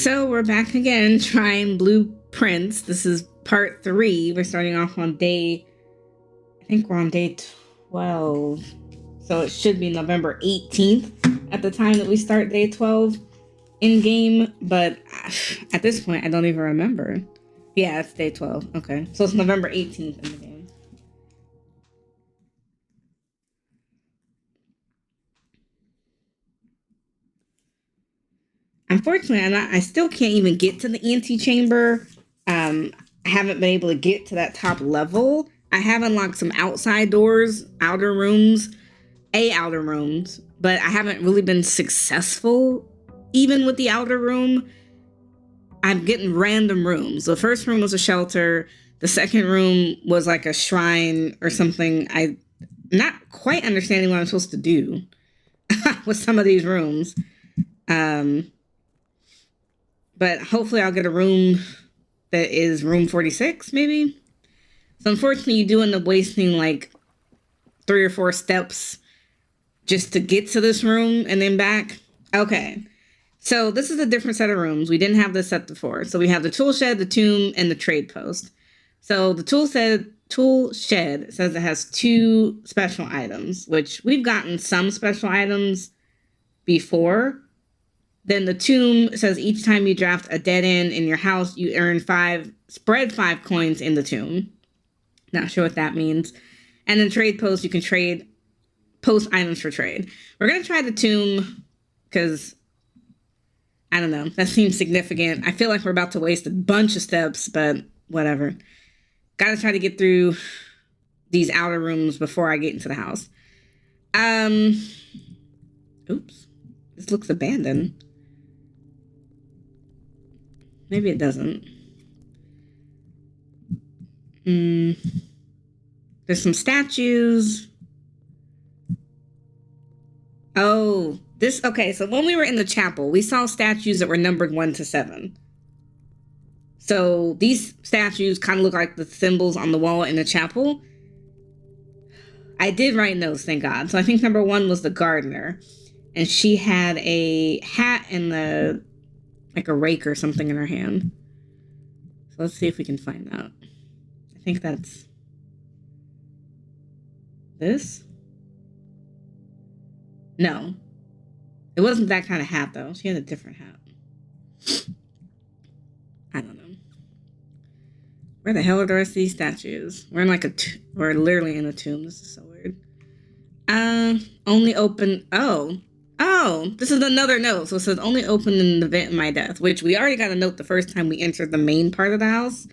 So we're back again trying blueprints. This is part 3. We're starting off on I think we're on day 12. So it should be November 18th at the time that we start day 12 in game. But at this point, I don't even remember. Yeah, it's day 12. Okay. So it's November 18th in the game. Unfortunately, I still can't even get to the antechamber. I haven't been able to get to that top level. I have unlocked some outside doors, outer rooms, but I haven't really been successful even with the outer room. I'm getting random rooms. The first room was a shelter. The second room was like a shrine or something. I'm not quite understanding what I'm supposed to do with some of these rooms. But hopefully I'll get a room that is room 46, maybe. So unfortunately, you do end up wasting like 3 or 4 steps just to get to this room and then back. Okay. So this is a different set of rooms. We didn't have this set before. So we have the tool shed, the tomb, and the trade post. So the tool shed says it has 2 special items, which we've gotten some special items before. Then the tomb says each time you draft a dead end in your house, you spread 5 coins in the tomb. Not sure what that means. And then trade post, you can trade post items for trade. We're going to try the tomb because, I don't know, that seems significant. I feel like we're about to waste a bunch of steps, but whatever. Got to try to get through these outer rooms before I get into the house. Oops. This looks abandoned. Maybe it doesn't. There's some statues. Oh, okay, so when we were in the chapel, we saw statues that were numbered 1 to 7. So these statues kind of look like the symbols on the wall in the chapel. I did write notes, thank God. So I think number 1 was the gardener. And she had a hat and like a rake or something in her hand. So let's see if we can find that. I think that's this. No. It wasn't that kind of hat, though. She had a different hat. I don't know. Where the hell are the rest of these statues? We're in we're literally in a tomb. This is so weird. Only open. Oh, this is another note. So it says only open in the event of my death, which we already got a note the first time we entered the main part of the house.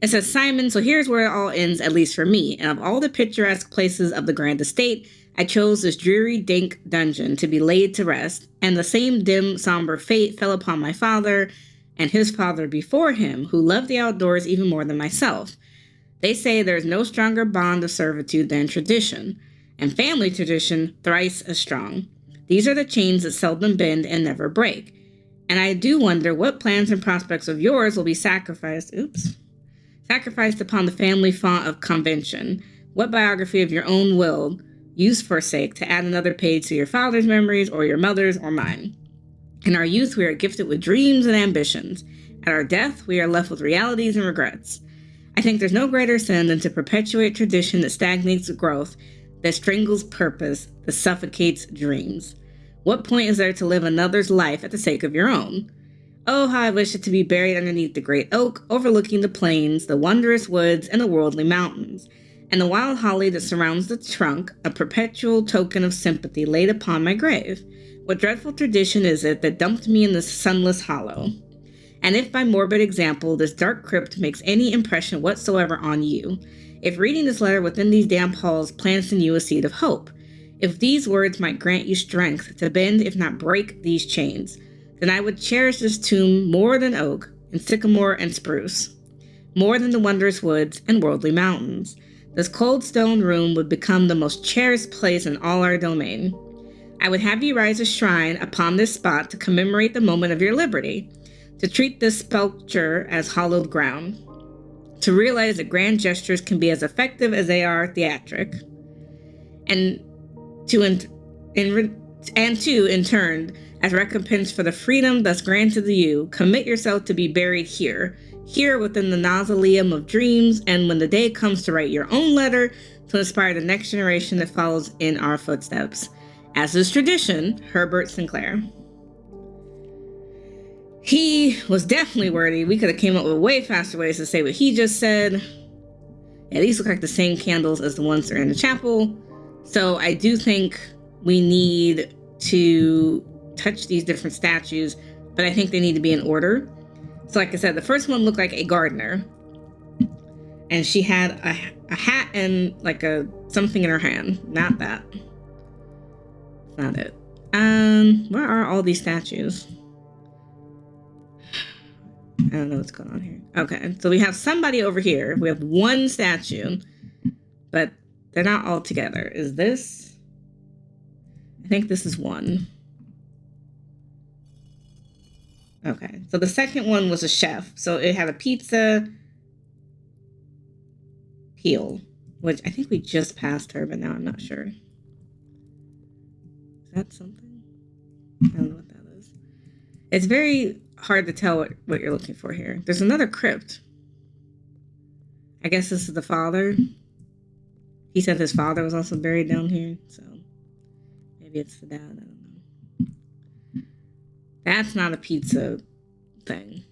It says, Simon, so here's where it all ends, at least for me. And of all the picturesque places of the grand estate, I chose this dreary, dank dungeon to be laid to rest. And the same dim, somber fate fell upon my father and his father before him, who loved the outdoors even more than myself. They say there's no stronger bond of servitude than tradition, and family tradition thrice as strong. These are the chains that seldom bend and never break. And I do wonder what plans and prospects of yours will be sacrificed upon the family font of convention. What biography of your own will use forsake to add another page to your father's memories or your mother's or mine? In our youth, we are gifted with dreams and ambitions. At our death, we are left with realities and regrets. I think there's no greater sin than to perpetuate tradition that stagnates growth, that strangles purpose, that suffocates dreams. What point is there to live another's life at the sake of your own? Oh, how I wish it to be buried underneath the great oak, overlooking the plains, the wondrous woods, and the worldly mountains, and the wild holly that surrounds the trunk, a perpetual token of sympathy laid upon my grave. What dreadful tradition is it that dumped me in this sunless hollow? And if by morbid example this dark crypt makes any impression whatsoever on you, if reading this letter within these damp halls plants in you a seed of hope, if these words might grant you strength to bend if not break these chains, then I would cherish this tomb more than oak and sycamore and spruce, more than the wondrous woods and worldly mountains. This cold stone room would become the most cherished place in all our domain. I would have you raise a shrine upon this spot to commemorate the moment of your liberty, to treat this sculpture as hallowed ground, to realize that grand gestures can be as effective as they are theatric, and to in turn As recompense for the freedom thus granted to you, commit yourself to be buried here within the mausoleum of dreams, and when the day comes to write your own letter to inspire the next generation that follows in our footsteps. As is tradition, Herbert Sinclair. He was definitely wordy. We could have came up with way faster ways to say what he just said. Yeah, these look like the same candles as the ones that are in the chapel. So I do think we need to touch these different statues, but I think they need to be in order. So like I said, the first one looked like a gardener, and she had a hat and like a something in her hand. Not that. Not it. Where are all these statues? I don't know what's going on here. Okay, so we have somebody over here. We have one statue, but they're not all together. Is this? I think this is one. Okay, so the second one was a chef. So it had a pizza peel, which I think we just passed her, but now I'm not sure. Is that something? I don't know what that is. It's very hard to tell what you're looking for here. There's another crypt. I guess this is the father. He said his father was also buried down here, so maybe it's the dad. I don't know. That's not a pizza thing.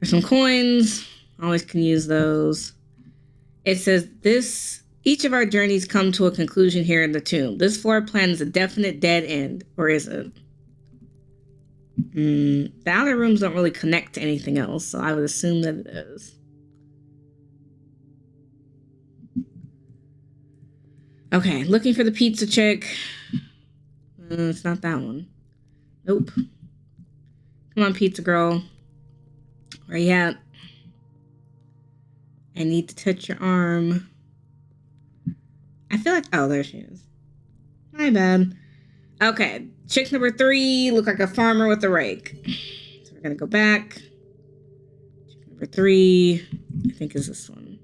There's some coins. Always can use those. It says each of our journeys come to a conclusion here in the tomb. This floor plan is a definite dead end, or is it? The outer rooms don't really connect to anything else, so I would assume that it is. Okay, looking for the pizza chick. It's not that one. Nope. Come on, pizza girl. Where you at? I need to touch your arm. I feel like... Oh, there she is. My bad. Okay. Chick number 3 looked like a farmer with a rake. So we're going to go back. Chick number 3, I think is this one.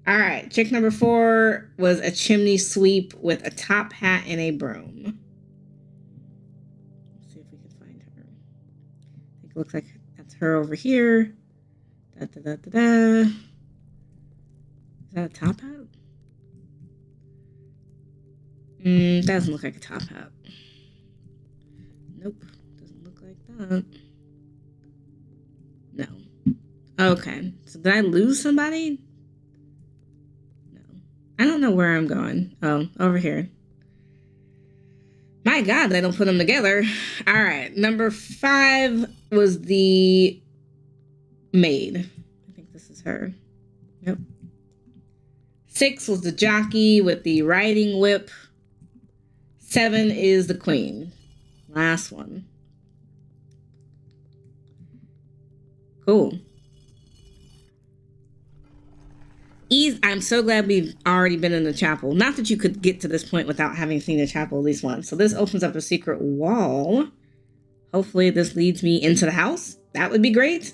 All right. Chick number 4 was a chimney sweep with a top hat and a broom. Let's see if we can find her. I think it looks like that's her over here. Da, da, da, da, da. Is that a top hat? Doesn't look like a top hat. Nope. Doesn't look like that. No. Okay. So did I lose somebody? No. I don't know where I'm going. Oh, over here. My God, they don't put them together. All right. Number 5 was the maid. I think this is her. Yep. 6 was the jockey with the riding whip. 7 is the queen. Last one. Cool. I'm so glad we've already been in the chapel. Not that you could get to this point without having seen the chapel at least once. So this opens up a secret wall. Hopefully this leads me into the house. That would be great.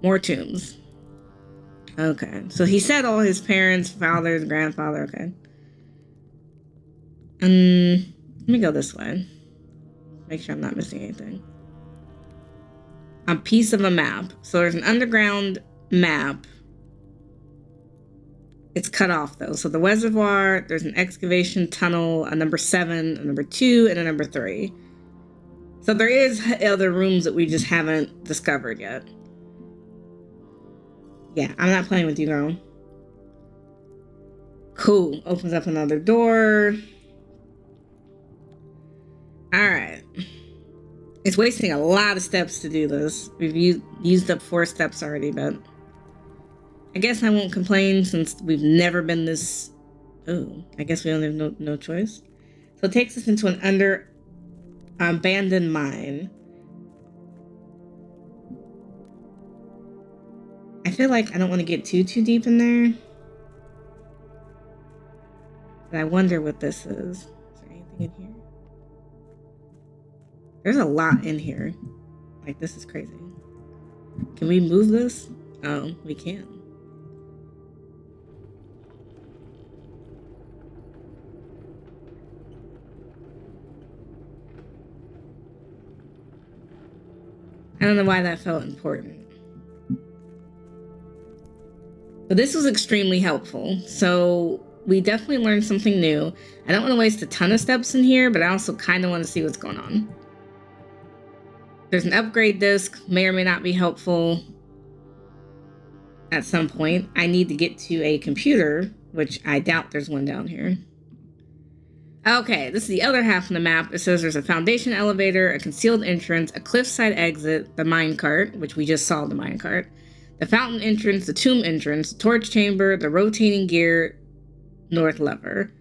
More tombs. Okay. So he said all his parents, fathers, grandfather. Okay. Let me go this way. Make sure I'm not missing anything. A piece of a map. So there's an underground map. It's cut off though. So the reservoir, there's an excavation tunnel, a number 7, a number 2, and a number 3. So there is other rooms that we just haven't discovered yet. Yeah, I'm not playing with you, girl. Cool. Opens up another door. Alright. It's wasting a lot of steps to do this. We've used up 4 steps already, but I guess I won't complain since we've never been this... Oh, I guess we only have no choice. So it takes us into an abandoned mine. I feel like I don't want to get too deep in there. But I wonder what this is. Is there anything in here? There's a lot in here. Like, this is crazy. Can we move this? Oh, we can. I don't know why that felt important. But this was extremely helpful. So we definitely learned something new. I don't want to waste a ton of steps in here, but I also kind of want to see what's going on. There's an upgrade disc, may or may not be helpful at some point. I need to get to a computer, which I doubt there's one down here. Okay, this is the other half of the map. It says there's a foundation elevator, a concealed entrance, a cliffside exit, the minecart, which we just saw the minecart, the fountain entrance, the tomb entrance, the torch chamber, the rotating gear, north lever.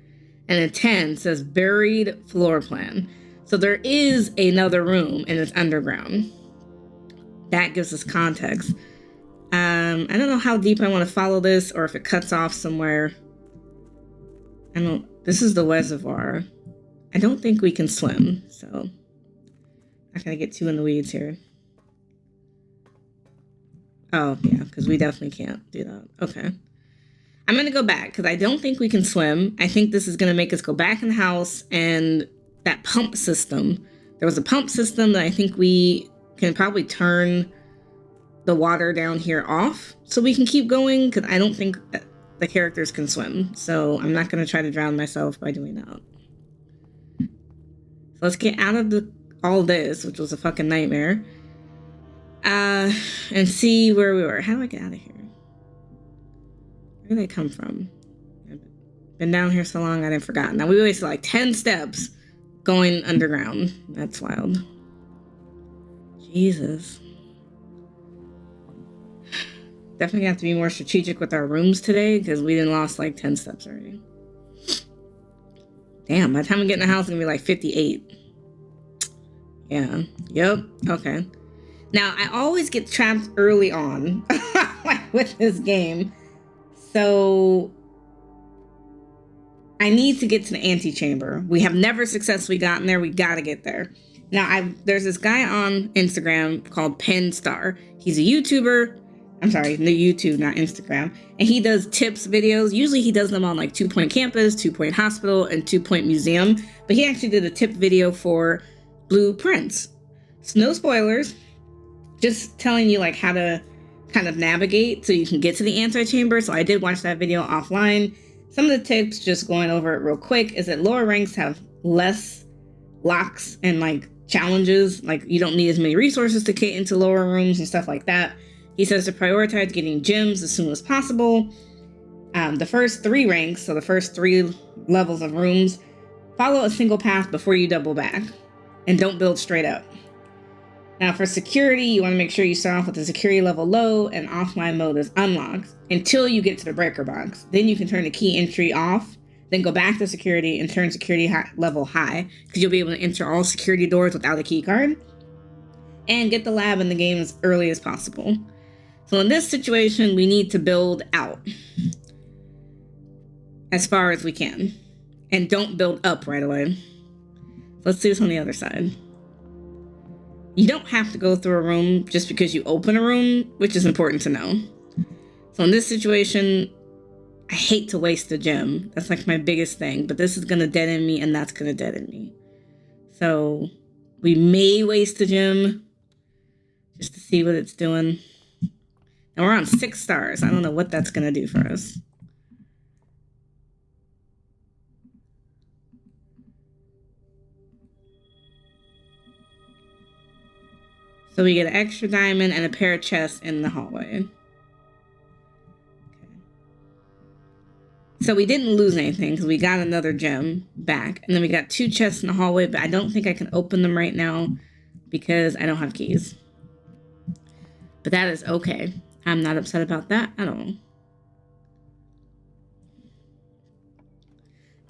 And a 10 says buried floor plan. So there is another room and it's underground. That gives us context. I don't know how deep I want to follow this or if it cuts off somewhere. This is the reservoir. I don't think we can swim, so I'm not gonna get too in the weeds here. Oh, yeah, because we definitely can't do that. Okay. I'm going to go back because I don't think we can swim. I think this is going to make us go back in the house, and that pump system. There was a pump system that I think we can probably turn the water down here off so we can keep going because I don't think the characters can swim. So I'm not going to try to drown myself by doing that. So let's get out of all this, which was a fucking nightmare. And see where we were. How do I get out of here? Where did I come from? I've been down here so long, I didn't forget. Now, we wasted like 10 steps going underground. That's wild. Jesus. Definitely have to be more strategic with our rooms today because we done lost like 10 steps already. Damn, by the time we get in the house, it's going to be like 58. Yeah. Yep. Okay. Now, I always get trapped early on with this game. So I need to get to the antechamber. We have never successfully gotten there. We got to get there. Now, there's this guy on Instagram called Penn Star. He's a YouTuber. I'm sorry, no YouTube, not Instagram. And he does tips videos. Usually he does them on like 2 Point Campus, 2 Point Hospital, and 2 Point Museum. But he actually did a tip video for Blueprints. So no spoilers. Just telling you like how to kind of navigate so you can get to the antechamber. So I did watch that video offline. Some of the tips, just going over it real quick, is that lower ranks have less locks and like challenges. Like you don't need as many resources to get into lower rooms and stuff like that. He says to prioritize getting gems as soon as possible. The first 3 ranks, so the first 3 levels of rooms, follow a single path before you double back. And don't build straight up. Now for security, you want to make sure you start off with the security level low and offline mode is unlocked until you get to the breaker box. Then you can turn the key entry off, then go back to security and turn security level high because you'll be able to enter all security doors without a key card and get the lab in the game as early as possible. So in this situation, we need to build out as far as we can and don't build up right away. Let's see what's on the other side. You don't have to go through a room just because you open a room, which is important to know. So in this situation, I hate to waste a gem. That's like my biggest thing. But this is going to dead end me and that's going to dead end me. So we may waste a gem just to see what it's doing. And we're on 6 stars. I don't know what that's going to do for us. So we get an extra diamond and a pair of chests in the hallway. Okay. So we didn't lose anything because we got another gem back. And then we got 2 chests in the hallway, but I don't think I can open them right now because I don't have keys. But that is okay. I'm not upset about that at all.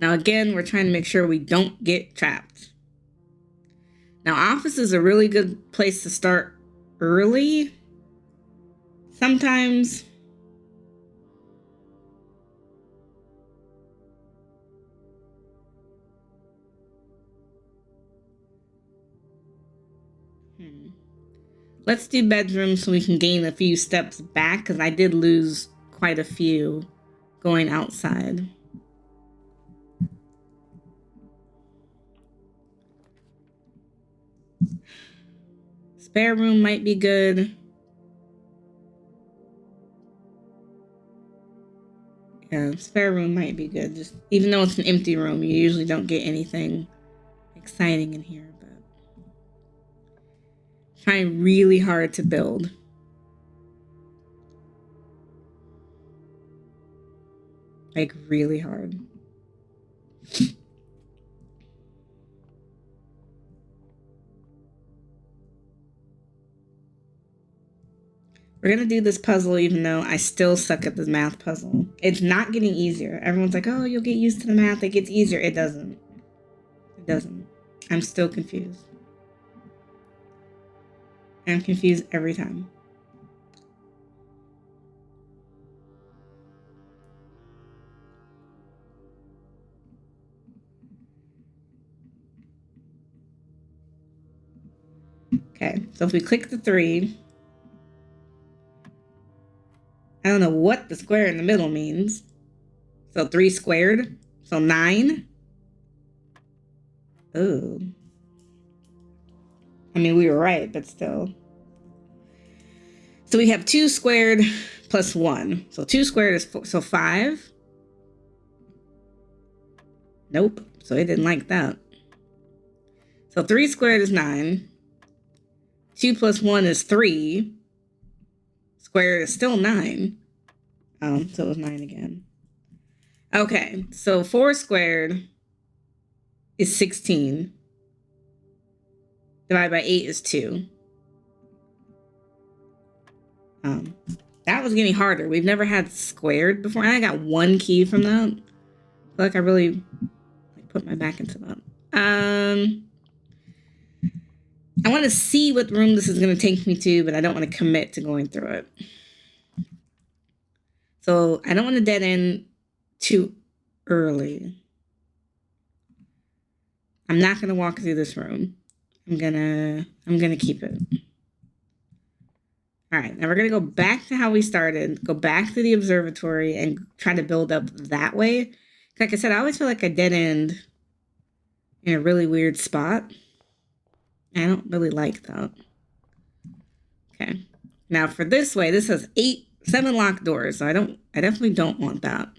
Now again, we're trying to make sure we don't get trapped. Now, office is a really good place to start early. Sometimes. Let's do bedroom so we can gain a few steps back because I did lose quite a few going outside. Spare room might be good. Yeah, spare room might be good. Just even though it's an empty room, you usually don't get anything exciting in here. But trying really hard to build. Like really hard. We're going to do this puzzle even though I still suck at the math puzzle. It's not getting easier. Everyone's like, oh, you'll get used to the math. It gets easier. It doesn't. It doesn't. I'm still confused. I'm confused every time. Okay, so if we click the 3, I don't know what the square in the middle means. So 3 squared, so 9. Oh. I mean, we were right, but still. So we have 2 squared plus 1. So 2 squared is 4, so 5. Nope, so it didn't like that. So 3 squared is 9. 2 plus 1 is 3. Squared is still 9. Oh, so it was 9 again. Okay, so 4 squared is 16. Divided by 8 is 2. That was getting harder. We've never had squared before. And I got 1 key from that. I feel like I really put my back into that. I want to see what room this is going to take me to, but I don't want to commit to going through it. So I don't want to dead end too early. I'm not going to walk through this room. I'm gonna keep it. All right, now we're gonna go back to how we started, go back to the observatory and try to build up that way. Like I said, I always feel like I dead end in a really weird spot. I don't really like that. Okay, now for this way, this has 7 locked doors, so I definitely don't want that.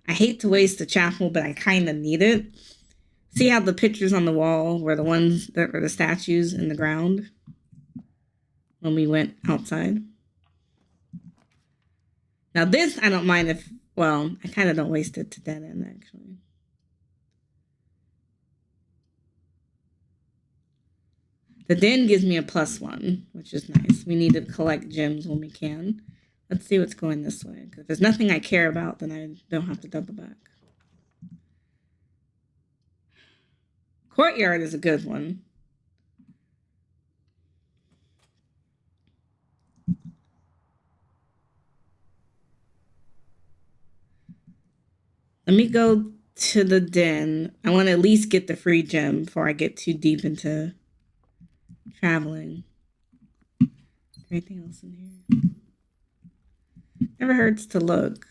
I hate to waste the chapel, but I kind of need it. See how the pictures on the wall were the ones that were the statues in the ground when we went outside? Now this, I don't mind if, well, I kind of don't waste it to dead end, actually. The den gives me a +1, which is nice. We need to collect gems when we can. Let's see what's going this way. If there's nothing I care about, then I don't have to double back. Courtyard is a good one. Let me go to the den. I want to at least get the free gem before I get too deep into traveling. Anything else in here? Never hurts to look.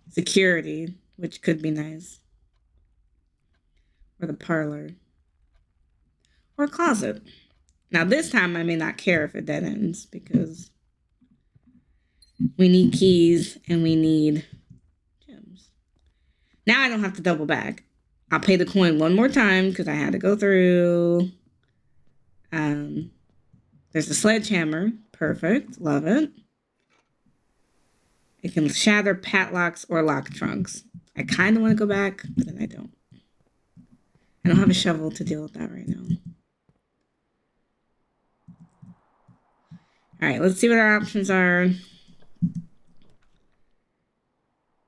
Security, which could be nice. Or the parlor. Or a closet. Now this time I may not care if it dead ends because we need keys and we need gems. Now I don't have to double back. I'll pay the coin one more time because I had to go through. There's a sledgehammer. Perfect. Love it. It can shatter padlocks or lock trunks. I kind of want to go back, but then I don't. I don't have a shovel to deal with that right now. All right, let's see what our options are.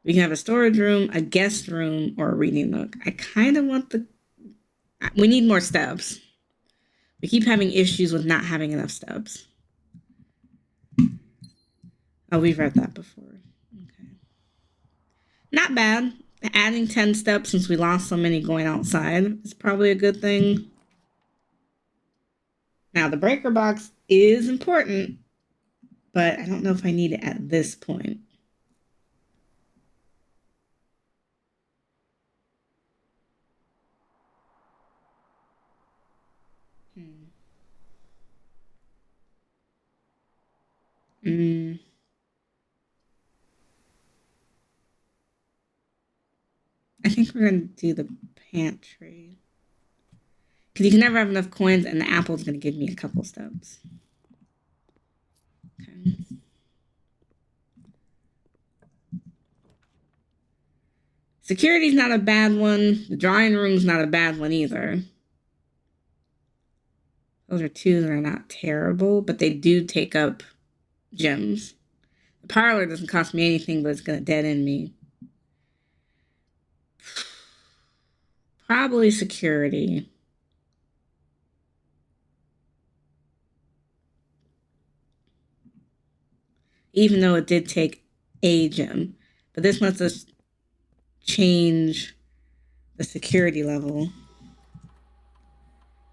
We can have a storage room, a guest room, or a reading nook. I kind of want we need more steps. We keep having issues with not having enough steps. Oh, we've read that before. Okay. Not bad. Adding 10 steps since we lost so many going outside is probably a good thing. Now, the breaker box is important, but I don't know if I need it at this point. Mm, I think we're going to do the pantry. Because you can never have enough coins, and the apple's going to give me a couple steps. Okay. Security's not a bad one. The drawing room's not a bad one either. Those are two that are not terrible, but they do take up gems. The parlor doesn't cost me anything, but it's going to dead end me. Probably security. Even though it did take a gem. But this lets us change the security level.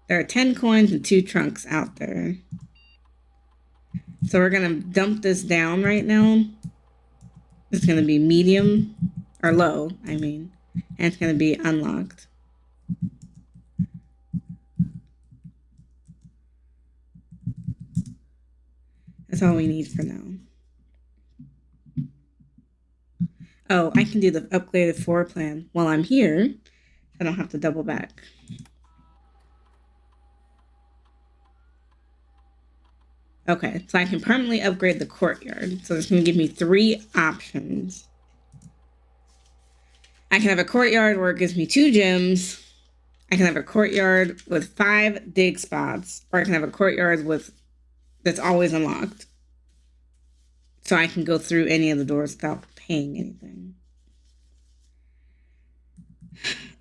There are 10 coins and 2 trunks out there. So we're going to dump this down right now. It's going to be medium, or low, I mean. And it's going to be unlocked. That's all we need for now. Oh, I can do the upgraded floor plan while I'm here. I don't have to double back. Okay, so I can permanently upgrade the courtyard. So it's going to give me 3 options. I can have a courtyard where it gives me 2 gems. I can have a courtyard with 5 dig spots. Or I can have a courtyard that's always unlocked. So I can go through any of the doors without paying anything.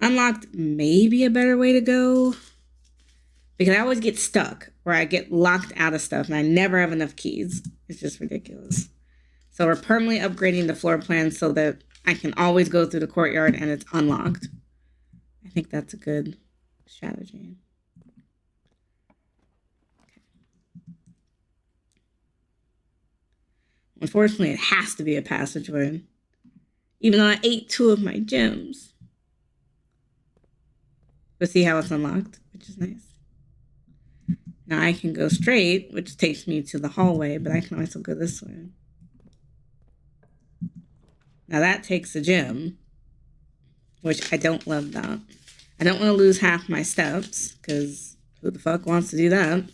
Unlocked may be a better way to go. Because I always get stuck. Where I get locked out of stuff. And I never have enough keys. It's just ridiculous. So we're permanently upgrading the floor plan so that I can always go through the courtyard and it's unlocked. I think that's a good strategy. Okay. Unfortunately, it has to be a passageway. Even though I ate 2 of my gems. But see how it's unlocked, which is nice. Now I can go straight, which takes me to the hallway, but I can also go this way. Now that takes a gem, which I don't love that. I don't want to lose half my steps, because who the fuck wants to do that?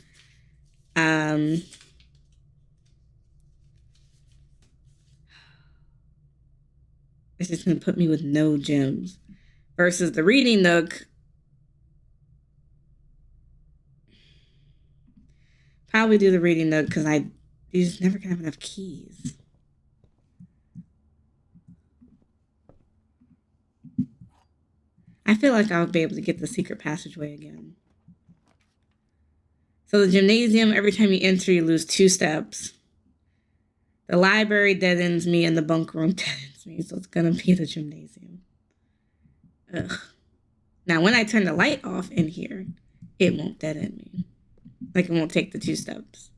It's just going to put me with no gems. Versus the reading nook. Probably do the reading nook because you just never can have enough keys. I feel like I'll be able to get the secret passageway again. So the gymnasium, every time you enter, you lose 2 steps. The library dead ends me and the bunk room dead ends me. So it's going to be the gymnasium. Ugh. Now, when I turn the light off in here, it won't dead end me. Like, it won't take the 2 steps.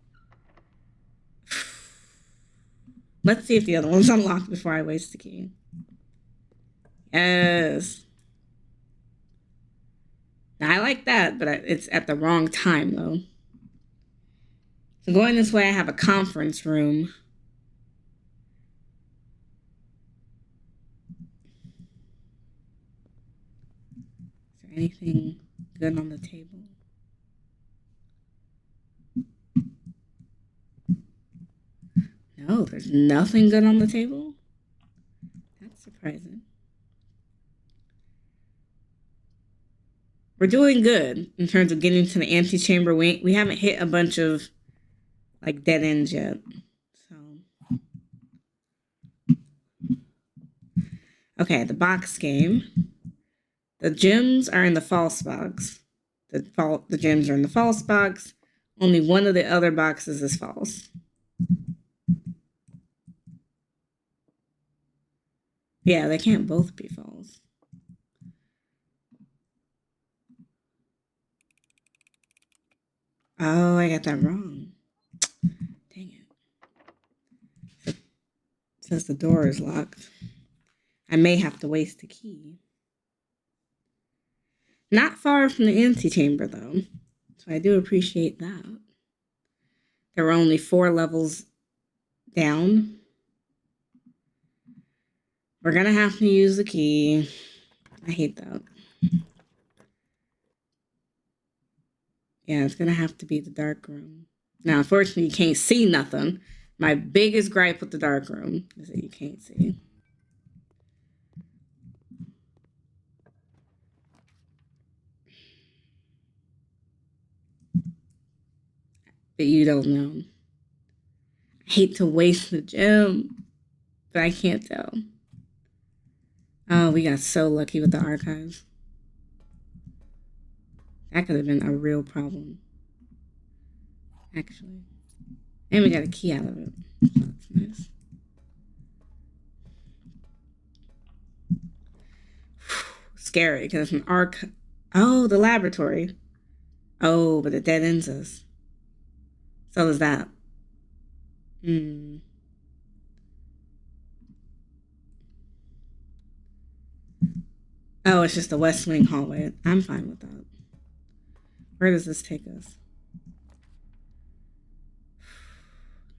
Let's see if the other one's unlocked before I waste the key. Yes. Now, I like that, but it's at the wrong time, though. So going this way, I have a conference room. Is there anything good on the table? No, there's nothing good on the table? That's surprising. We're doing good in terms of getting to the antechamber. We haven't hit a bunch of like dead ends yet. So okay, the box game. The gems are in the false box. The gems are in the false box. Only one of the other boxes is false. Yeah, they can't both be false. Oh, I got that wrong. Dang it. Says the door is locked. I may have to waste a key. Not far from the antechamber, though. So I do appreciate that. There were only 4 levels down. We're going to have to use the key. I hate that. Yeah, it's going to have to be the dark room. Now, unfortunately, you can't see nothing. My biggest gripe with the dark room is that you can't see. But you don't know. I hate to waste the gem, but I can't tell. Oh, we got so lucky with the archives. That could have been a real problem, actually. And we got a key out of it. So that's nice. Scary, because it's an arc. Oh, the laboratory. Oh, but it dead ends us. So does that. Oh, it's just the West Wing hallway. I'm fine with that. Where does this take us?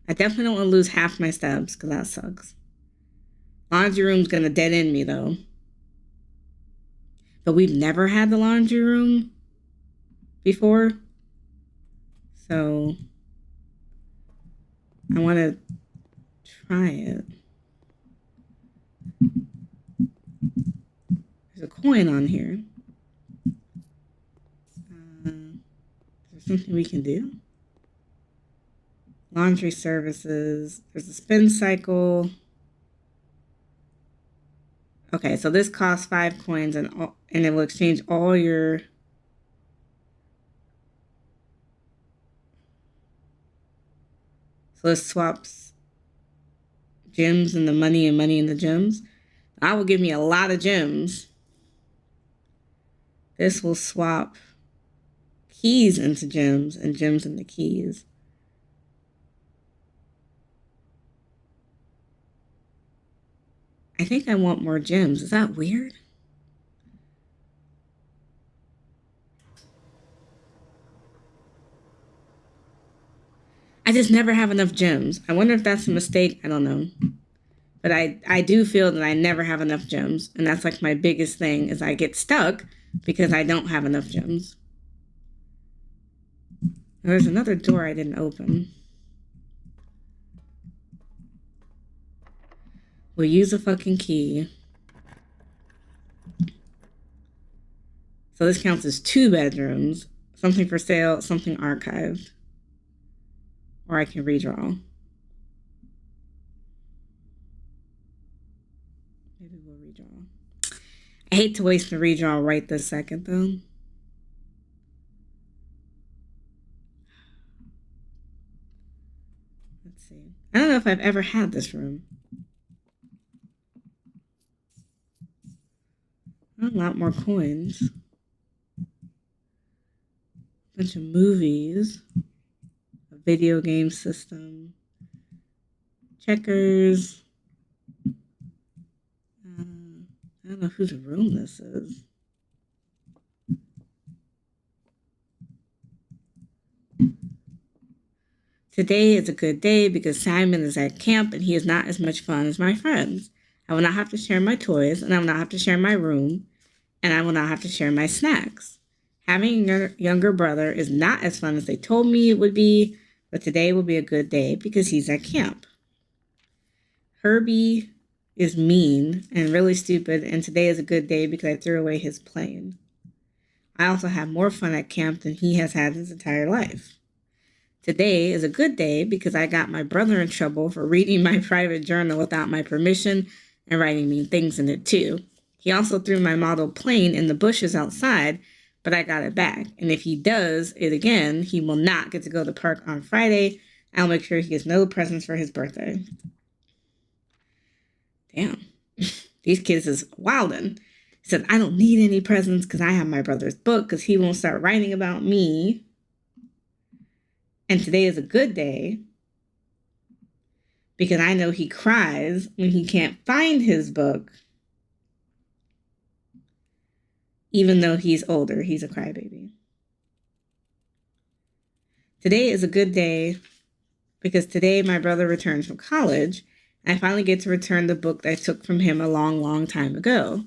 I definitely don't want to lose half my steps, because that sucks. Laundry room's going to dead end me, though. But we've never had the laundry room before. So I want to try it. There's a coin on here. Is there something we can do? Laundry services. There's a spin cycle. Okay, so this costs 5 coins, and it will exchange all your... So this swaps gems and the money and money in the gems. That will give me a lot of gems. This will swap keys into gems and gems into keys. I think I want more gems. Is that weird? I just never have enough gems. I wonder if that's a mistake. I don't know. But I do feel that I never have enough gems. And that's like my biggest thing is I get stuck because I don't have enough gems. There's another door I didn't open. We'll use a fucking key. So this counts as 2 bedrooms. Something for sale, something archived. Or I can redraw. Maybe we'll redraw. I hate to waste the redraw right this second, though. Let's see. I don't know if I've ever had this room. A lot more coins. A bunch of movies. A video game system. Checkers. I don't know whose room this is. Today is a good day because Simon is at camp and he is not as much fun as my friends. I will not have to share my toys, and I will not have to share my room, and I will not have to share my snacks. Having a younger brother is not as fun as they told me it would be, but today will be a good day because he's at camp. Herbie is mean and really stupid, and today is a good day because I threw away his plane. I also have more fun at camp than he has had his entire life. Today is a good day because I got my brother in trouble for reading my private journal without my permission and writing mean things in it too. He also threw my model plane in the bushes outside, but I got it back. And if he does it again, he will not get to go to the park on Friday. I'll make sure he gets no presents for his birthday. Damn, these kids is wildin'. He said, I don't need any presents because I have my brother's book because he won't start writing about me. And today is a good day because I know he cries when he can't find his book. Even though he's older, he's a crybaby. Today is a good day because today my brother returns from college. And I finally get to return the book that I took from him a long, long time ago.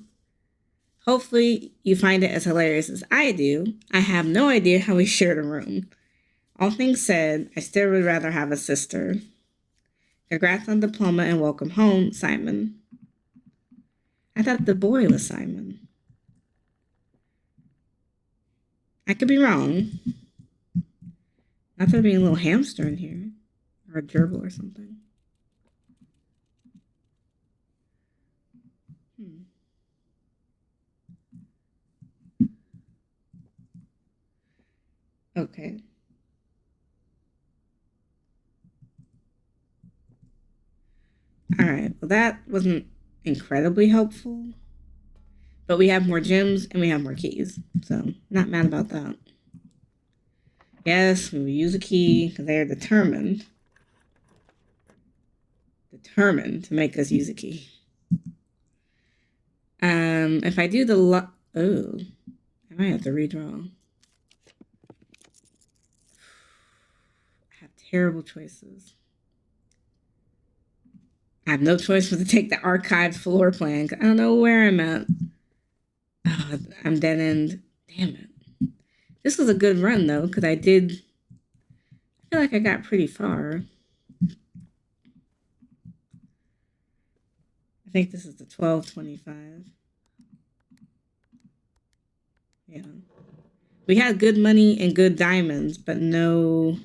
Hopefully, you find it as hilarious as I do. I have no idea how we shared a room. All things said, I still would rather have a sister. Congrats on diploma and welcome home, Simon. I thought the boy was Simon. I could be wrong. Not there being a little hamster in here. Or a gerbil or something. Okay. Alright, well that wasn't incredibly helpful. But we have more gems and we have more keys. So, not mad about that. Yes, we will use a key because they are determined to make us use a key. If I do the oh, I might have to redraw. I have terrible choices. I have no choice but to take the archived floor plan. I don't know where I'm at. Oh, I'm dead end. Damn it. This was a good run though, because I feel like I got pretty far. I think this is the 1225. Yeah. We had good money and good diamonds, but no...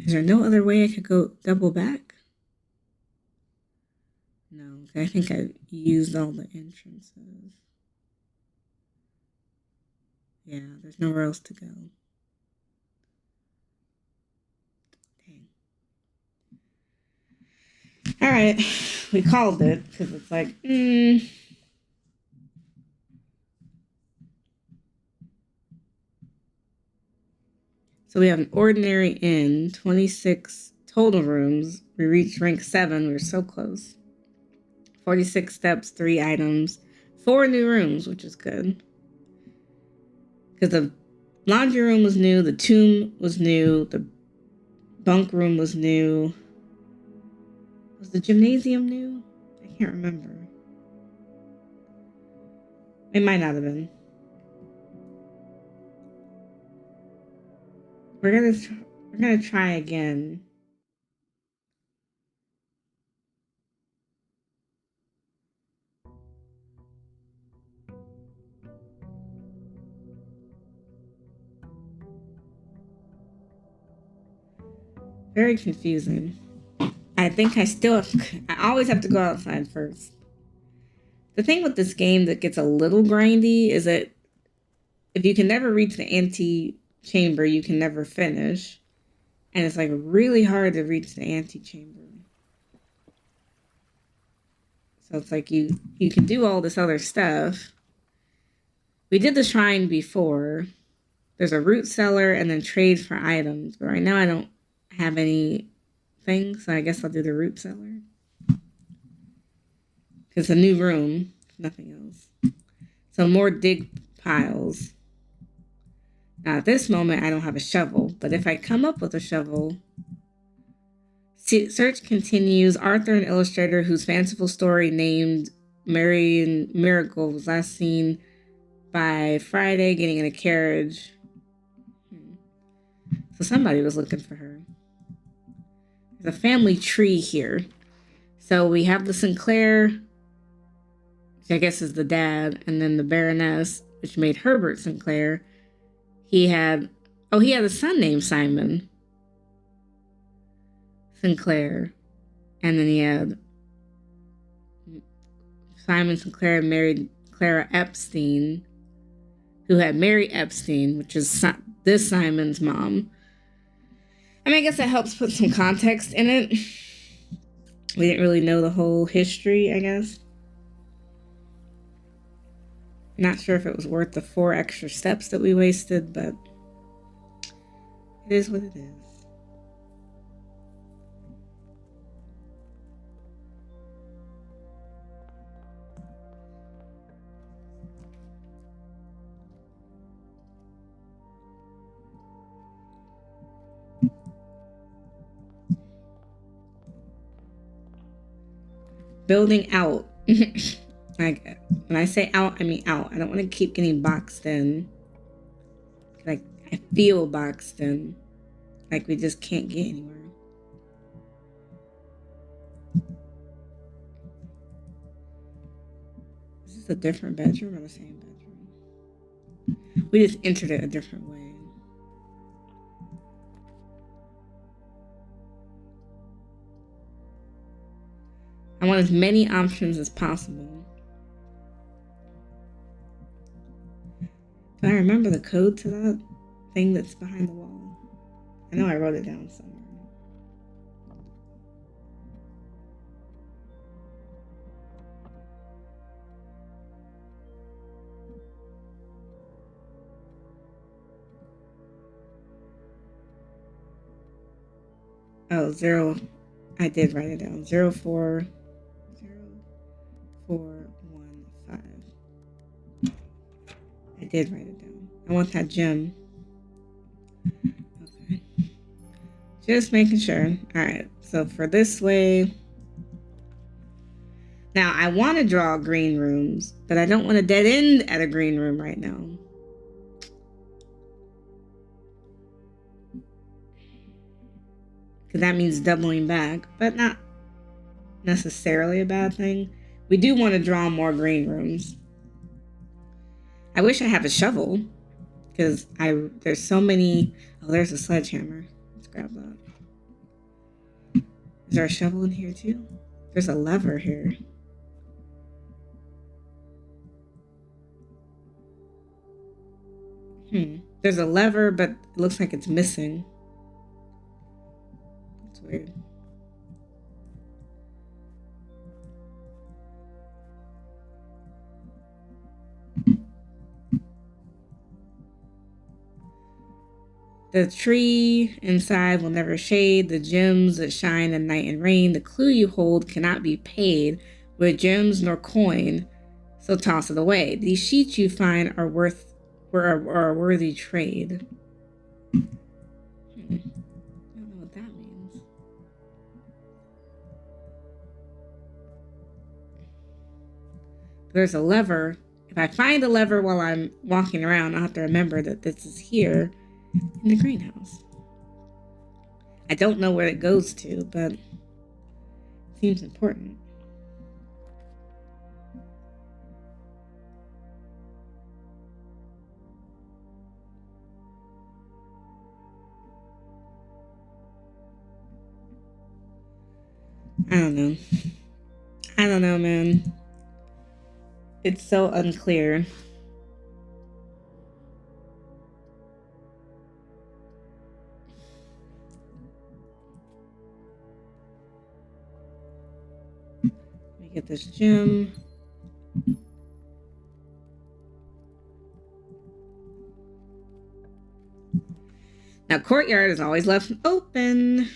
is there no other way I could go double back? No, I think I used all the entrances. Yeah, there's nowhere else to go. Dang. All right, we called it because it's like, So we have an ordinary inn, 26 total rooms. We reached rank 7. We were so close. 46 steps, 3 items, 4 new rooms, which is good. Because the laundry room was new, the tomb was new, the bunk room was new. Was the gymnasium new? I can't remember. It might not have been. We're gonna try again. Very confusing. I think I always have to go outside first. The thing with this game that gets a little grindy is that if you can never reach the ante-chamber, you can never finish. And it's like really hard to reach the ante-chamber. So it's like you can do all this other stuff. We did the shrine before. There's a root cellar and then trades for items. But right now I don't have any things, so I guess I'll do the root cellar. It's a new room, nothing else. So more dig piles. Now at this moment I don't have a shovel, but if I come up with a shovel... Search continues. Arthur, an illustrator whose fanciful story named Marian Miracle was last seen by Friday getting in a carriage. So somebody was looking for her. There's a family tree here. So we have the Sinclair, which I guess is the dad, and then the Baroness, which made Herbert Sinclair. He had a son named Simon Sinclair. And then he had Simon Sinclair married Clara Epstein, who had Mary Epstein, which is this Simon's mom. I mean, I guess that helps put some context in it. We didn't really know the whole history, I guess. Not sure if it was worth the 4 extra steps that we wasted, but it is what it is. Building out. Like, when I say out, I mean out. I don't want to keep getting boxed in. Like, I feel boxed in. Like, we just can't get anywhere. Is this a different bedroom or the same bedroom? We just entered it a different way. I want as many options as possible. Do I remember the code to that thing that's behind the wall? I know I wrote it down somewhere. Oh, 0. I did write it down. 04 0415. I did write it down. I want that gem. Okay. Just making sure. Alright, so for this way. Now, I want to draw green rooms, but I don't want to dead end at a green room right now. Because that means doubling back, but not necessarily a bad thing. We do want to draw more green rooms. I wish I have a shovel, because there's so many. Oh, there's a sledgehammer. Let's grab that. Is there a shovel in here too? There's a lever here. There's a lever, but it looks like it's missing. That's weird. The tree inside will never shade. The gems that shine in night and rain. The clue you hold cannot be paid with gems nor coin, so toss it away. These sheets you find are a worthy trade. I don't know what that means. There's a lever. If I find a lever while I'm walking around, I'll have to remember that this is here in the greenhouse. I don't know where it goes to, but it seems important. I don't know, man. It's so unclear. Let me get this gem. Now, courtyard is always left open.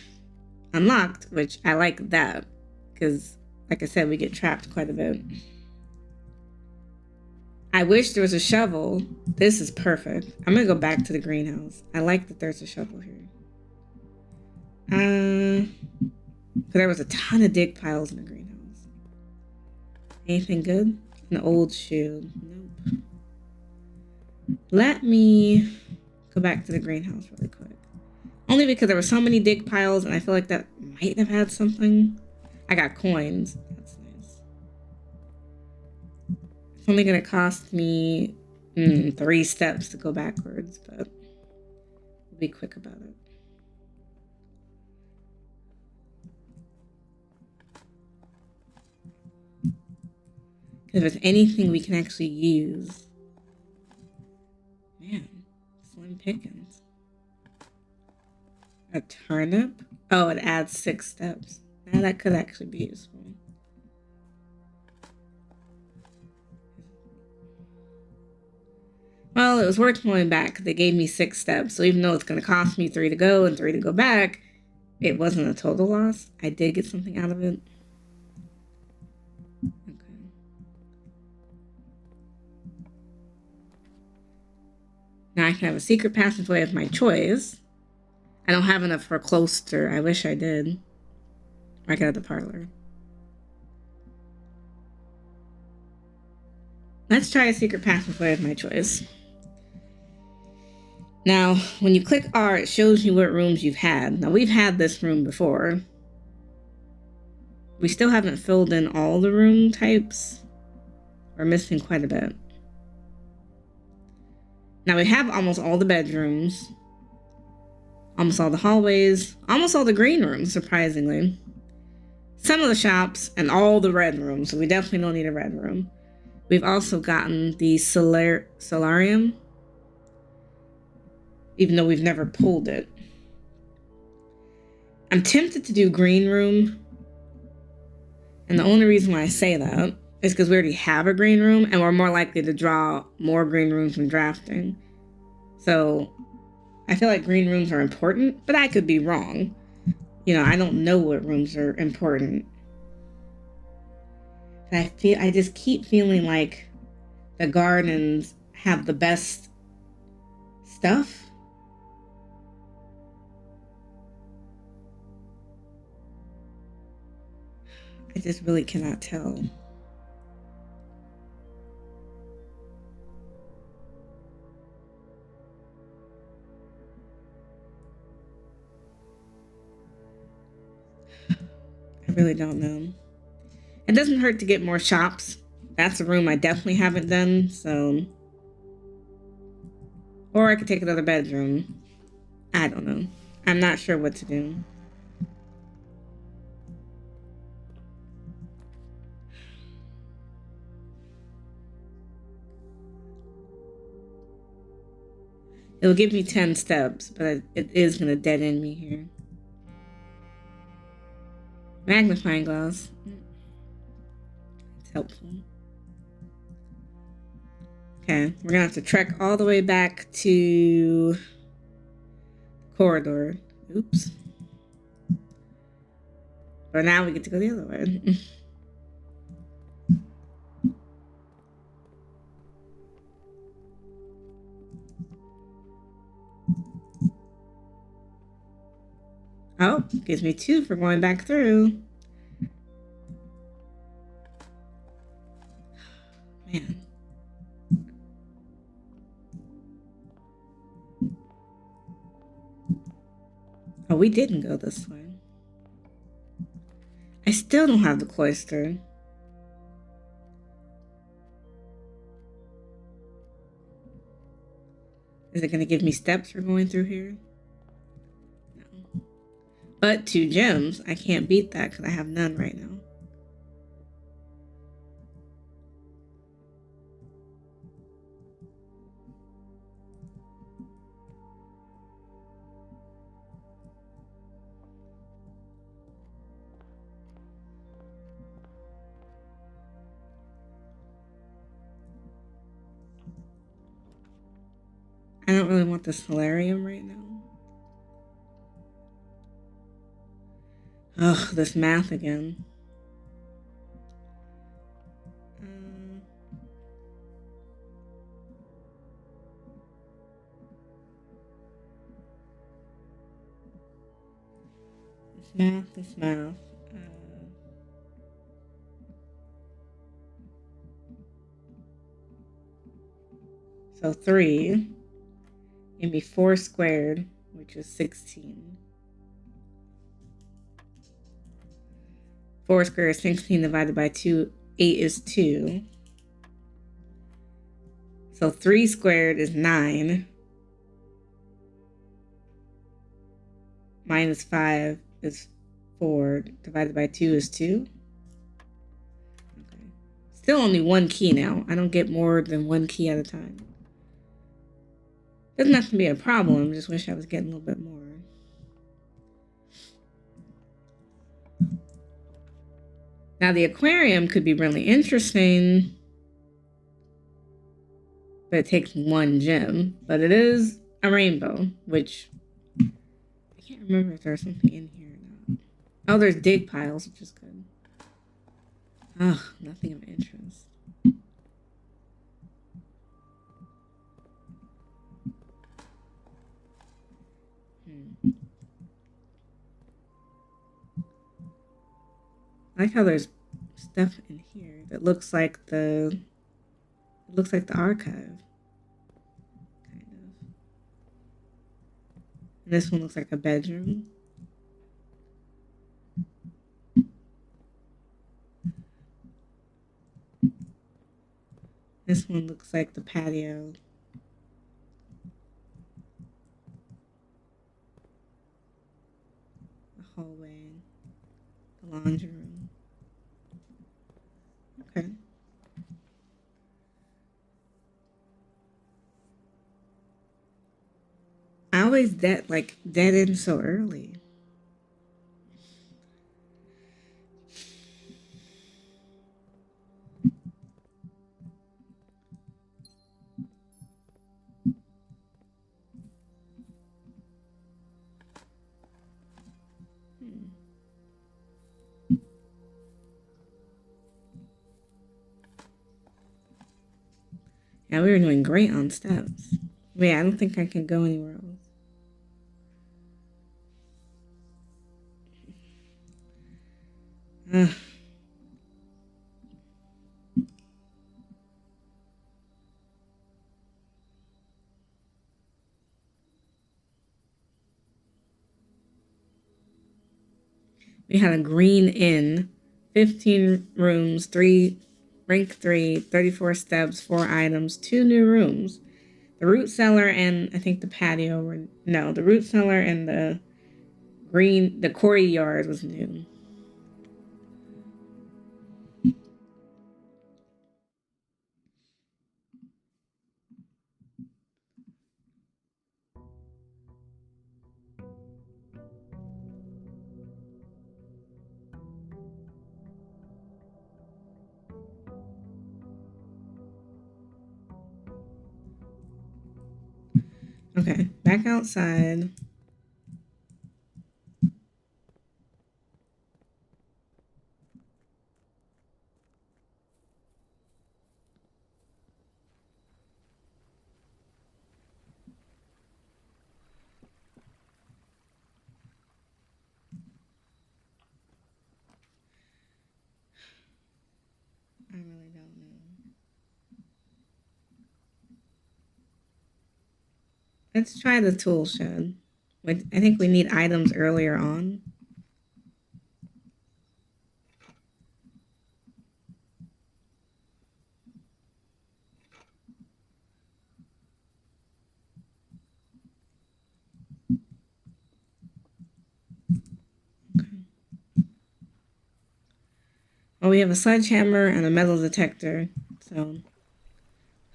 Unlocked, which I like that. Because, like I said, we get trapped quite a bit. I wish there was a shovel. This is perfect. I'm going to go back to the greenhouse. I like that there's a shovel here. There was a ton of dig piles in the greenhouse. Anything good? An old shoe. Nope. Let me go back to the greenhouse really quick. Only because there were so many dig piles and I feel like that might have had something. I got coins. That's nice. It's only going to cost me 3 steps to go backwards, but we'll be quick about it. Because if there's anything we can actually use. Man, slim pickings. A turnip? Oh, it adds 6 steps. Now that could actually be useful. Well, it was worth going back. They gave me 6 steps. So even though it's going to cost me 3 to go and 3 to go back, it wasn't a total loss. I did get something out of it. Okay. Now I can have a secret passageway of my choice. I don't have enough for a cloister. I wish I did. I got the parlor. Let's try a secret passageway of my choice. Now, when you click R, it shows you what rooms you've had. Now, we've had this room before. We still haven't filled in all the room types. We're missing quite a bit. Now, we have almost all the bedrooms, almost all the hallways, almost all the green rooms, surprisingly. Some of the shops, and all the red rooms, so we definitely don't need a red room. We've also gotten the solarium, even though we've never pulled it. I'm tempted to do green room, and the only reason why I say that is because we already have a green room, and we're more likely to draw more green rooms when drafting. So I feel like green rooms are important, but I could be wrong. You know, I don't know what rooms are important. But I just keep feeling like the gardens have the best stuff. I just really cannot tell. I really don't know. It doesn't hurt to get more shops. That's a room I definitely haven't done, so... Or I could take another bedroom. I don't know. I'm not sure what to do. It'll give me 10 steps, but it is going to dead end me here. Magnifying glass. It's helpful. Okay, we're going to have to trek all the way back to the corridor. Oops. But now we get to go the other way. Oh, gives me 2 for going back through. Man. Oh, we didn't go this way. I still don't have the cloister. Is it going to give me steps for going through here? No. But 2 gems. I can't beat that because I have none right now. I don't really want the solarium right now. Ugh, this math again. This math. So 3. Give me 4 squared, which is 16. 4 squared is 16 divided by 2. 8 is 2. So 3 squared is 9. Minus 5 is 4. Divided by 2 is 2. Okay. Still only 1 key now. I don't get more than 1 key at a time. Doesn't have to be a problem. Just wish I was getting a little bit more. Now the aquarium could be really interesting, but it takes 1 gem. But it is a rainbow, which I can't remember if there's something in here or not. Oh, there's dig piles, which is good. Ugh, nothing of interest. I like how there's stuff in here that looks like the It looks like the archive, kind of. And this one looks like a bedroom. This one looks like the patio. The hallway. The laundry room. Okay. I always dead end so early. Yeah, we were doing great on steps. Wait, I don't think I can go anywhere else. Ugh. We had a green inn, 15 rooms, 34 steps, 4 items, 2 new rooms. The root cellar and I think the patio were, no, the root cellar and the courtyard was new. Okay, back outside. I really don't know. Let's try the tool shed. I think we need items earlier on. Okay. Well, we have a sledgehammer and a metal detector, so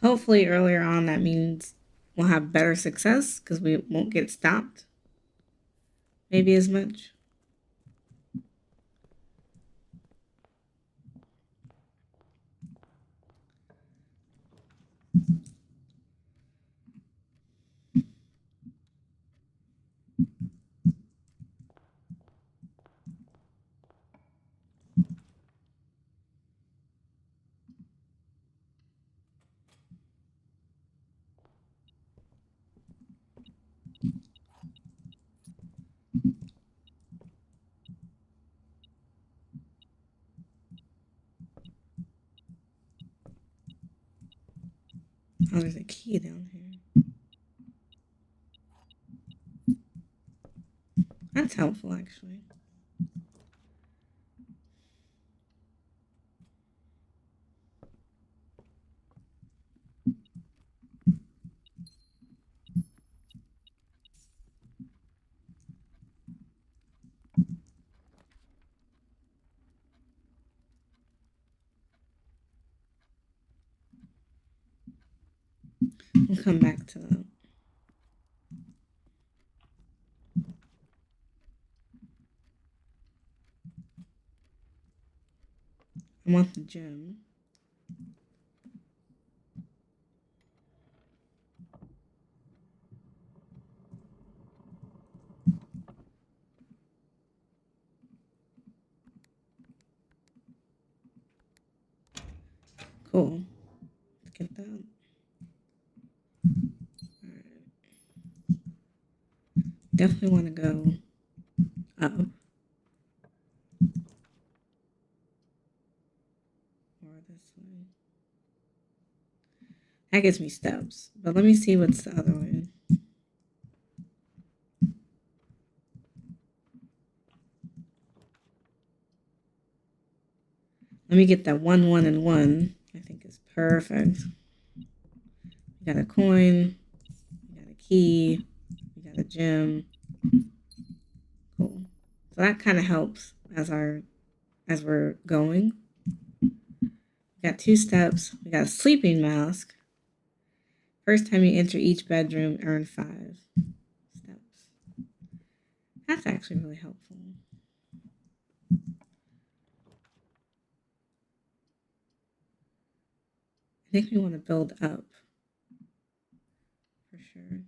hopefully earlier on that means we'll have better success because we won't get stopped. Maybe as much. Oh, there's a key down here. That's helpful, actually. We'll come back to that. I want the gem. Cool. Let's get that. Alright. Definitely want to go up. Or this way. That gives me steps. But let me see what's the other one. Let me get that 1, 1, and 1. I think is perfect. We got a coin. We got a key. We got a gem. Cool. So that kind of helps as we're going. We got 2 steps. We got a sleeping mask. First time you enter each bedroom, earn 5 steps. That's actually really helpful. I think we want to build up for sure.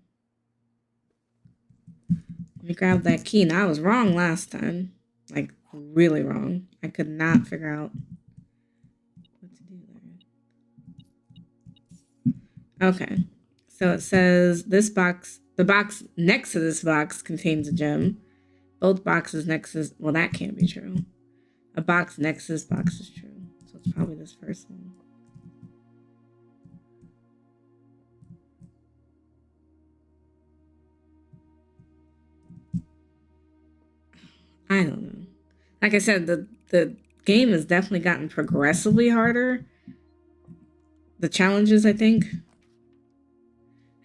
Let me grab that key. Now I was wrong last time. Like, really wrong. I could not figure out what to do there. Okay. So it says the box next to this box contains a gem. Both boxes next to this, well, that can't be true. A box next to this box is true. So it's probably this first one. I don't know. Like I said, the game has definitely gotten progressively harder. The challenges, I think,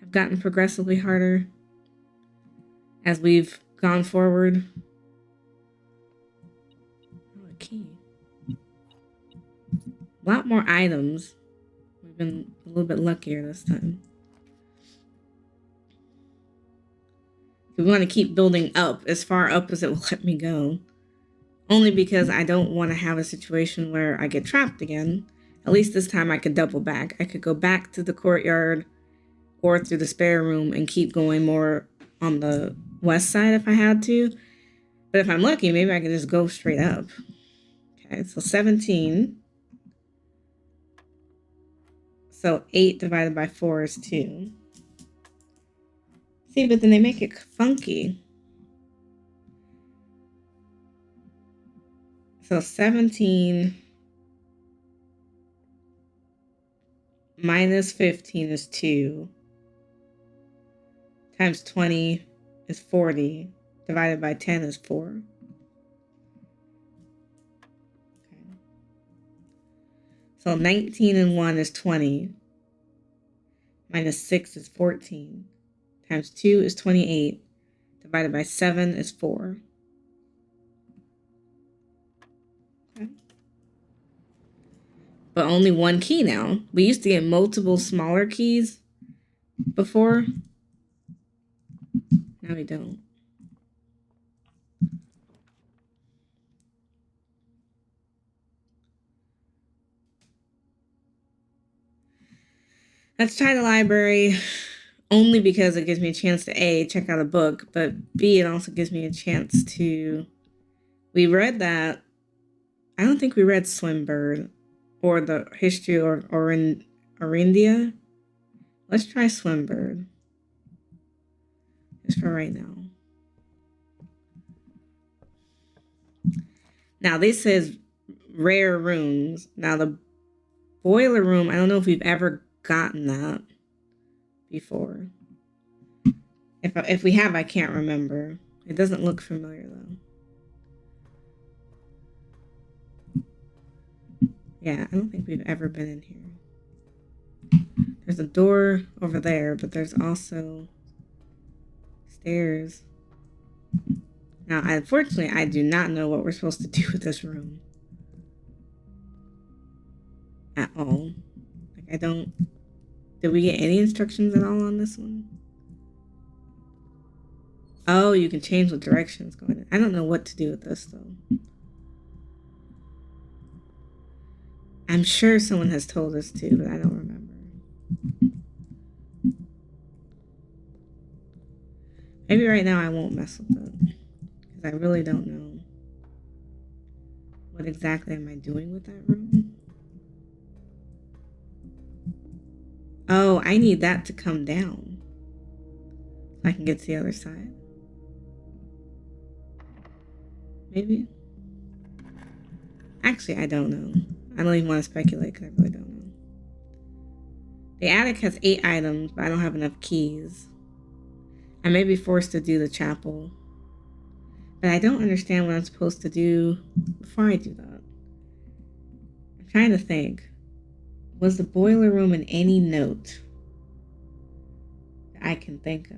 have gotten progressively harder as we've gone forward. Oh, a key. A lot more items. We've been a little bit luckier this time. We want to keep building up as far up as it will let me go. Only because I don't want to have a situation where I get trapped again. At least this time I could double back. I could go back to the courtyard or through the spare room and keep going more on the west side if I had to. But if I'm lucky, maybe I can just go straight up. Okay, so 17. So 8 divided by 4 is 2. See, but then they make it funky. So 17 minus 15 is 2. Times 20 is 40. Divided by 10 is 4. Okay. So 19 and 1 is 20. Minus 6 is 14. Times 2 is 28. Divided by 7 is 4. Okay. But only 1 key now. We used to get multiple smaller keys before. Now we don't. Let's try the library. Only because it gives me a chance to A, check out a book, but B, it also gives me a chance to... We read that. I don't think we read Swinburne or the history or Orindia. Let's try Swinburne. Just for right now. Now, this says rare rooms. Now, the boiler room, I don't know if we've ever gotten that before. If we have, I can't remember. It doesn't look familiar though. Yeah, I don't think we've ever been in here. There's a door over there, but there's also stairs. Now, unfortunately, I do not know what we're supposed to do with this room at all. Like, I don't... Did we get any instructions at all on this one? Oh, you can change what direction it's going in. I don't know what to do with this, though. I'm sure someone has told us to, but I don't remember. Maybe right now I won't mess with it. Because I really don't know. What exactly am I doing with that room? Oh, I need that to come down. So I can get to the other side. Maybe? Actually, I don't know. I don't even want to speculate because I really don't know. The attic has 8 items, but I don't have enough keys. I may be forced to do the chapel. But I don't understand what I'm supposed to do before I do that. I'm trying to think. Was the boiler room in any note that I can think of?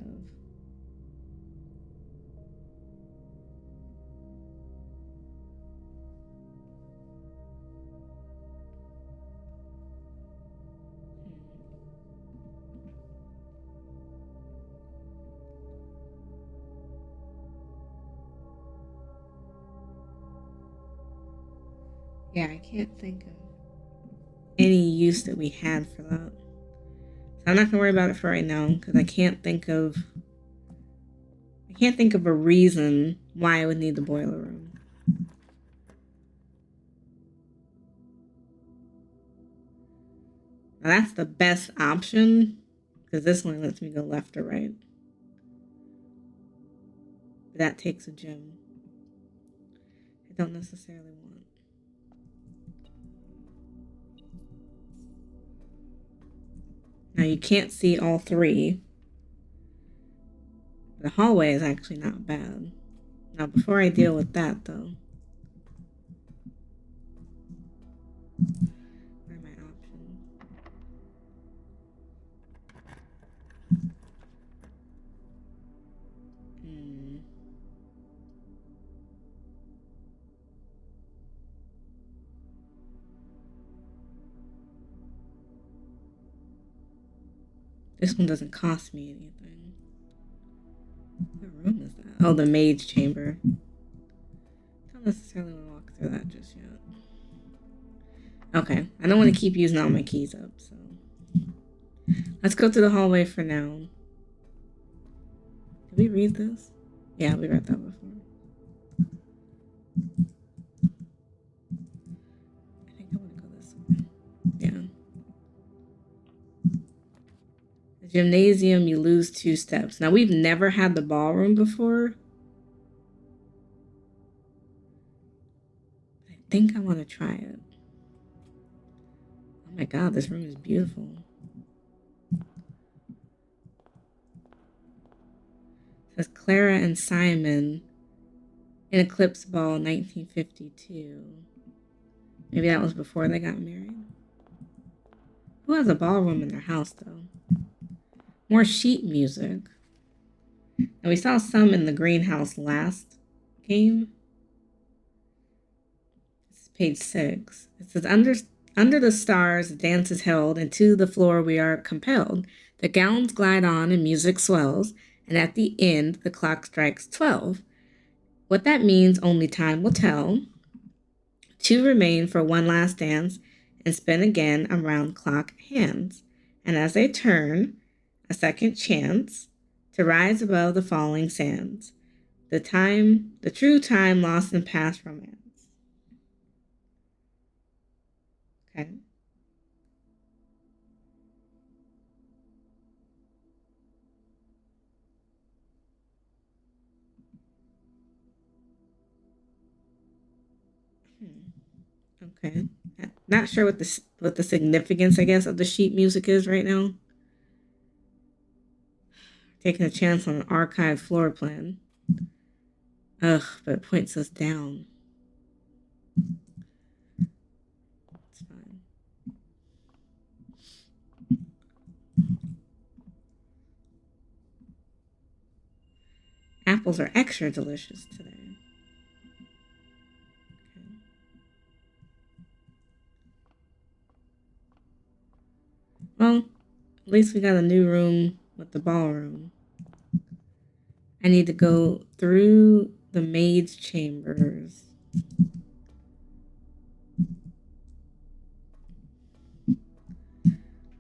Yeah, I can't think of any use that we had for that. So I'm not gonna worry about it for right now because I can't think of a reason why I would need the boiler room. Now that's the best option because this one lets me go left or right. But that takes a gem. I don't necessarily want. Now you can't see all 3. The hallway is actually not bad. Now before I deal with that though, where are my options? This one doesn't cost me anything. What room is that? Oh, the maid's chamber. Don't necessarily want to walk through that just yet. Okay, I don't want to keep using all my keys up, so let's go to the hallway for now. Did we read this? Yeah, we read that before. I think I want to go this way. Yeah. The gymnasium, you lose 2 steps. Now, we've never had the ballroom before. I think I want to try it. Oh my god, this room is beautiful. It says Clara and Simon in Eclipse Ball 1952. Maybe that was before they got married. Who has a ballroom in their house, though? More sheet music. And we saw some in the greenhouse last game. This is page 6. It says, under the stars, the dance is held, and to the floor we are compelled. The gowns glide on and music swells, and at the end the clock strikes 12. What that means, only time will tell. 2 remain for one last dance, and spin again around clock hands. And as they turn, a second chance to rise above the falling sands. The true time lost in past romance. Okay. Okay. Not sure what the significance, I guess, of the sheet music is right now. Taking a chance on an archived floor plan. Ugh, but it points us down. It's fine. Apples are extra delicious today. Okay. Well, at least we got a new room with the ballroom. I need to go through the maid's chambers.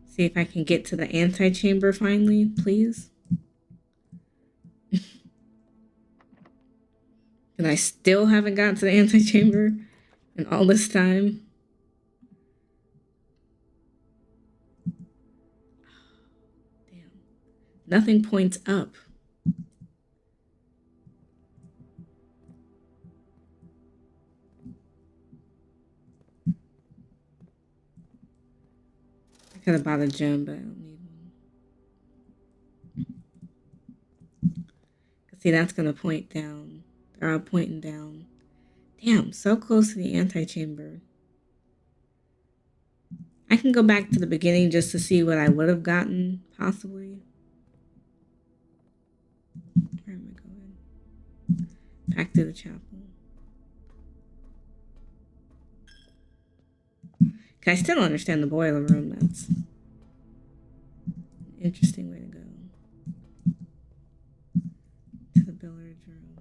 See if I can get to the antechamber finally, please. And I still haven't gotten to the antechamber in all this time. Damn. Nothing points up. I Could have bought a gem, but I don't need one. See, that's going to point down. They're all pointing down. Damn, so close to the antechamber. I can go back to the beginning just to see what I would have gotten, possibly. Where am I going? Back to the chapel. I still don't understand the boiler room. That's an interesting way to go. To the billiards room.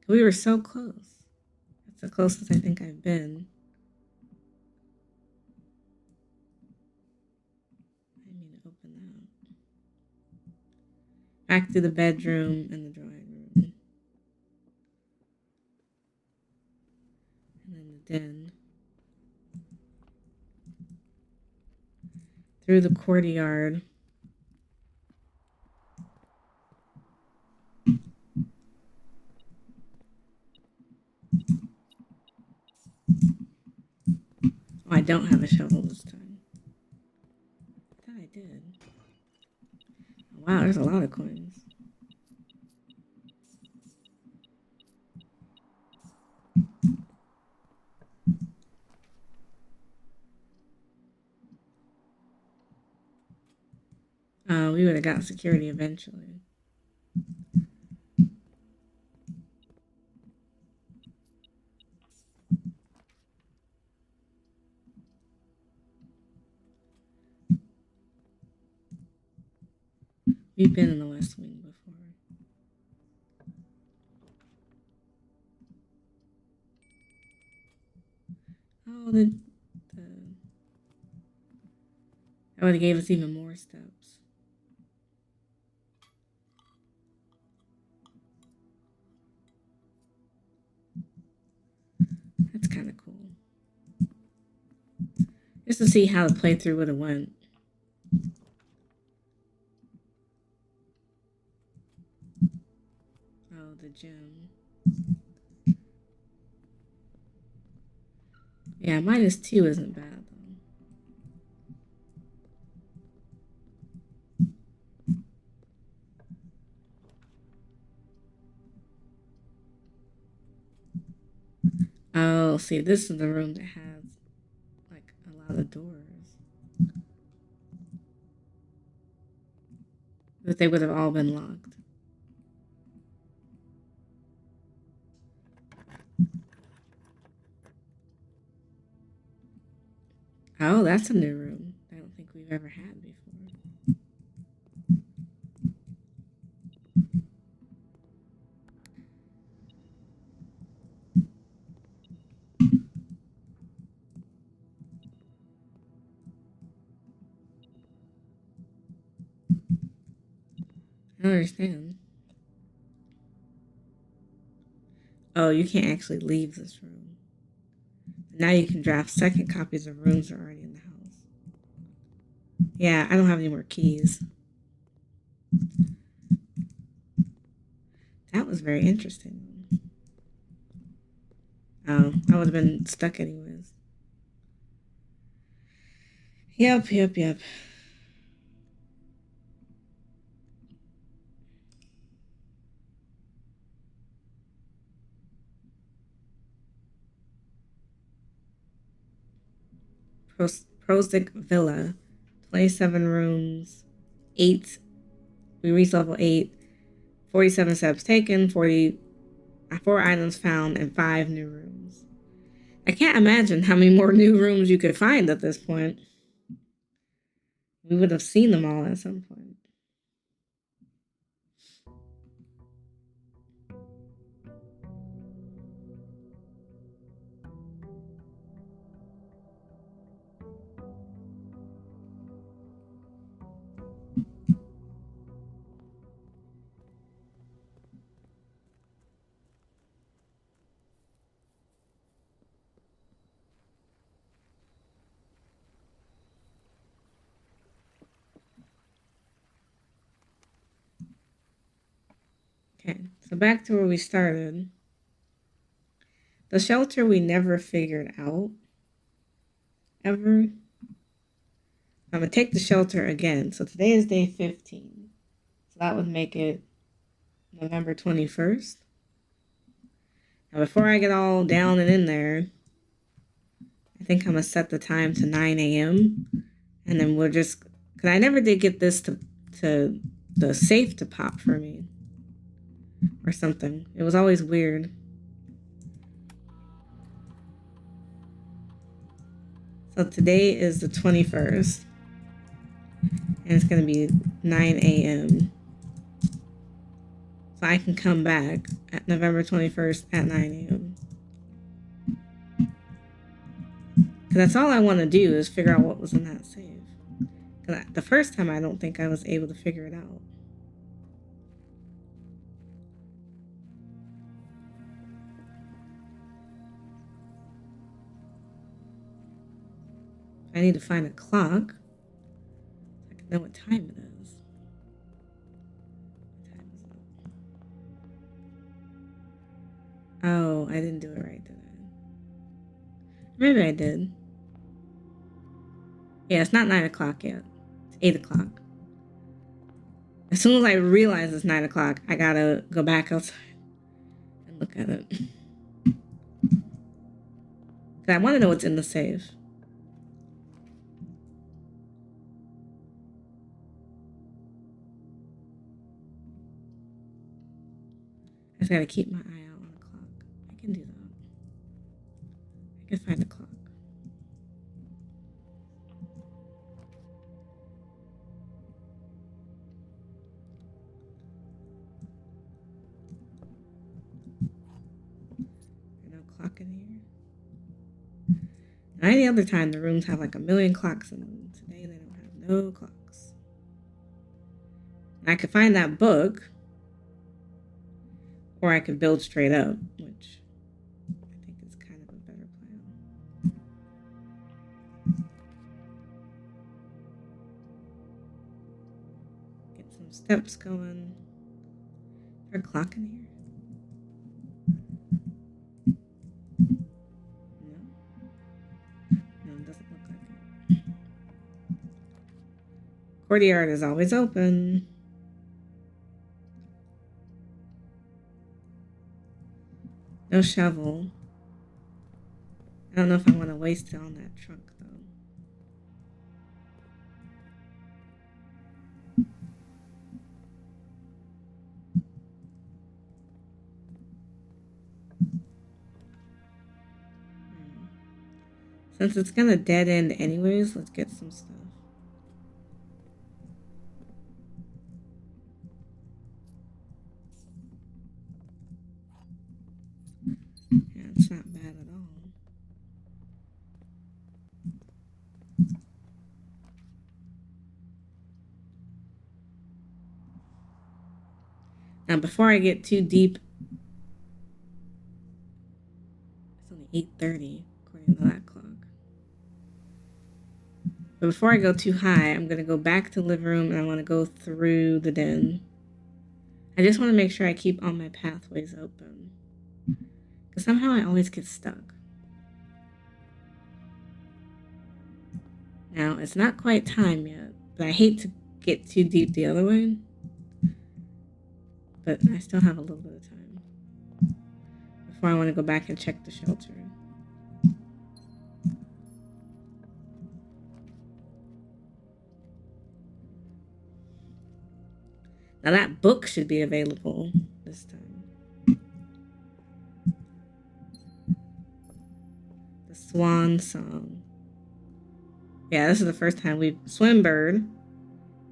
We were so close. That's the closest I think I've been. I need to open that. Back to the bedroom and the drawing room. And then the den. Through the courtyard. Oh, I don't have a shovel this time. I thought I did. Wow, there's a lot of coins. We would have got security eventually. We've been in the West Wing before. Oh, that would have gave us even more steps. That's kind of cool. Just to see how the playthrough would have went. Oh, the gym. Yeah, -2 isn't bad, though. Oh, see, this is the room that has, like, a lot of doors. But they would have all been locked. Oh, that's a new room. I don't think we've ever had before. I don't understand. Oh, you can't actually leave this room. Now you can draft second copies of rooms that are already in the house. Yeah, I don't have any more keys. That was very interesting. Oh, I would have been stuck anyways. Yep. Prozic Villa, 27 rooms, 8. We reached level 8, 47 steps taken, 4 items found, and 5 new rooms. I can't imagine how many more new rooms you could find at this point. We would have seen them all at some point. Okay, so back to where we started. The shelter we never figured out. Ever. I'm going to take the shelter again. So today is day 15. So that would make it November 21st. Now before I get all down and in there, I think I'm going to set the time to 9 a.m. And then we'll just... Because I never did get this to the safe to pop for me. Or something. It was always weird. So today is the 21st. And it's going to be 9 a.m. So I can come back at November 21st at 9 a.m. Because that's all I want to do is figure out what was in that save. Because the first time I don't think I was able to figure it out. I need to find a clock so I can know what time it is. What time is it? Oh, I didn't do it right, did I? Maybe I did. Yeah, it's not 9 o'clock yet. It's 8 o'clock. As soon as I realize it's 9 o'clock, I gotta go back outside and look at it. Because I want to know what's in the safe. I just gotta keep my eye out on the clock. I can do that. I can find the clock. There's no clock in here. Now, any other time, the rooms have like a million clocks in them. Today, they don't have no clocks. And I could find that book. Or I could build straight up, which I think is kind of a better plan. Get some steps going. Is there a clock in here? No? No, it doesn't look like it. Courtyard is always open. No shovel. I don't know if I want to waste it on that truck, though. Since it's going to dead end anyways, let's get some stuff. Yeah, it's not bad at all. Now, before I get too deep, it's only 8:30 according to that clock. But before I go too high, I'm going to go back to the living room and I want to go through the den. I just want to make sure I keep all my pathways open. Because somehow I always get stuck. Now, it's not quite time yet, but I hate to get too deep the other way. But I still have a little bit of time before I want to go back and check the shelter. Now that book should be available this time. The Swan Song. Yeah, this is the first time we've... Swimbird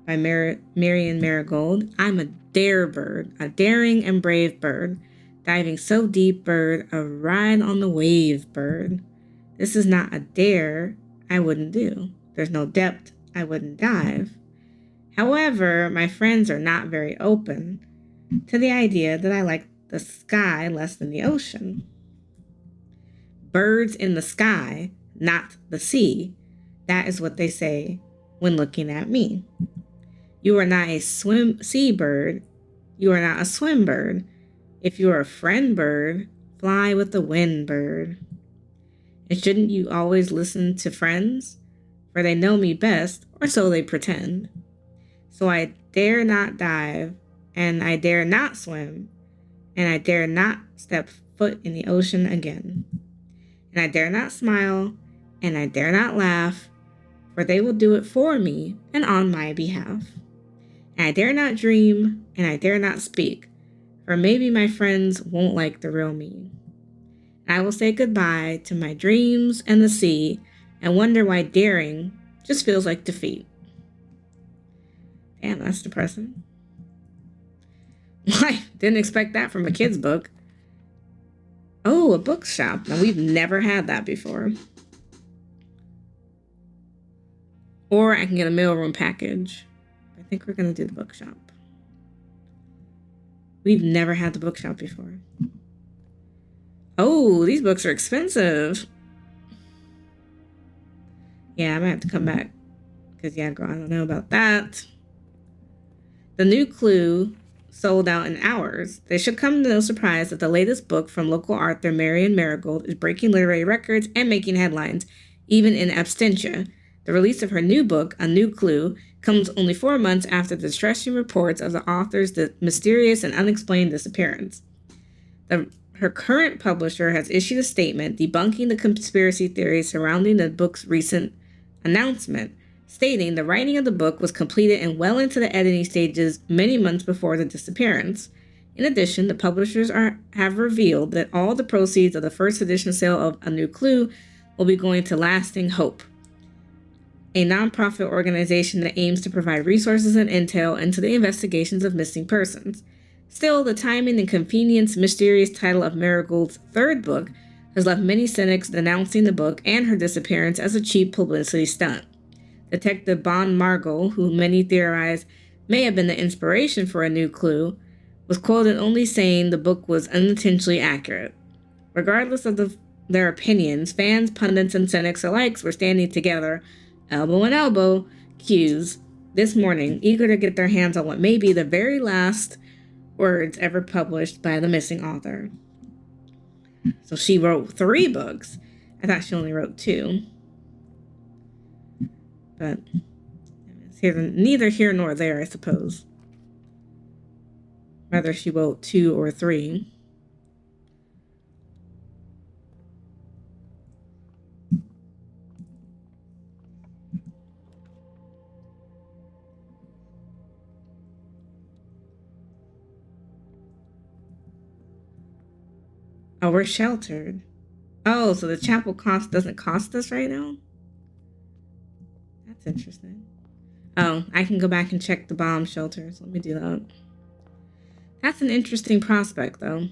by Marian Marigold. I'm a dare bird, a daring and brave bird, diving so deep bird, a ride on the wave bird. This is not a dare I wouldn't do. There's no depth I wouldn't dive. However, my friends are not very open to the idea that I like the sky less than the ocean. Birds in the sky, not the sea. That is what they say when looking at me. You are not a seabird. You are not a swim bird. If you are a friend bird, fly with the wind, bird. And shouldn't you always listen to friends? For they know me best, or so they pretend. So I dare not dive, and I dare not swim, and I dare not step foot in the ocean again. And I dare not smile, and I dare not laugh, for they will do it for me and on my behalf. And I dare not dream, and I dare not speak, for maybe my friends won't like the real me. And I will say goodbye to my dreams and the sea, and wonder why daring just feels like defeat. Damn, that's depressing. I didn't expect that from a kid's book. Oh, a bookshop. Now, we've never had that before. Or I can get a mailroom package. I think we're going to do the bookshop. We've never had the bookshop before. Oh, these books are expensive. Yeah, I might have to come back. Because, yeah, girl, I don't know about that. The new Clue sold out in hours. They should come to no surprise that the latest book from local author Marion Marigold is breaking literary records and making headlines, even in absentia. The release of her new book, A New Clue, comes only 4 months after the distressing reports of the author's mysterious and unexplained disappearance. Her current publisher has issued a statement debunking the conspiracy theories surrounding the book's recent announcement, stating the writing of the book was completed and well into the editing stages many months before the disappearance. In addition, the publishers have revealed that all the proceeds of the first edition sale of A New Clue will be going to Lasting Hope, a nonprofit organization that aims to provide resources and intel into the investigations of missing persons. Still, the timing and convenience mysterious title of Marigold's third book has left many cynics denouncing the book and her disappearance as a cheap publicity stunt. Detective Bon Margot, who many theorize may have been the inspiration for A New Clue, was quoted only saying the book was unintentionally accurate. Regardless of their opinions, fans, pundits, and cynics alike were standing together, elbow in elbow, queues, this morning, eager to get their hands on what may be the very last words ever published by the missing author. So she wrote 3 books. I thought she only wrote 2. But it's neither here nor there, I suppose. Whether she wrote 2 or 3. Oh, we're sheltered. Oh, so the chapel doesn't cost us right now? That's interesting. Oh, I can go back and check the bomb shelters. Let me do that. That's an interesting prospect, though.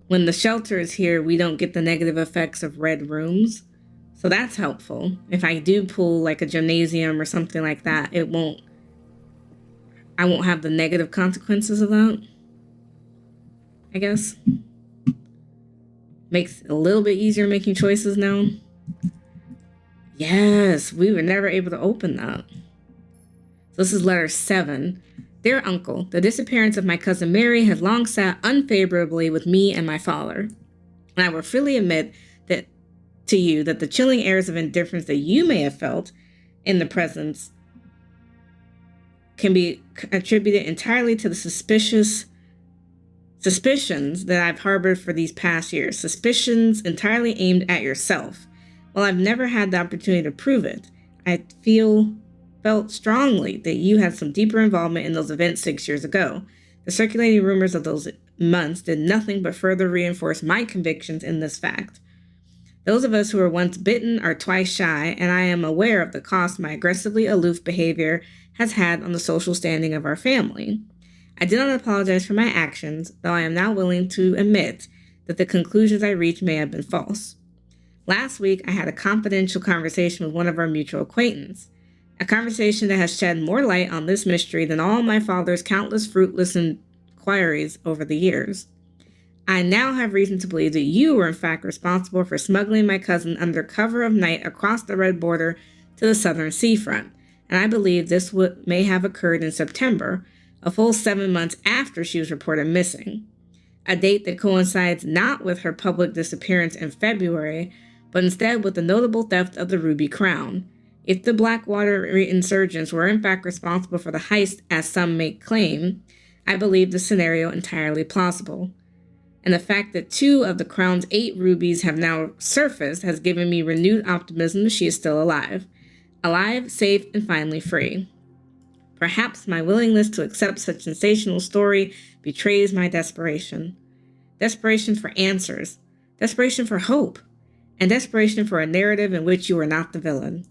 When the shelter is here, we don't get the negative effects of red rooms. So that's helpful. If I do pull like a gymnasium or something like that, I won't have the negative consequences of that. I guess. Makes it a little bit easier making choices now. Yes, we were never able to open that. So this is letter 7. Dear Uncle, the disappearance of my cousin Mary has long sat unfavorably with me and my father. And I will freely admit to you that the chilling airs of indifference that you may have felt in the presence can be attributed entirely to the suspicions that I've harbored for these past years. Suspicions entirely aimed at yourself. While I've never had the opportunity to prove it, I felt strongly that you had some deeper involvement in those events 6 years ago. The circulating rumors of those months did nothing but further reinforce my convictions in this fact. Those of us who were once bitten are twice shy, and I am aware of the cost my aggressively aloof behavior has had on the social standing of our family. I do not apologize for my actions, though I am now willing to admit that the conclusions I reached may have been false. Last week, I had a confidential conversation with one of our mutual acquaintances, a conversation that has shed more light on this mystery than all my father's countless fruitless inquiries over the years. I now have reason to believe that you were in fact responsible for smuggling my cousin under cover of night across the red border to the southern seafront, and I believe this may have occurred in September, a full 7 months after she was reported missing. a date that coincides not with her public disappearance in February, but instead with the notable theft of the ruby crown. If the Blackwater insurgents were in fact responsible for the heist, as some make claim, I believe the scenario entirely plausible. And the fact that 2 of the crown's 8 rubies have now surfaced has given me renewed optimism that she is still alive. Alive, safe, and finally free. Perhaps my willingness to accept such sensational story betrays my desperation. Desperation for answers. Desperation for hope. And desperation for a narrative in which you are not the villain.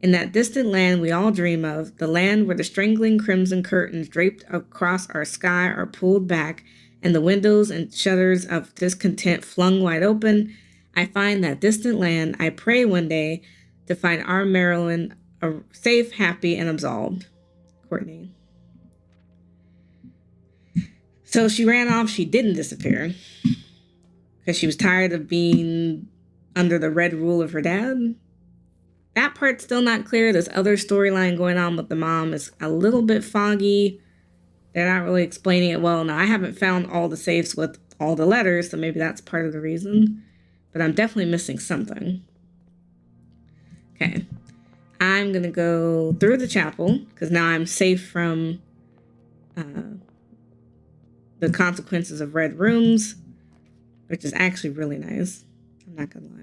In that distant land we all dream of, the land where the strangling crimson curtains draped across our sky are pulled back, and the windows and shutters of discontent flung wide open, I find that distant land. I pray one day to find our Marilyn safe, happy, and absolved. Courtney. So she ran off. She didn't disappear because she was tired of being under the red rule of her dad. That part's still not clear. This other storyline going on with the mom is a little bit foggy. They're not really explaining it well. Now, I haven't found all the safes with all the letters, so maybe that's part of the reason. But I'm definitely missing something. Okay. I'm going to go through the chapel, because now I'm safe from the consequences of red rooms, which is actually really nice. I'm not going to lie.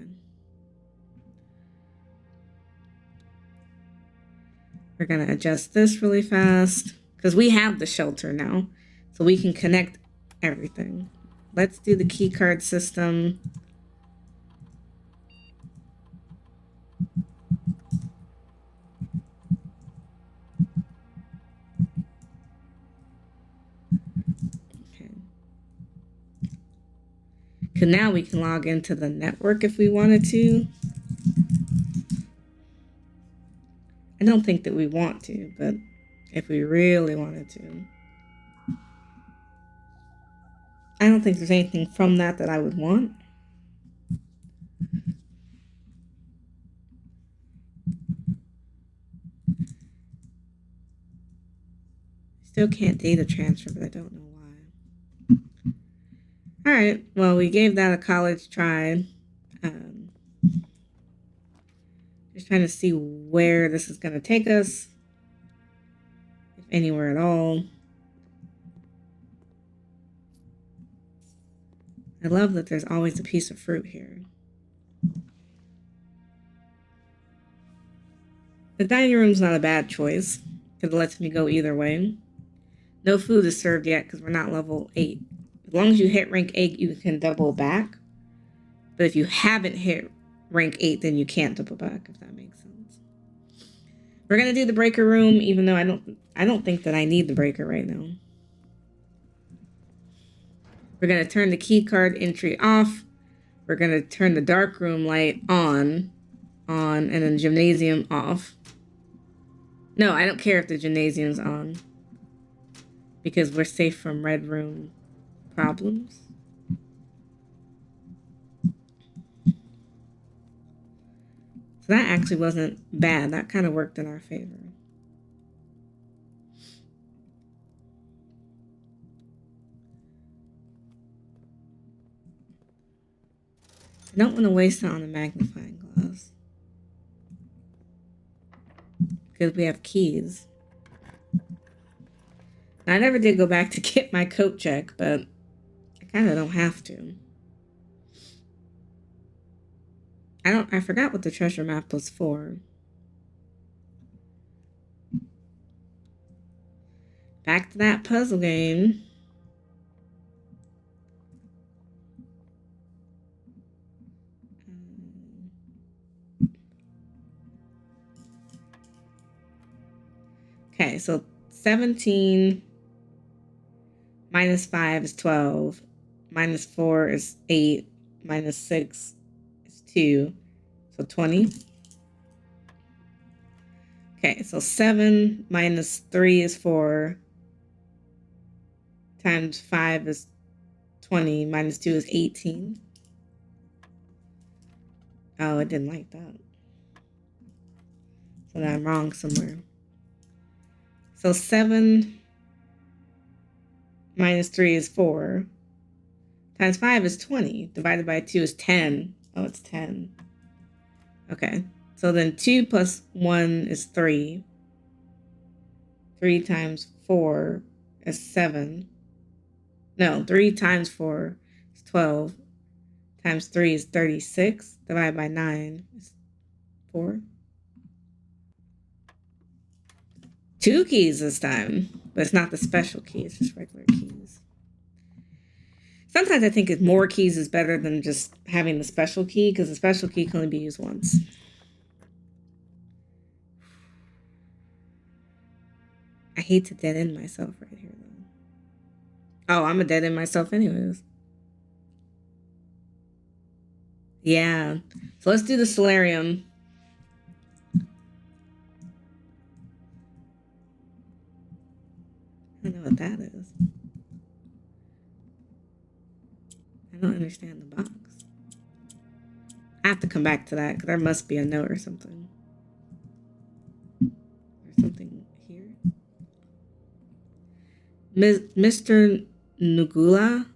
We're going to adjust this really fast, because we have the shelter now, so we can connect everything. Let's do the key card system. Okay. Because now we can log into the network if we wanted to. I don't think that we want to, but if we really wanted to. I don't think there's anything from that I would want. Still can't data transfer, but I don't know why. All right, well, we gave that a college try. Just trying to see where this is going to take us, if anywhere at all. I love that there's always a piece of fruit here. The dining room's not a bad choice, because it lets me go either way. No food is served yet, because we're not level 8. As long as you hit rank 8, you can double back. But if you haven't hit rank 8, then you can't double back, if that makes sense. We're going to do the breaker room, even though I don't think that I need the breaker right now. We're going to turn the key card entry off. We're going to turn the dark room light on, and then gymnasium off. No, I don't care if the gymnasium's on, because we're safe from red room problems. So that actually wasn't bad. That kind of worked in our favor. I don't want to waste it on a magnifying glass, because we have keys. Now, I never did go back to get my coat check, but I kind of don't have to. I forgot what the treasure map was for. Back to that puzzle game. Okay, so 17 minus 5 is 12. Minus 4 is 8. Minus 6 is 2. So 20. Okay, so 7 minus 3 is 4. Times 5 is 20. Minus 2 is 18. Oh, it didn't like that. So then I'm wrong somewhere. So 7 minus 3 is 4. times 5 is 20. Divided by 2 is 10. Oh, it's 10. Okay. So then 2 plus 1 is 3. 3 times 4 is 7. No, 3 times 4 is 12. Times 3 is 36. Divided by 9 is 4. 2 keys this time. But it's not the special key. It's just regular keys. Sometimes I think more keys is better than just having the special key, because the special key can only be used once. I hate to dead end myself right here, though. Oh, I'm a dead end myself anyways. Yeah. So let's do the solarium. I don't know what that is. I don't understand the box. I have to come back to that, because there must be a note or something. There's something here. Mr. Nugula,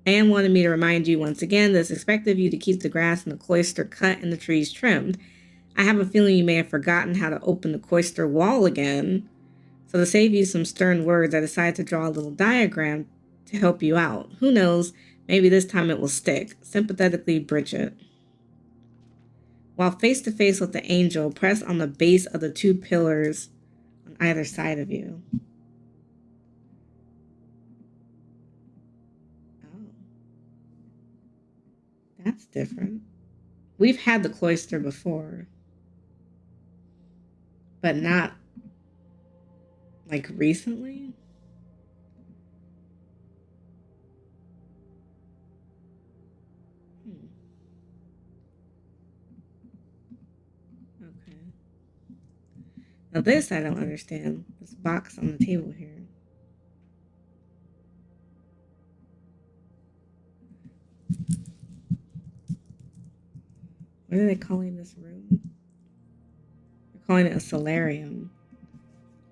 Anne wanted me to remind you once again that it's expected of you to keep the grass in the cloister cut and the trees trimmed. I have a feeling you may have forgotten how to open the cloister wall again. So to save you some stern words, I decided to draw a little diagram to help you out. Who knows, maybe this time it will stick. Sympathetically, Bridget. While face to face with the angel, press on the base of the 2 pillars on either side of you. Oh. That's different. We've had the cloister before, but not like recently. Okay. Now this I don't understand. This box on the table here. What are they calling this room? They're calling it a solarium.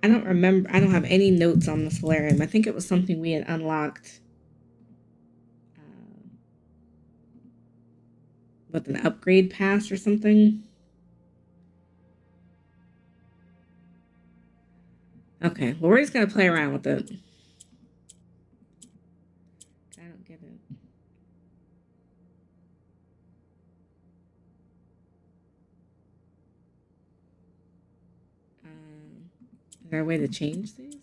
I don't remember. I don't have any notes on the solarium. I think it was something we had unlocked with an upgrade pass or something. Okay, well, we're just going to play around with it. I don't get it. Is there a way to change these?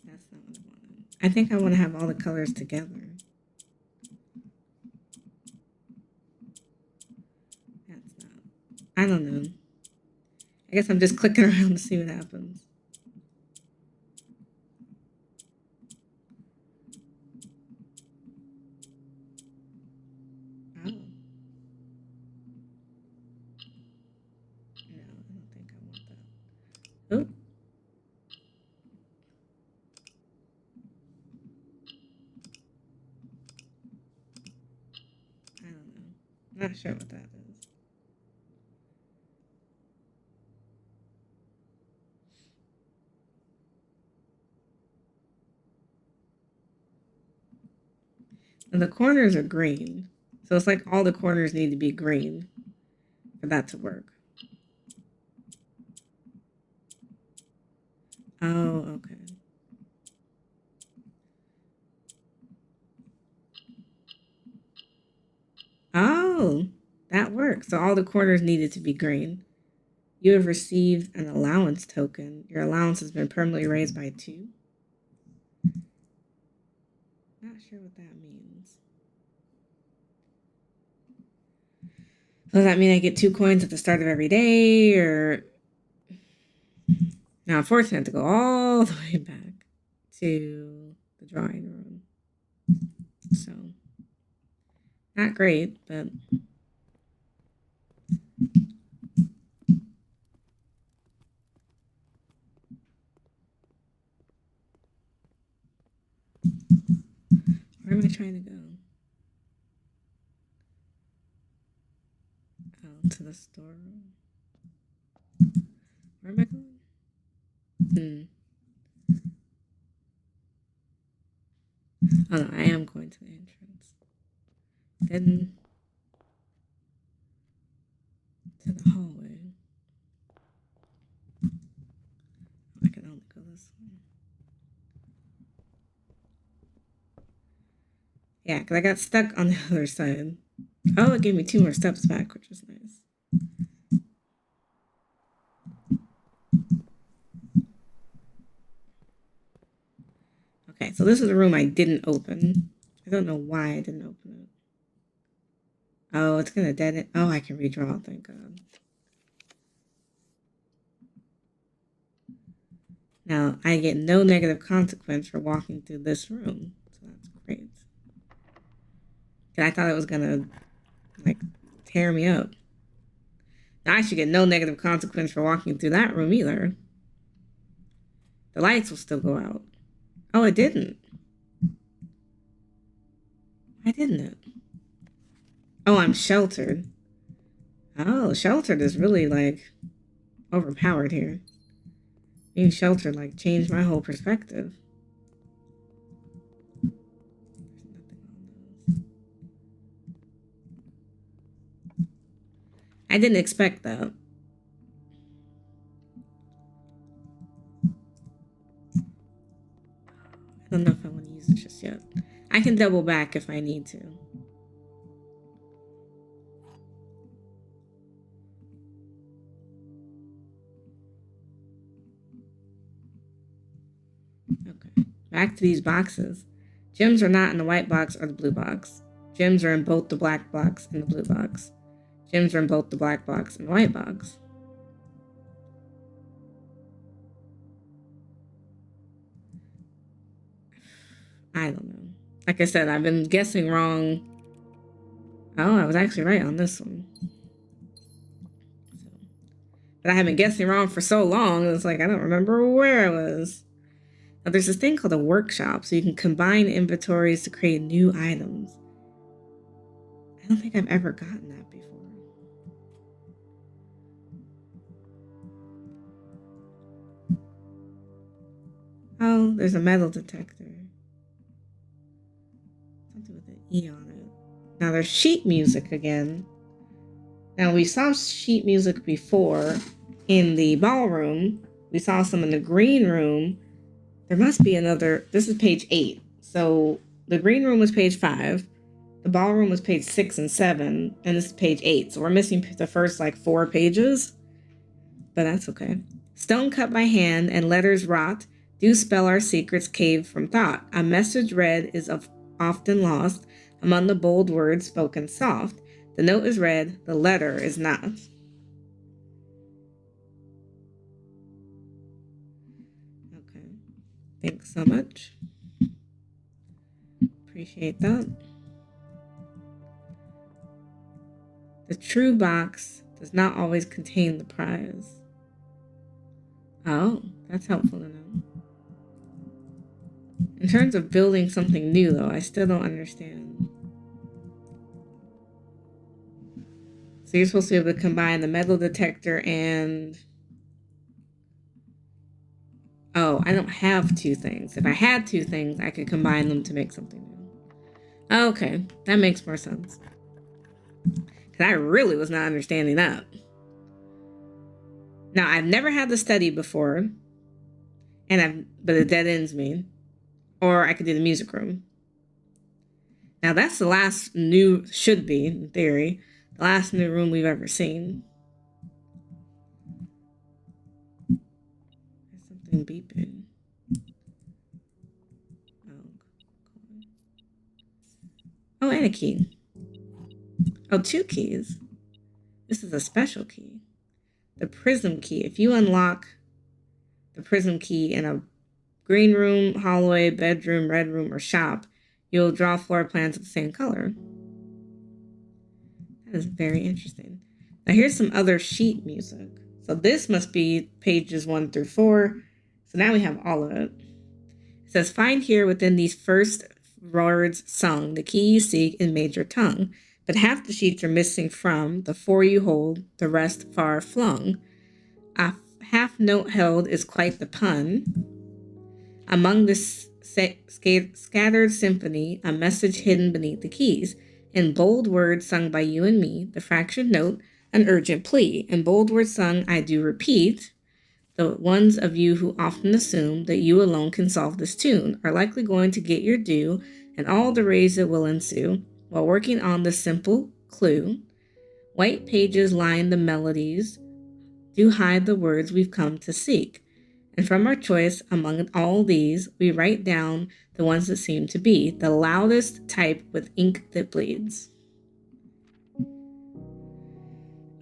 That's not what I wanted. I think I want to have all the colors together. That's not. I don't know. I guess I'm just clicking around to see what happens. Oh. No, I don't think I want that. Oh. I don't know. Not sure what that is. And the corners are green. So it's like all the corners need to be green for that to work. Oh, okay. Oh, that works. So all the corners needed to be green. You have received an allowance token. Your allowance has been permanently raised by 2. Not sure what that means. So does that mean I get 2 coins at the start of every day, or... Now, unfortunately, I have to go all the way back to the drawing room. So, not great, but... Where am I trying to go? Oh, to the storeroom. Where am I going? Oh no, I am going to the entrance. Then to the hallway. I can only go this way. Yeah, because I got stuck on the other side. Oh, it gave me 2 more steps back, which is nice. Okay, so this is a room I didn't open. I don't know why I didn't open it. Oh, it's going to dead it. Oh, I can redraw, thank God. Now, I get no negative consequence for walking through this room. So that's great. And I thought it was going to, like, tear me up. Now, I should get no negative consequence for walking through that room either. The lights will still go out. Oh, it didn't. Why didn't it? Oh, I'm sheltered. Oh, sheltered is really, like, overpowered here. Being sheltered, like, changed my whole perspective. I didn't expect that. I don't know if I want to use it just yet. I can double back if I need to. Okay, back to these boxes. Gems are not in the white box or the blue box. Gems are in both the black box and the blue box. Gems are in both the black box and the white box. I don't know. Like I said, I've been guessing wrong. Oh, I was actually right on this one. But I have been guessing wrong for so long, it's like I don't remember where I was. Now, there's this thing called a workshop, so you can combine inventories to create new items. I don't think I've ever gotten that before. Oh, there's a metal detector. Something with an E on it. Now there's sheet music again. Now we saw sheet music before in the ballroom. We saw some in the green room. There must be another. This is page 8. So the green room was page 5. The ballroom was page 6 and 7. And this is page 8. So we're missing the first like 4 pages. But that's okay. Stone cut by hand and letters wrought do spell our secrets caved from thought. A message read is often lost among the bold words spoken soft. The note is read, the letter is not. Okay. Thanks so much. Appreciate that. The true box does not always contain the prize. Oh, that's helpful to know. In terms of building something new, though, I still don't understand. So you're supposed to be able to combine the metal detector and... Oh, I don't have 2 things. If I had 2 things, I could combine them to make something new. Okay, that makes more sense. Because I really was not understanding that. Now, I've never had the study before, but it dead ends me. Or I could do the music room. Now, that's the last new, should be, in theory, the last new room we've ever seen. There's something beeping. Oh, and a key. Oh, 2 keys. This is a special key. The prism key. If you unlock the prism key in a green room, hallway, bedroom, red room, or shop, you'll draw floor plans of the same color. That is very interesting. Now here's some other sheet music. So this must be pages 1 through 4. So now we have all of it. It says, find here within these first words sung, the key you seek in major tongue. But half the sheets are missing from the four you hold, the rest far flung. A half note held is quite the pun. Among this scattered symphony, a message hidden beneath the keys. In bold words sung by you and me, the fractured note, an urgent plea. In bold words sung, I do repeat, the ones of you who often assume that you alone can solve this tune are likely going to get your due, and all the rage that will ensue while working on this simple clue. White pages line the melodies, do hide the words we've come to seek. And from our choice among all these, we write down the ones that seem to be the loudest type with ink that bleeds.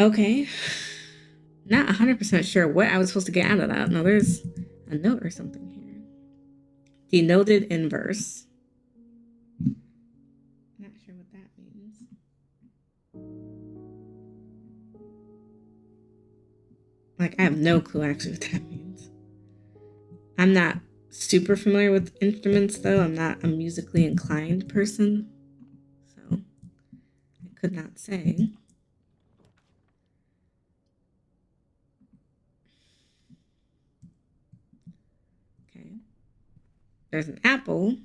Okay. Not 100% sure what I was supposed to get out of that. No, there's a note or something here. Denoted in verse. Not sure what that means. Like, I have no clue actually what that means. I'm not super familiar with instruments, though. I'm not a musically inclined person. So, I could not say. Okay. There's an apple,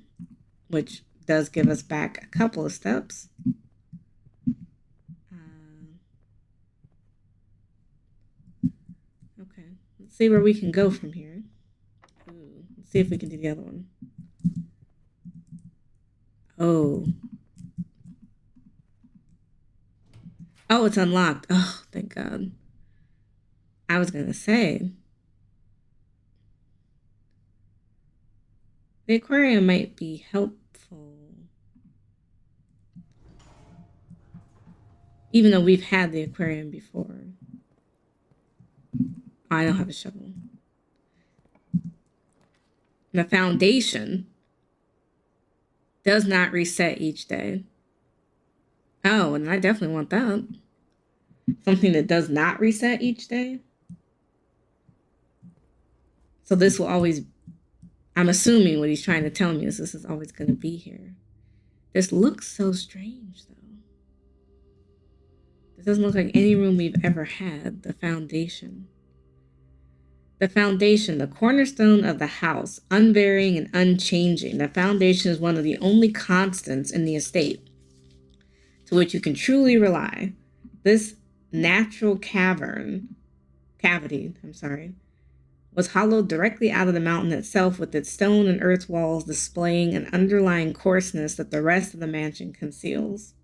which does give us back a couple of steps. Okay. Let's see where we can go from here. Ooh, let's see if we can do the other one. Oh. Oh, it's unlocked. Oh, thank God. I was going to say, the aquarium might be helpful. Even though we've had the aquarium before. Oh, I don't have a shovel. The foundation does not reset each day. Oh, and I definitely want that. Something that does not reset each day. So this will always, I'm assuming what he's trying to tell me is this is always going to be here. This looks so strange, though. This doesn't look like any room we've ever had. The foundation. The foundation, the cornerstone of the house, unvarying and unchanging. The foundation is one of the only constants in the estate to which you can truly rely. This natural cavity, was hollowed directly out of the mountain itself, with its stone and earth walls displaying an underlying coarseness that the rest of the mansion conceals.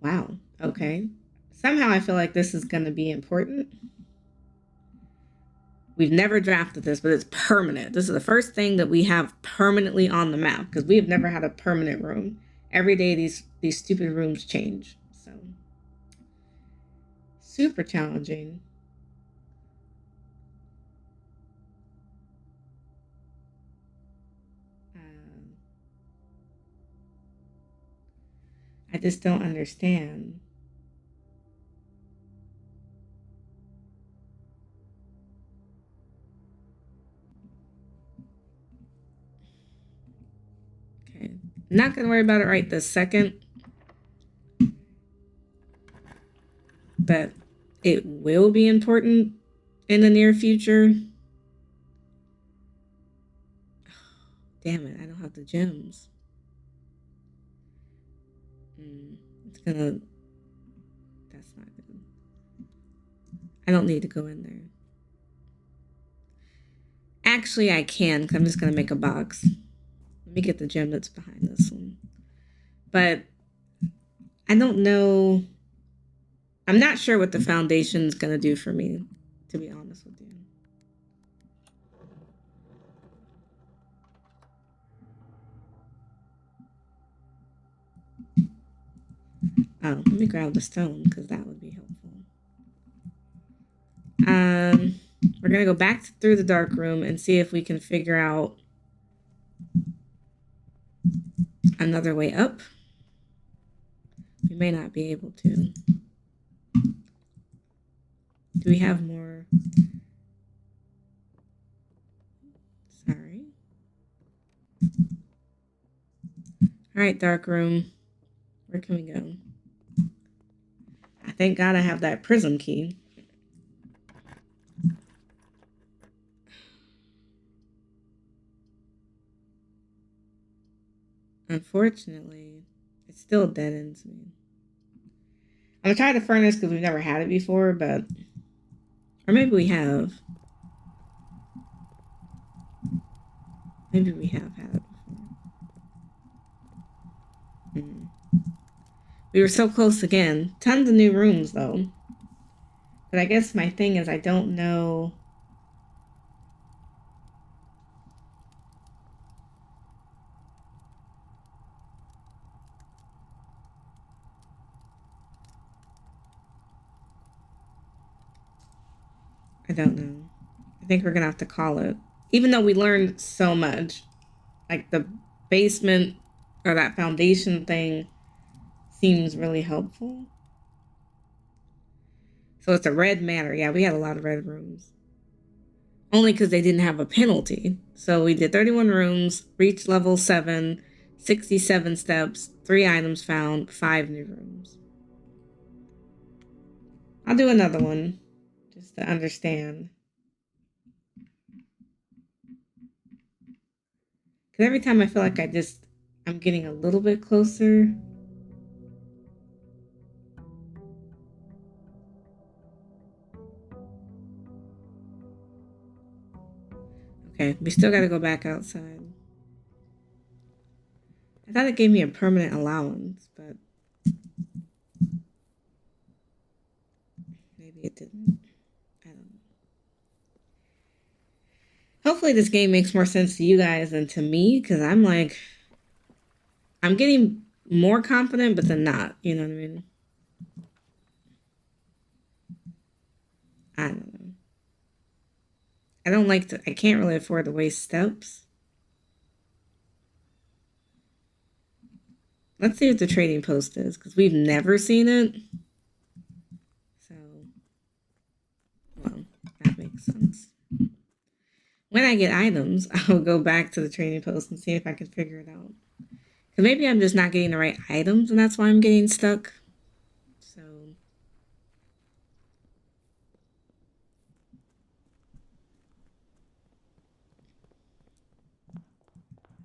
Wow, okay. Somehow I feel like this is going to be important. We've never drafted this, but it's permanent. This is the first thing that we have permanently on the map, because we have never had a permanent room. Every day these stupid rooms change. So super challenging. I just don't understand. Okay. Not going to worry about it right this second. But it will be important in the near future. Damn it, I don't have the gems. It's gonna... That's not good. I don't need to go in there. Actually, I can, because I'm just gonna make a box. Let me get the gem that's behind this one. But I don't know... I'm not sure what the foundation's gonna do for me, to be honest with you. Oh, let me grab the stone, because that would be helpful. We're going to go back through the dark room and see if we can figure out another way up. We may not be able to. Do we have more? Sorry. All right, dark room. Where can we go? Thank God I have that prism key. Unfortunately, it still dead ends me. I'm gonna try the furnace because we've never had it before, but... Or maybe we have. Maybe we have had it before. We were so close again. Tons of new rooms, though. But I guess my thing is I don't know... I don't know. I think we're gonna have to call it. Even though we learned so much. Like the basement or that foundation thing seems really helpful. So it's a red manor. Yeah, we had a lot of red rooms. Only because they didn't have a penalty. So we did 31 rooms, reached level 7, 67 steps, 3 items found, 5 new rooms. I'll do another one just to understand. Because every time I feel like I'm getting a little bit closer. Okay, we still got to go back outside. I thought it gave me a permanent allowance, but maybe it didn't. I don't know. Hopefully this game makes more sense to you guys than to me, because I'm getting more confident, but then not. You know what I mean? I don't know. I can't really afford to waste steps. Let's see what the trading post is, because we've never seen it. So, well, that makes sense. When I get items, I'll go back to the trading post and see if I can figure it out. Because maybe I'm just not getting the right items, and that's why I'm getting stuck. So,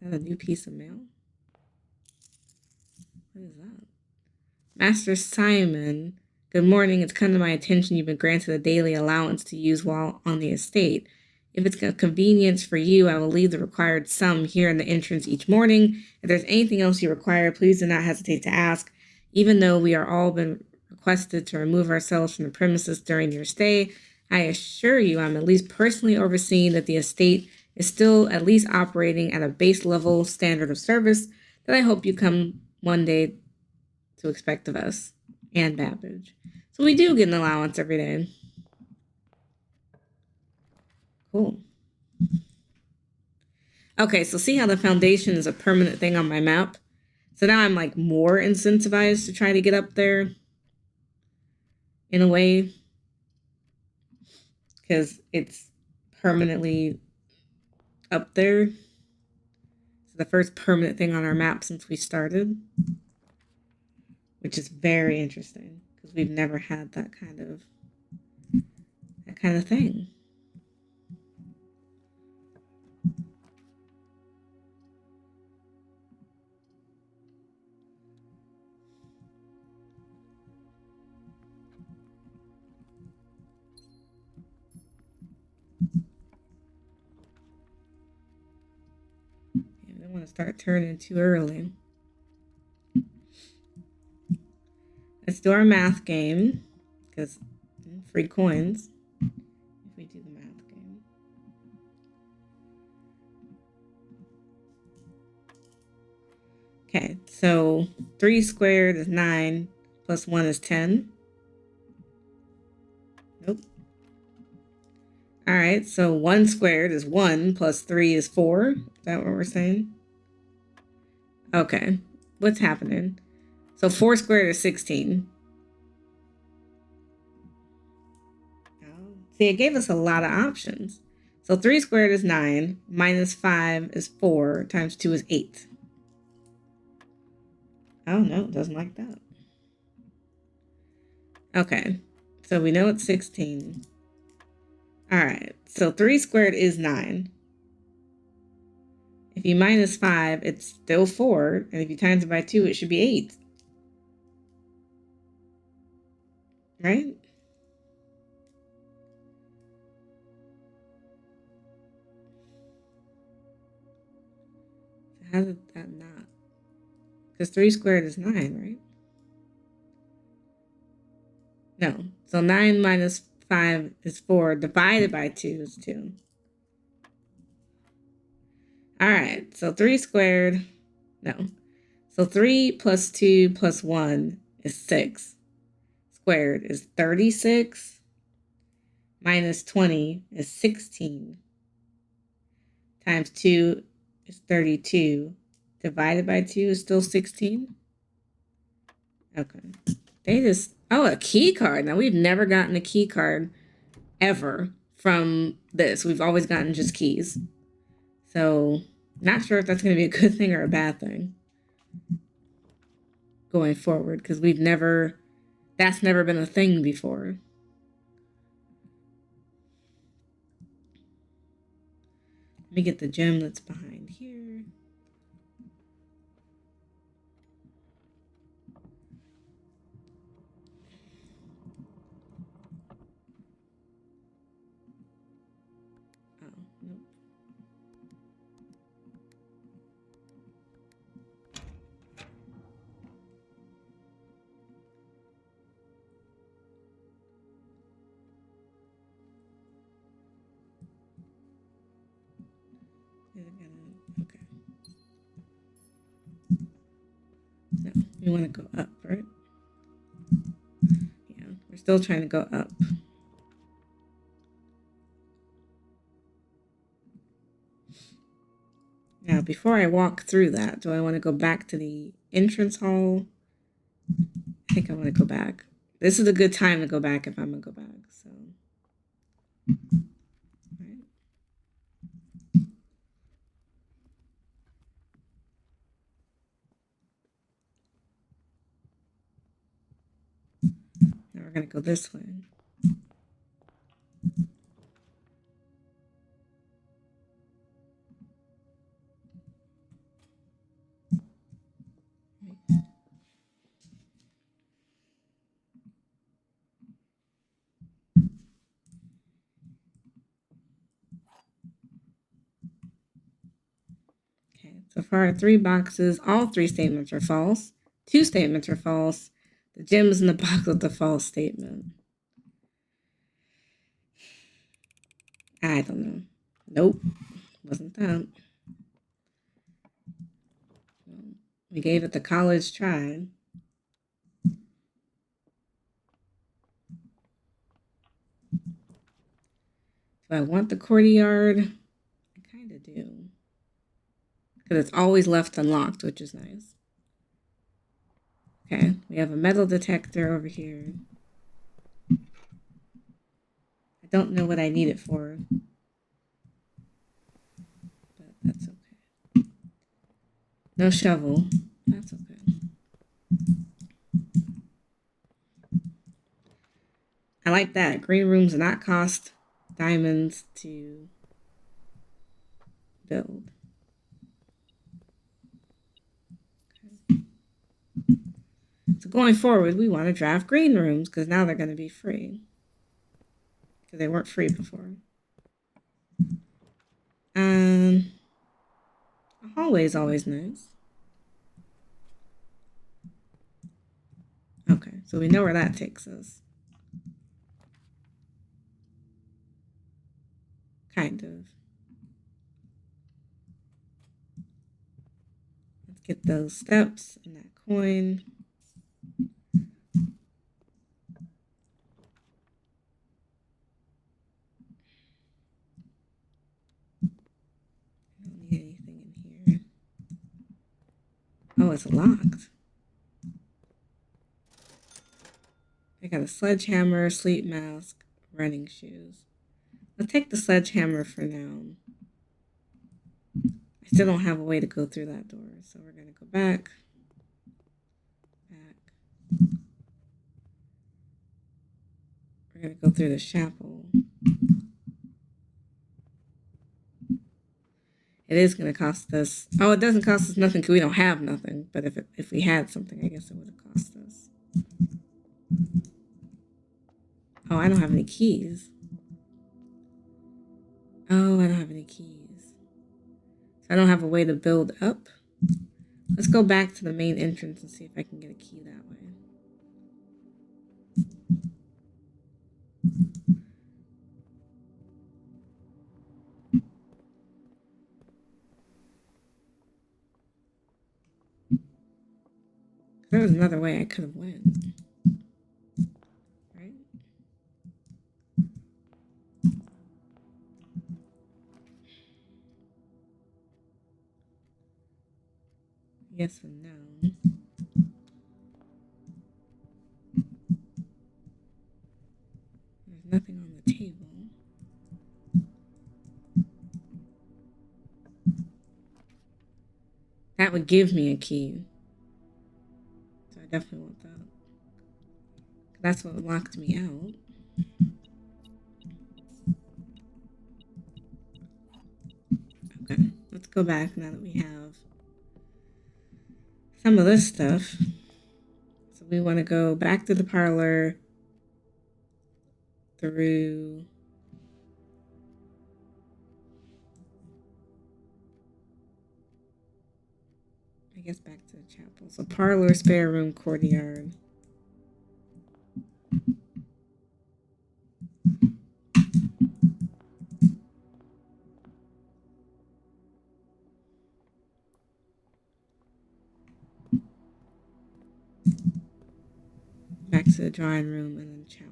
is that a new piece of mail? What is that? Master Simon, good morning. It's come to my attention you've been granted a daily allowance to use while on the estate. If it's a convenience for you, I will leave the required sum here in the entrance each morning. If there's anything else you require, please do not hesitate to ask. Even though we are all been requested to remove ourselves from the premises during your stay, I assure you I'm at least personally overseeing that the estate is still at least operating at a base level standard of service that I hope you come one day to expect of us and Babbage. So we do get an allowance every day. Cool. Okay, so see how the foundation is a permanent thing on my map? So now I'm like more incentivized to try to get up there in a way because it's permanently up there. It's the first permanent thing on our map since we started, which is very interesting because we've never had that kind of thing. I don't want to start turning too early. Let's do our math game because free coins if we do the math game. Okay, so 3 squared is 9 plus 1 is 10. Nope. All right, so 1 squared is 1 plus 3 is 4. Is that what we're saying? Okay, what's happening? So 4 squared is 16. Oh, see, it gave us a lot of options. So 3 squared is 9, minus 5 is 4, times 2 is 8. Oh, no, it doesn't like that. Okay, so we know it's 16. All right, so 3 squared is 9. If you minus 5, it's still 4. And if you times it by 2, it should be 8. Right? So how did that not? Because 3 squared is 9, right? No. So 9 minus 5 is 4. Divided by 2 is 2. All right. So 3 squared. No. So 3 plus 2 plus 1 is 6. Squared is 36. Minus 20 is 16. Times 2 is 32. Divided by 2 is still 16. Okay. They just... Oh, a key card. Now, we've never gotten a key card ever from this. We've always gotten just keys. So, not sure if that's going to be a good thing or a bad thing going forward, because that's never been a thing before. Let me get the gem that's behind here. Oh, nope. Is it gonna... Okay. No, we want to go up, right? Yeah, we're still trying to go up. Now, before I walk through that, do I want to go back to the entrance hall? I think I want to go back. This is a good time to go back if I'm going to go back. So, right. Now we're going to go this way. Okay, so far 3 boxes, all 3 statements are false. 2 statements are false. The gem's in the box with the false statement. I don't know. Nope, wasn't that. We gave it the college try. Do I want the courtyard? I kind of do. Because it's always left unlocked, which is nice. Okay, we have a metal detector over here. I don't know what I need it for, but that's okay. No shovel. That's okay. I like that. Green rooms do not cost diamonds to build. Okay. So going forward, we want to draft green rooms because now they're going to be free. Because they weren't free before. A hallway is always nice. Okay, so we know where that takes us. Kind of. Let's get those steps and that coin. I don't need anything in here. Oh, it's locked. I got a sledgehammer, sleep mask, running shoes. I'll take the sledgehammer for now. I still don't have a way to go through that door, so we're going to go back. gonna go through the chapel. It is gonna cost us. Oh, it doesn't cost us nothing because we don't have nothing. But if we had something, I guess it would have cost us. Oh, I don't have any keys. Oh, I don't have any keys. So I don't have a way to build up. Let's go back to the main entrance and see if I can get a key that way. There was another way I could have went. Right? Yes and no. There's nothing on the table. That would give me a key. So I definitely want that. That's what locked me out. Okay, let's go back now that we have some of this stuff. So we want to go back to the parlor through... I guess back to the chapel. So parlor, spare room, courtyard. Back to the drawing room and then chapel.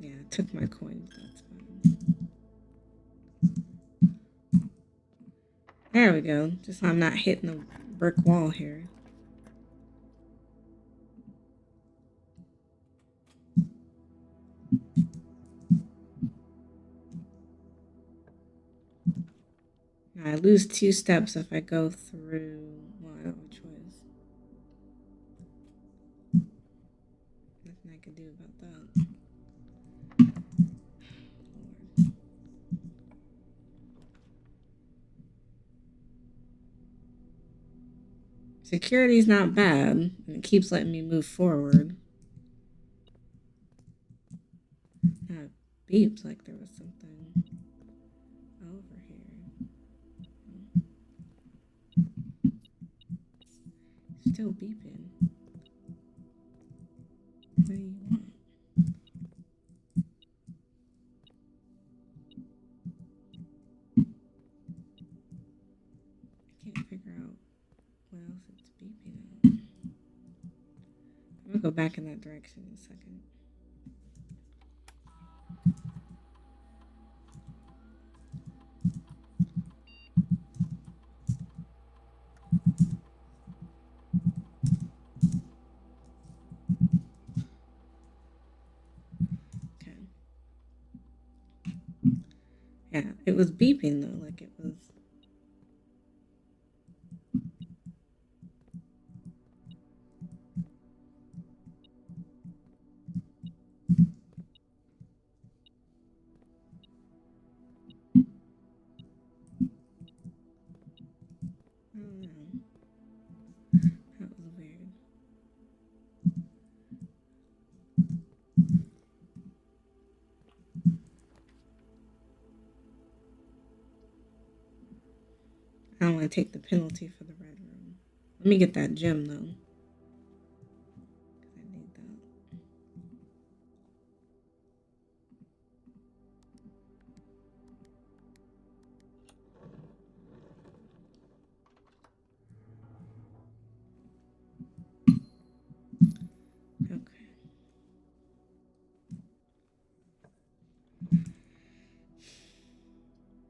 Yeah, I took my coin, but that's fine. There we go. Just so I'm not hitting a brick wall here. Now I lose 2 steps if I go through... Well, I don't have a choice. Nothing I can do about that. Security's not bad, and it keeps letting me move forward. Now it beeps like there was something over here. Still beeping. What do you want? I can't figure out what else it's beeping at. I'm gonna go back in that direction in a second. Okay. Yeah, it was beeping though, like it was. I don't know. That was weird. I don't want to take the penalty for the red room. Let me get that gem though. I need that. Okay.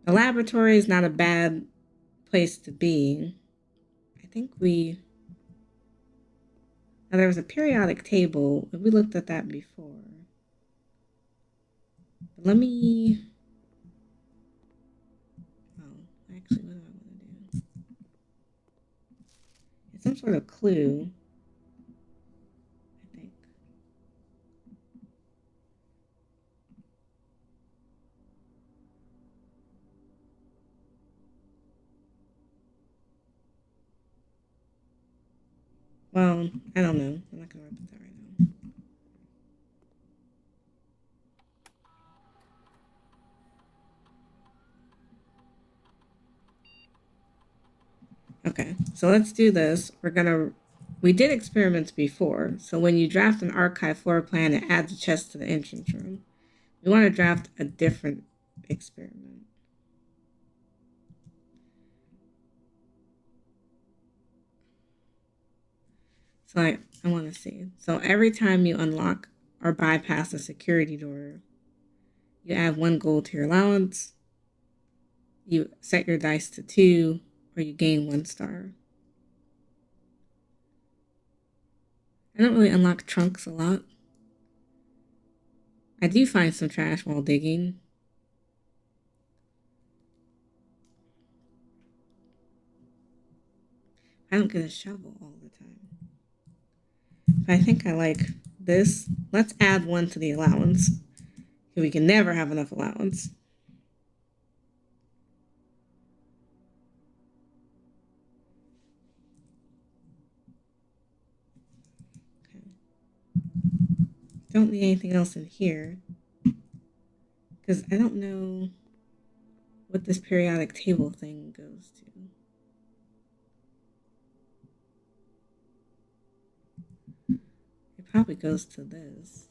The laboratory is not a bad place to be. I think we... Now, there was a periodic table. We looked at that before. But let me... Oh, actually, what do I want to do? It's some sort of clue, I think. Well, I don't know. I'm not gonna worry about that right now. Okay, so let's do this. We did experiments before. So when you draft an archive floor plan, it adds a chest to the entrance room. We want to draft a different experiment. So I want to see. So every time you unlock or bypass a security door, you add 1 gold to your allowance, you set your dice to 2, or you gain 1 star. I don't really unlock trunks a lot. I do find some trash while digging. I don't get a shovel all the time. But I think I like this. Let's add 1 to the allowance. We can never have enough allowance. Okay. Don't need anything else in here. Because I don't know what this periodic table thing goes to. It probably goes to this.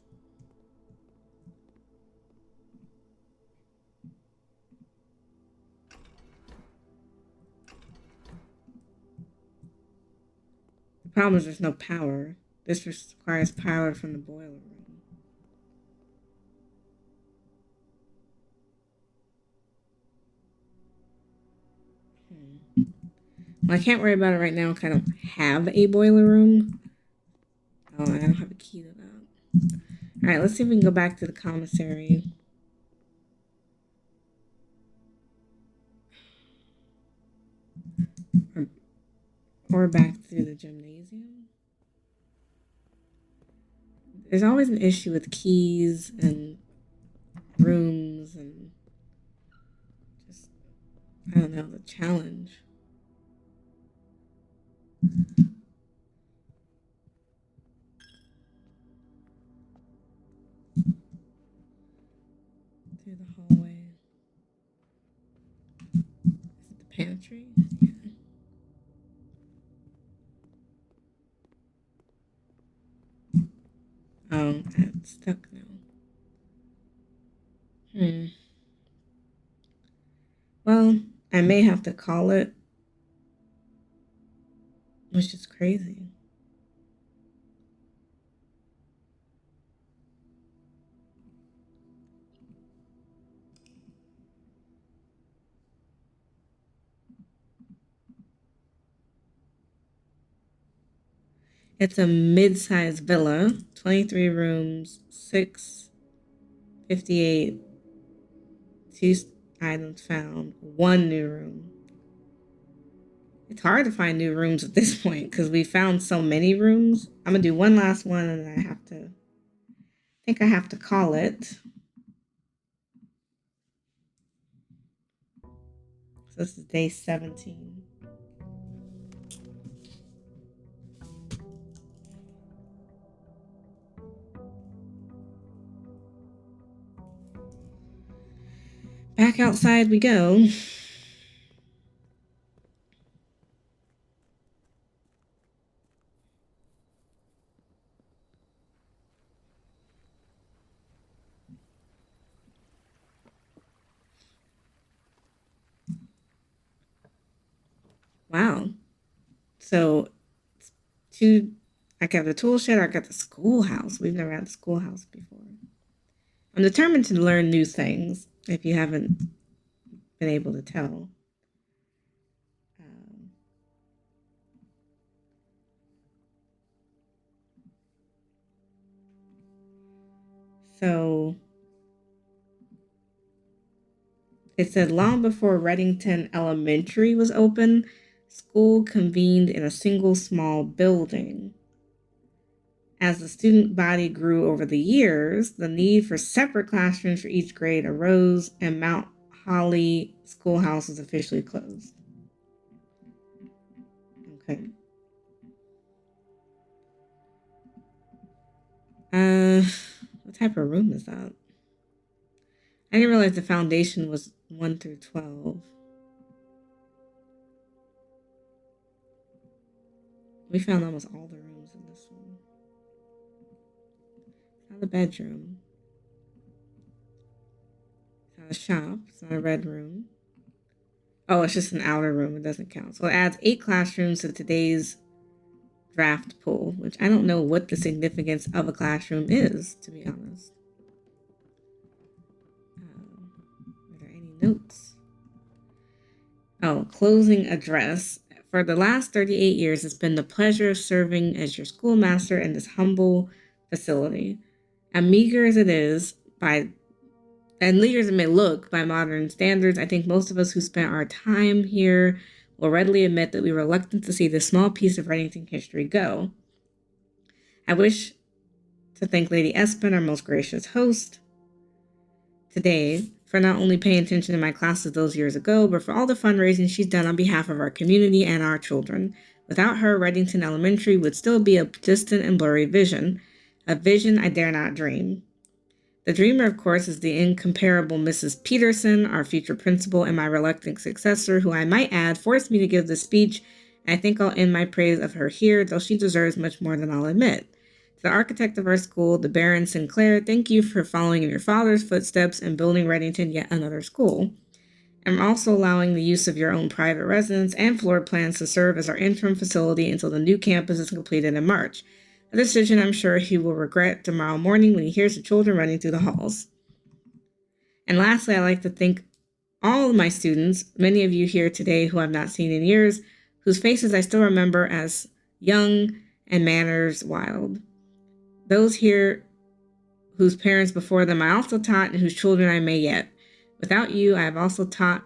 The problem is there's no power. This requires power from the boiler room. Well, I can't worry about it right now because I don't have a boiler room. Oh, I don't have a key to that. Alright, let's see if we can go back to the commissary. Or back to the gymnasium. There's always an issue with keys and rooms and just, I don't know, the challenge. Through the hallway. Is it the pantry? Yeah. Oh, it's stuck now. Well, I may have to call it, which is crazy. It's a mid-sized villa, 23 rooms, 658, 2 items found, 1 new room. It's hard to find new rooms at this point because we found so many rooms. I'm gonna do one last one and I think I have to call it. So this is day 17. Back outside we go. Wow. So I got the tool shed, I got the schoolhouse. We've never had the schoolhouse before. I'm determined to learn new things, if you haven't been able to tell. So it said long before Reddington Elementary was open, school convened in a single small building. As the student body grew over the years, the need for separate classrooms for each grade arose, and Mount Holly Schoolhouse was officially closed. Okay. What type of room is that? I didn't realize the foundation was 1 through 12. We found almost all the rooms in this one. It's not a bedroom. It's not a shop. It's not a red room. Oh, it's just an outer room. It doesn't count. So it adds 8 classrooms to today's draft pool, which I don't know what the significance of a classroom is, to be honest. Are there any notes? Oh, closing address. For the last 38 years, it's been the pleasure of serving as your schoolmaster in this humble facility. And meager as it is, and meager as it may look by modern standards, I think most of us who spent our time here will readily admit that we were reluctant to see this small piece of Reddington history go. I wish to thank Lady Espen, our most gracious host, today for not only paying attention to my classes those years ago, but for all the fundraising she's done on behalf of our community and our children. Without her, Reddington Elementary would still be a distant and blurry vision, a vision I dare not dream. The dreamer, of course, is the incomparable Mrs. Peterson, our future principal and my reluctant successor, who I might add forced me to give this speech, and I think I'll end my praise of her here, though she deserves much more than I'll admit. To the architect of our school, the Baron Sinclair, thank you for following in your father's footsteps and building Reddington yet another school. I'm also allowing the use of your own private residence and floor plans to serve as our interim facility until the new campus is completed in March. A decision I'm sure he will regret tomorrow morning when he hears the children running through the halls. And lastly, I'd like to thank all of my students, many of you here today who I've not seen in years, whose faces I still remember as young and manners wild. Those here whose parents before them I also taught and whose children I may yet. Without you, I have also taught.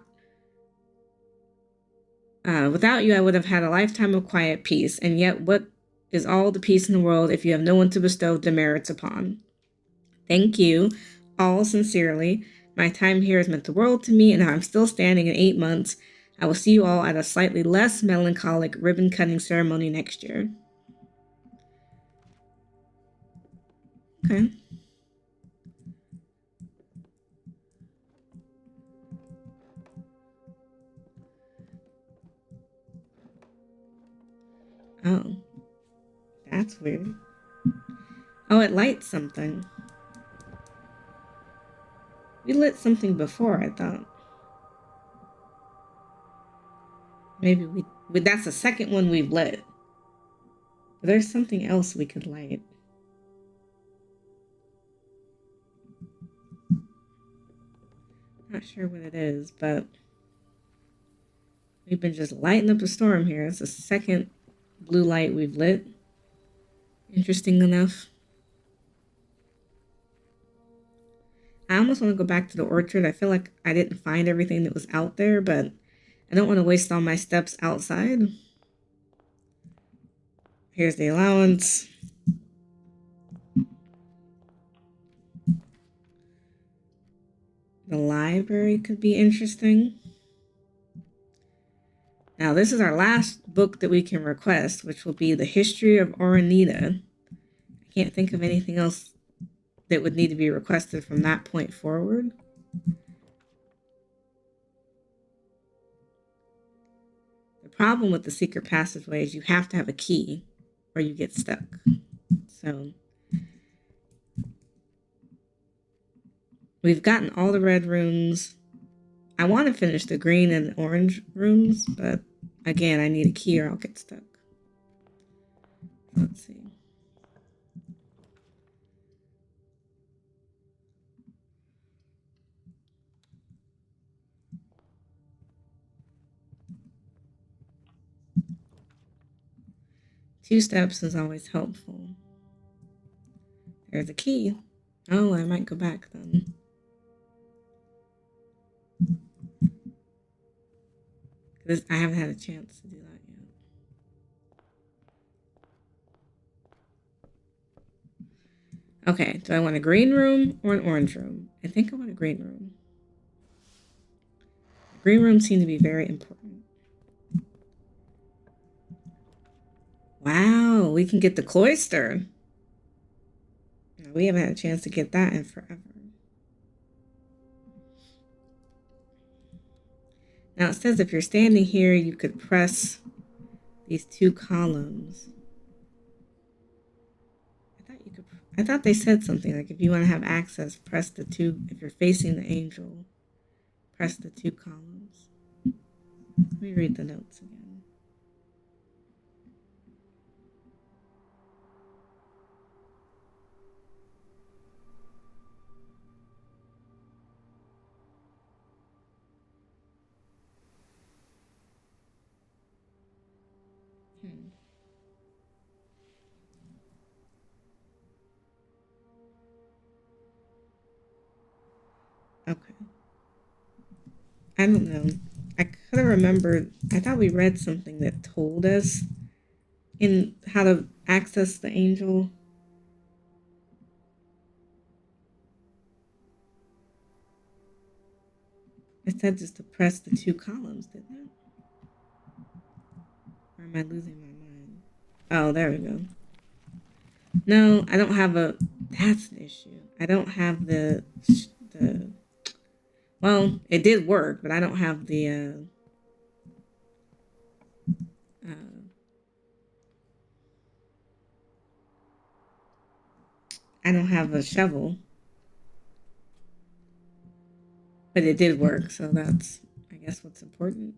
Without you, I would have had a lifetime of quiet peace. And yet, what is all the peace in the world if you have no one to bestow demerits upon? Thank you, all sincerely. My time here has meant the world to me, and I'm still standing in 8 months. I will see you all at a slightly less melancholic ribbon-cutting ceremony next year. Okay. Oh, that's weird. Oh, it lights something. We lit something before, I thought. Maybe we that's the second one we've lit. But there's something else we could light. Not sure what it is, but we've been just lighting up a storm here. It's the second blue light we've lit. Interesting enough. I almost want to go back to the orchard. I feel like I didn't find everything that was out there, but I don't want to waste all my steps outside. Here's the allowance. The library could be interesting. Now, this is our last book that we can request, which will be The History of Oronita. I can't think of anything else that would need to be requested from that point forward. The problem with the secret passageway is you have to have a key or you get stuck. So we've gotten all the red rooms. I want to finish the green and orange rooms, but again, I need a key or I'll get stuck. Let's see. Two steps is always helpful. There's a key. Oh, I might go back then. Because I haven't had a chance to do that yet. Okay, do I want a green room or an orange room? I think I want a green room. Green rooms seem to be very important. Wow, we can get the cloister. We haven't had a chance to get that in forever. Now it says if you're standing here, you could press these two columns. I thought they said something like if you want to have access, press the two. If you're facing the angel, press the two columns. Let me read the notes again. Okay. I don't know. I could have remembered. I thought we read something that told us in how to access the angel. It said just to press the two columns, didn't it? Or am I losing my mind? Oh, there we go. No, I don't have a. That's an issue. I don't have the. Well, it did work, but I don't have the. I don't have a shovel, but it did work, so that's, I guess, what's important.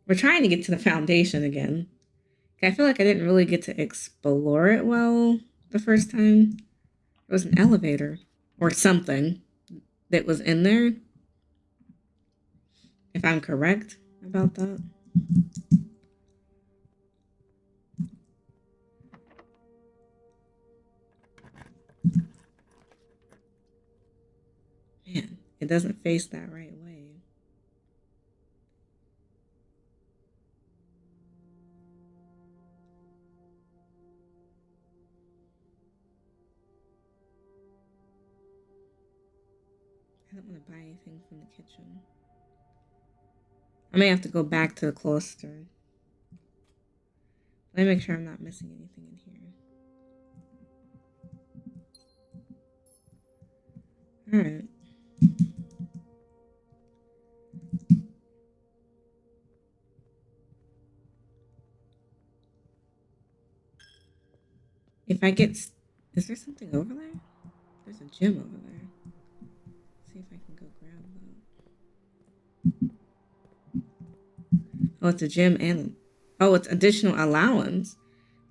We're trying to get to the foundation again. I feel like I didn't really get to explore it well the first time. It was an elevator or something that was in there, if I'm correct about that. Man, it doesn't face that right way. I don't want to buy anything from the kitchen. I may have to go back to the cloister. Let me make sure I'm not missing anything in here. Alright. If I get... Is there something over there? There's a gym over there. Let's see if I can go grab that. Oh, it's a gym and... Oh, it's additional allowance.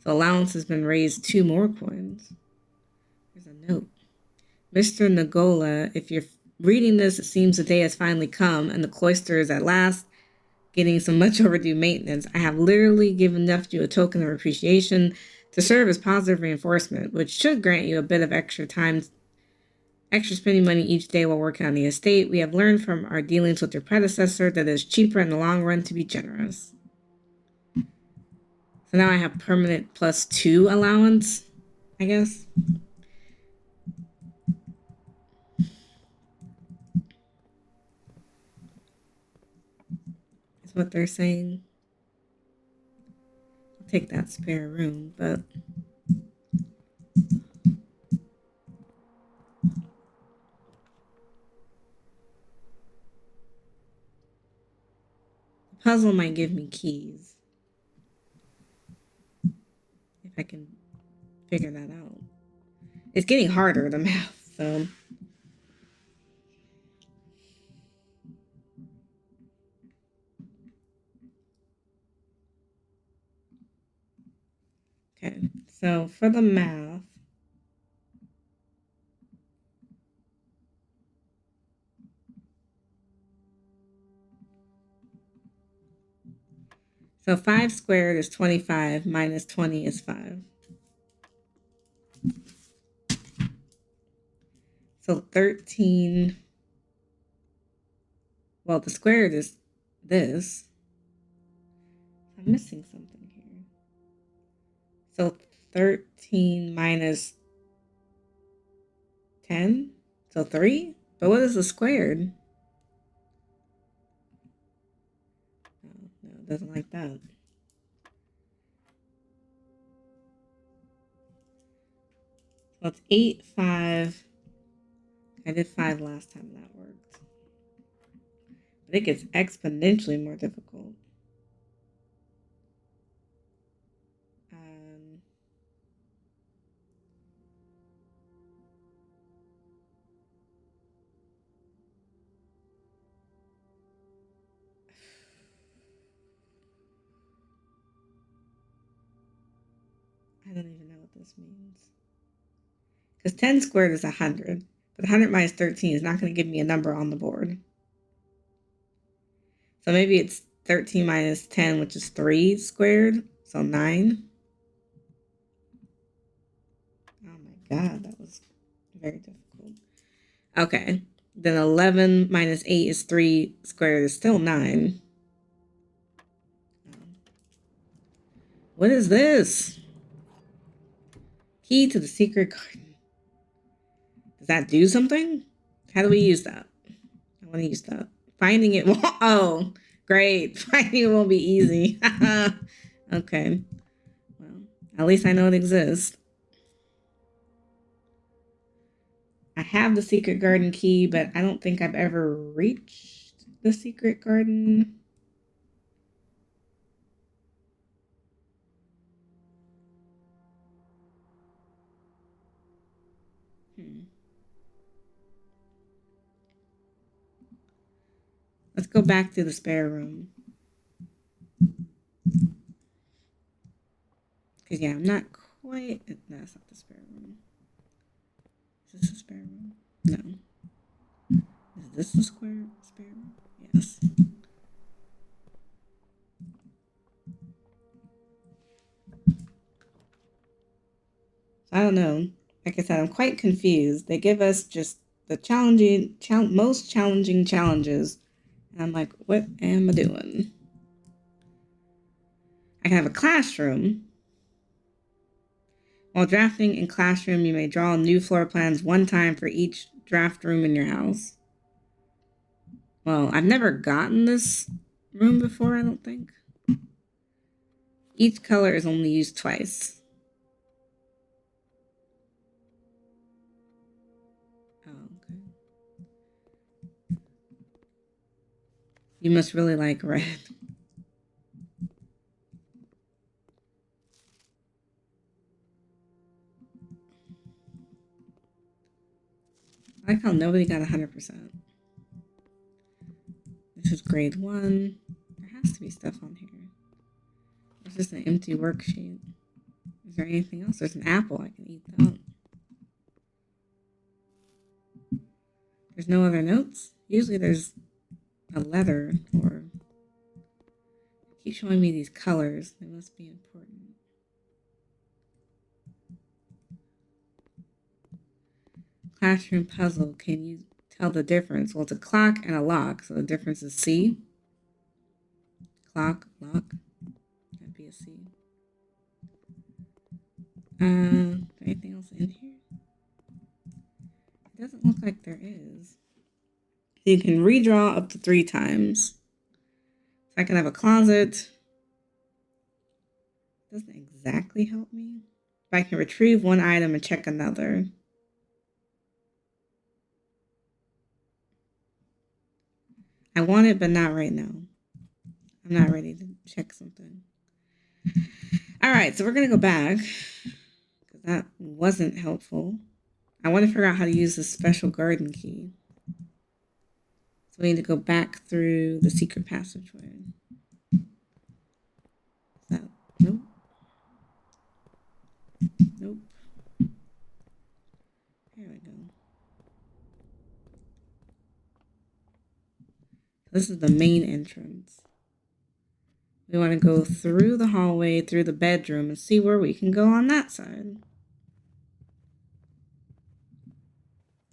So allowance has been raised 2 more coins. There's a note. Mr. Nagola, if you're reading this, it seems the day has finally come and the cloister is at last getting some much overdue maintenance. I have literally given you a token of appreciation to serve as positive reinforcement, which should grant you a bit of extra spending money each day while working on the estate. We have learned from our dealings with your predecessor that it is cheaper in the long run to be generous. So now I have permanent +2 allowance, I guess. Is what they're saying. I'll take that spare room, but... the puzzle might give me keys. If I can figure that out. It's getting harder, the math, so... Okay, so for the math, so 5 squared is 25 minus 20 is 5. So 13, well, the squared is this. I'm missing something here. So 13 minus 10, so 3? But what is the squared? No, it doesn't like that. Well, it's 8, 5. I did 5 last time that worked. But it gets exponentially more difficult. I don't even know what this means. Because 10 squared is 100. But 100 minus 13 is not going to give me a number on the board. So maybe it's 13 minus 10, which is 3 squared. So 9. Oh my god, that was very difficult. Okay. Then 11 minus 8 is 3 squared is still 9. What is this? Key to the secret garden. Does that do something? How do we use that? I want to use that. Finding it. Oh, great. Finding it won't be easy. Okay. Well, at least I know it exists. I have the secret garden key, but I don't think I've ever reached the secret garden. Let's go back to the spare room. Because, yeah, I'm not quite... No, that's not the spare room. Is this the spare room? No. Is this the spare room? Yes. I don't know. Like I said, I'm quite confused. They give us just the most challenging challenges. And I'm like, what am I doing? I can have a classroom. While drafting in classroom, you may draw new floor plans one time for each draft room in your house. Well, I've never gotten this room before, I don't think. Each color is only used twice. Oh, okay. You must really like red. I like how nobody got 100%. This is grade 1. There has to be stuff on here. It's just an empty worksheet. Is there anything else? There's an apple. I can eat that. There's no other notes? Usually there's a letter or... Keep showing me these colors. They must be important. Classroom puzzle. Can you tell the difference? Well, it's a clock and a lock, so the difference is C. Clock, lock. That'd be a C. Anything else in here? It doesn't look like there is. You can redraw up to 3 times. So I can have a closet. Doesn't exactly help me. But I can retrieve one item and check another. I want it, but not right now. I'm not ready to check something. All right, so we're going to go back. Because that wasn't helpful. I want to figure out how to use the special garden key. So we need to go back through the secret passageway. Nope. Nope. Here we go. This is the main entrance. We want to go through the hallway, through the bedroom, and see where we can go on that side.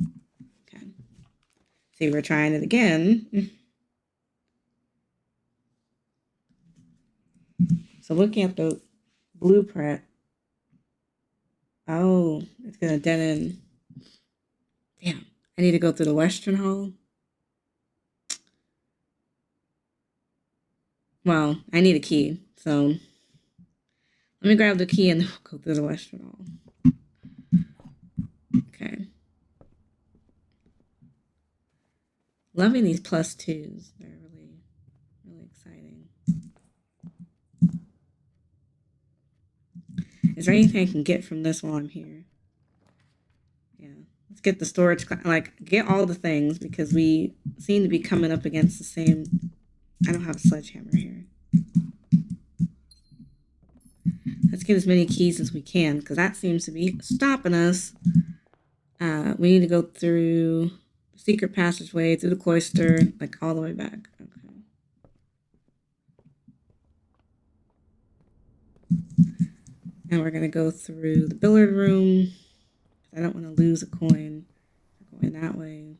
Okay. See, we're trying it again. So looking at the blueprint. Oh, it's going to dead end. Damn. I need to go through the western hall. Well, I need a key, so let me grab the key and go through the western hall. Loving these plus twos. They're really, really exciting. Is there anything I can get from this while I'm here? Yeah. Let's get the storage, like, get all the things because we seem to be coming up against the same. I don't have a sledgehammer here. Let's get as many keys as we can because that seems to be stopping us. We need to go through the secret passageway, through the cloister, like all the way back. Okay. And we're going to go through the billiard room. I don't want to lose a coin. We're going that way.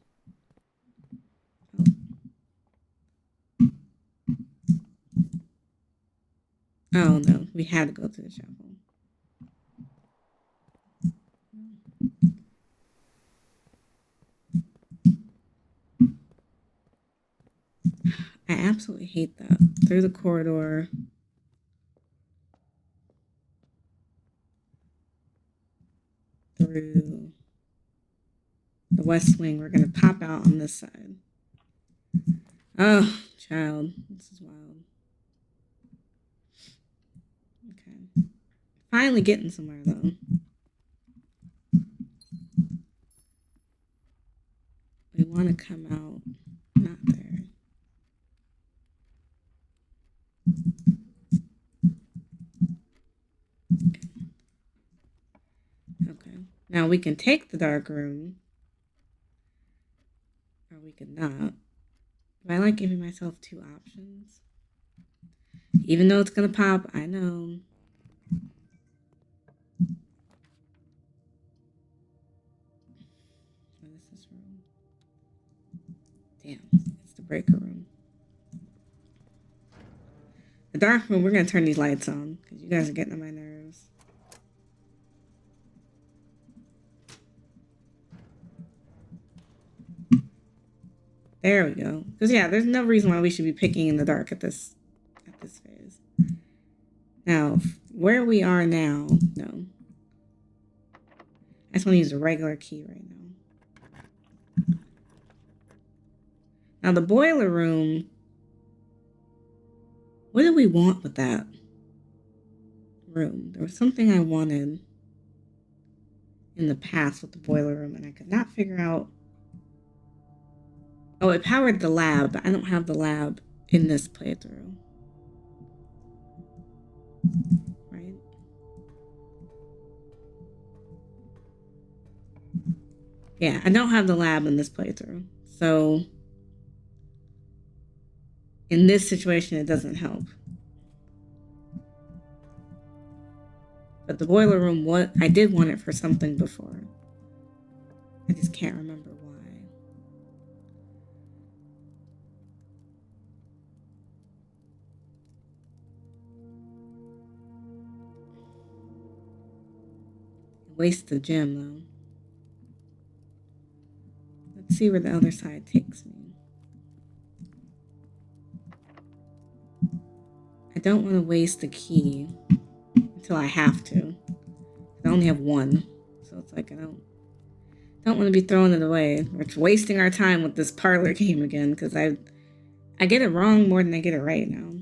Oh no, we had to go through the chapel. I absolutely hate that. Through the corridor. Through the west wing. We're going to pop out on this side. Oh, child. This is wild. Okay. Finally getting somewhere, though. We want to come out. Not there. Okay. Now we can take the dark room. Or we could not. But I like giving myself two options. Even though it's going to pop, I know. What is this room? Damn, it's the breaker room. The dark room, we're going to turn these lights on because you guys are getting on my nerves. There we go. Because, yeah, there's no reason why we should be picking in the dark at this phase. Now, where we are now, no. I just want to use a regular key right now. Now, the boiler room, what did we want with that room? There was something I wanted in the past with the boiler room, and I could not figure out. Oh, it powered the lab, but I don't have the lab in this playthrough. Right? Yeah, I don't have the lab in this playthrough. So, in this situation, it doesn't help. But the boiler room, I did want it for something before. I just can't remember why. Waste the gem, though. Let's see where the other side takes me. I don't want to waste the key until I have to. I only have one. So it's like I don't want to be throwing it away. We're wasting our time with this parlor game again because I get it wrong more than I get it right now.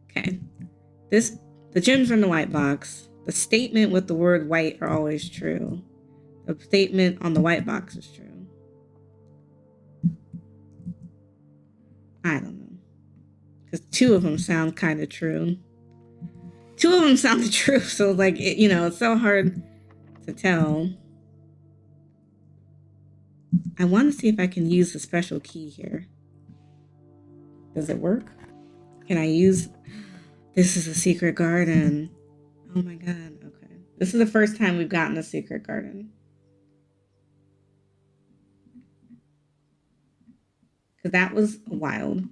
Okay. The gems are in the white box. The statement with the word white are always true. The statement on the white box is true. I don't know. Because two of them sound kind of true. Two of them sounded true, so like, it's so hard to tell. I want to see if I can use the special key here. Does it work? Can I use... This is a secret garden. Oh my god, okay. This is the first time we've gotten a secret garden. Because that was wild.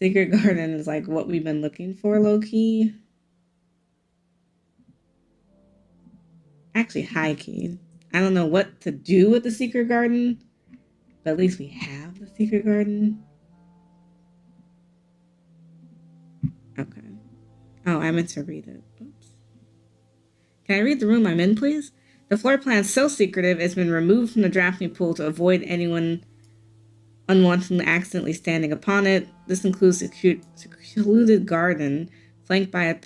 Secret garden is like what we've been looking for, low-key. Actually, high-key. I don't know what to do with the secret garden, but at least we have the secret garden. Okay. Oh, I meant to read it. Oops. Can I read the room I'm in, please? The floor plan is so secretive it's been removed from the drafting pool to avoid anyone unwanted accidentally standing upon it. This includes a secluded garden flanked by a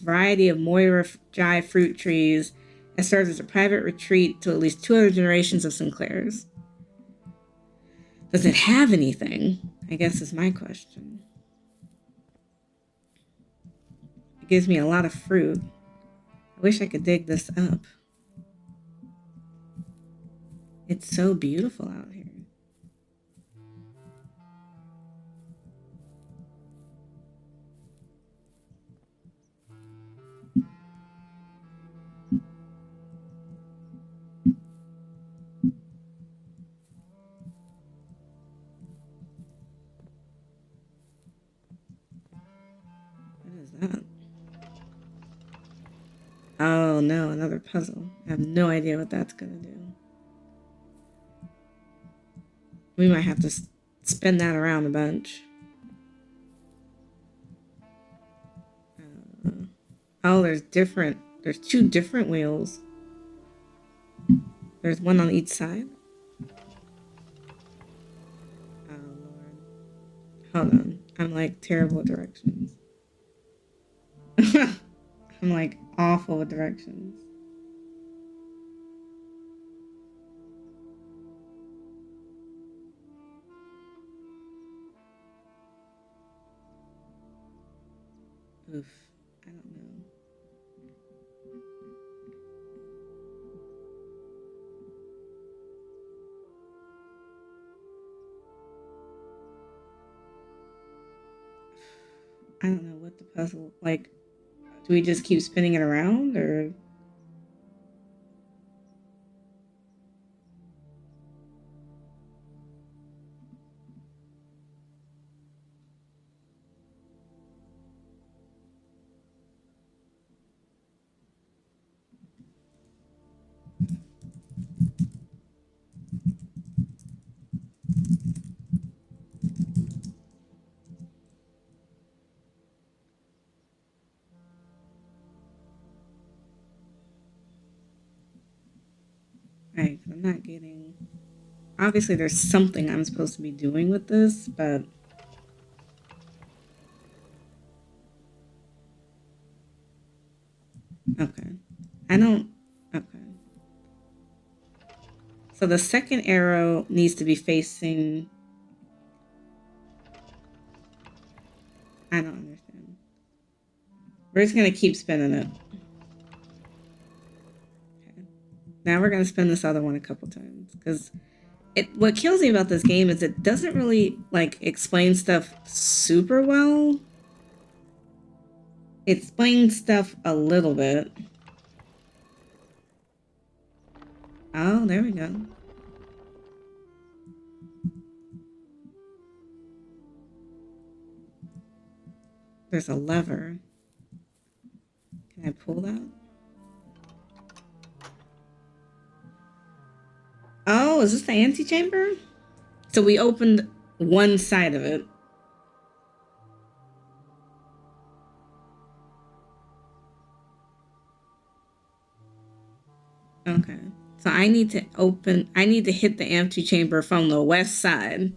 variety of Moira Jai fruit trees and serves as a private retreat to at least 2 other generations of Sinclairs. Does it have anything? I guess is my question. It gives me a lot of fruit. I wish I could dig this up. It's so beautiful out here. What is that? Oh no, another puzzle. I have no idea what that's gonna do. We might have to spin that around a bunch. Oh, there's 2 different wheels. There's one on each side. Oh Lord. Hold on. I'm like terrible at directions. I'm like awful with directions. Oof. I don't know. I don't know what the puzzle, like, do we just keep spinning it around or? Right, I'm not getting. Obviously, there's something I'm supposed to be doing with this, but. Okay. I don't. Okay. So the second arrow needs to be facing. I don't understand. We're just going to keep spinning it. Okay. Now we're going to spin this other one a couple times because what kills me about this game is it doesn't really like explain stuff super well. It explains stuff a little bit. Oh, there we go. There's a lever. Can I pull that? Oh, is this the antechamber? So we opened one side of it. Okay. So I need to hit the antechamber from the west side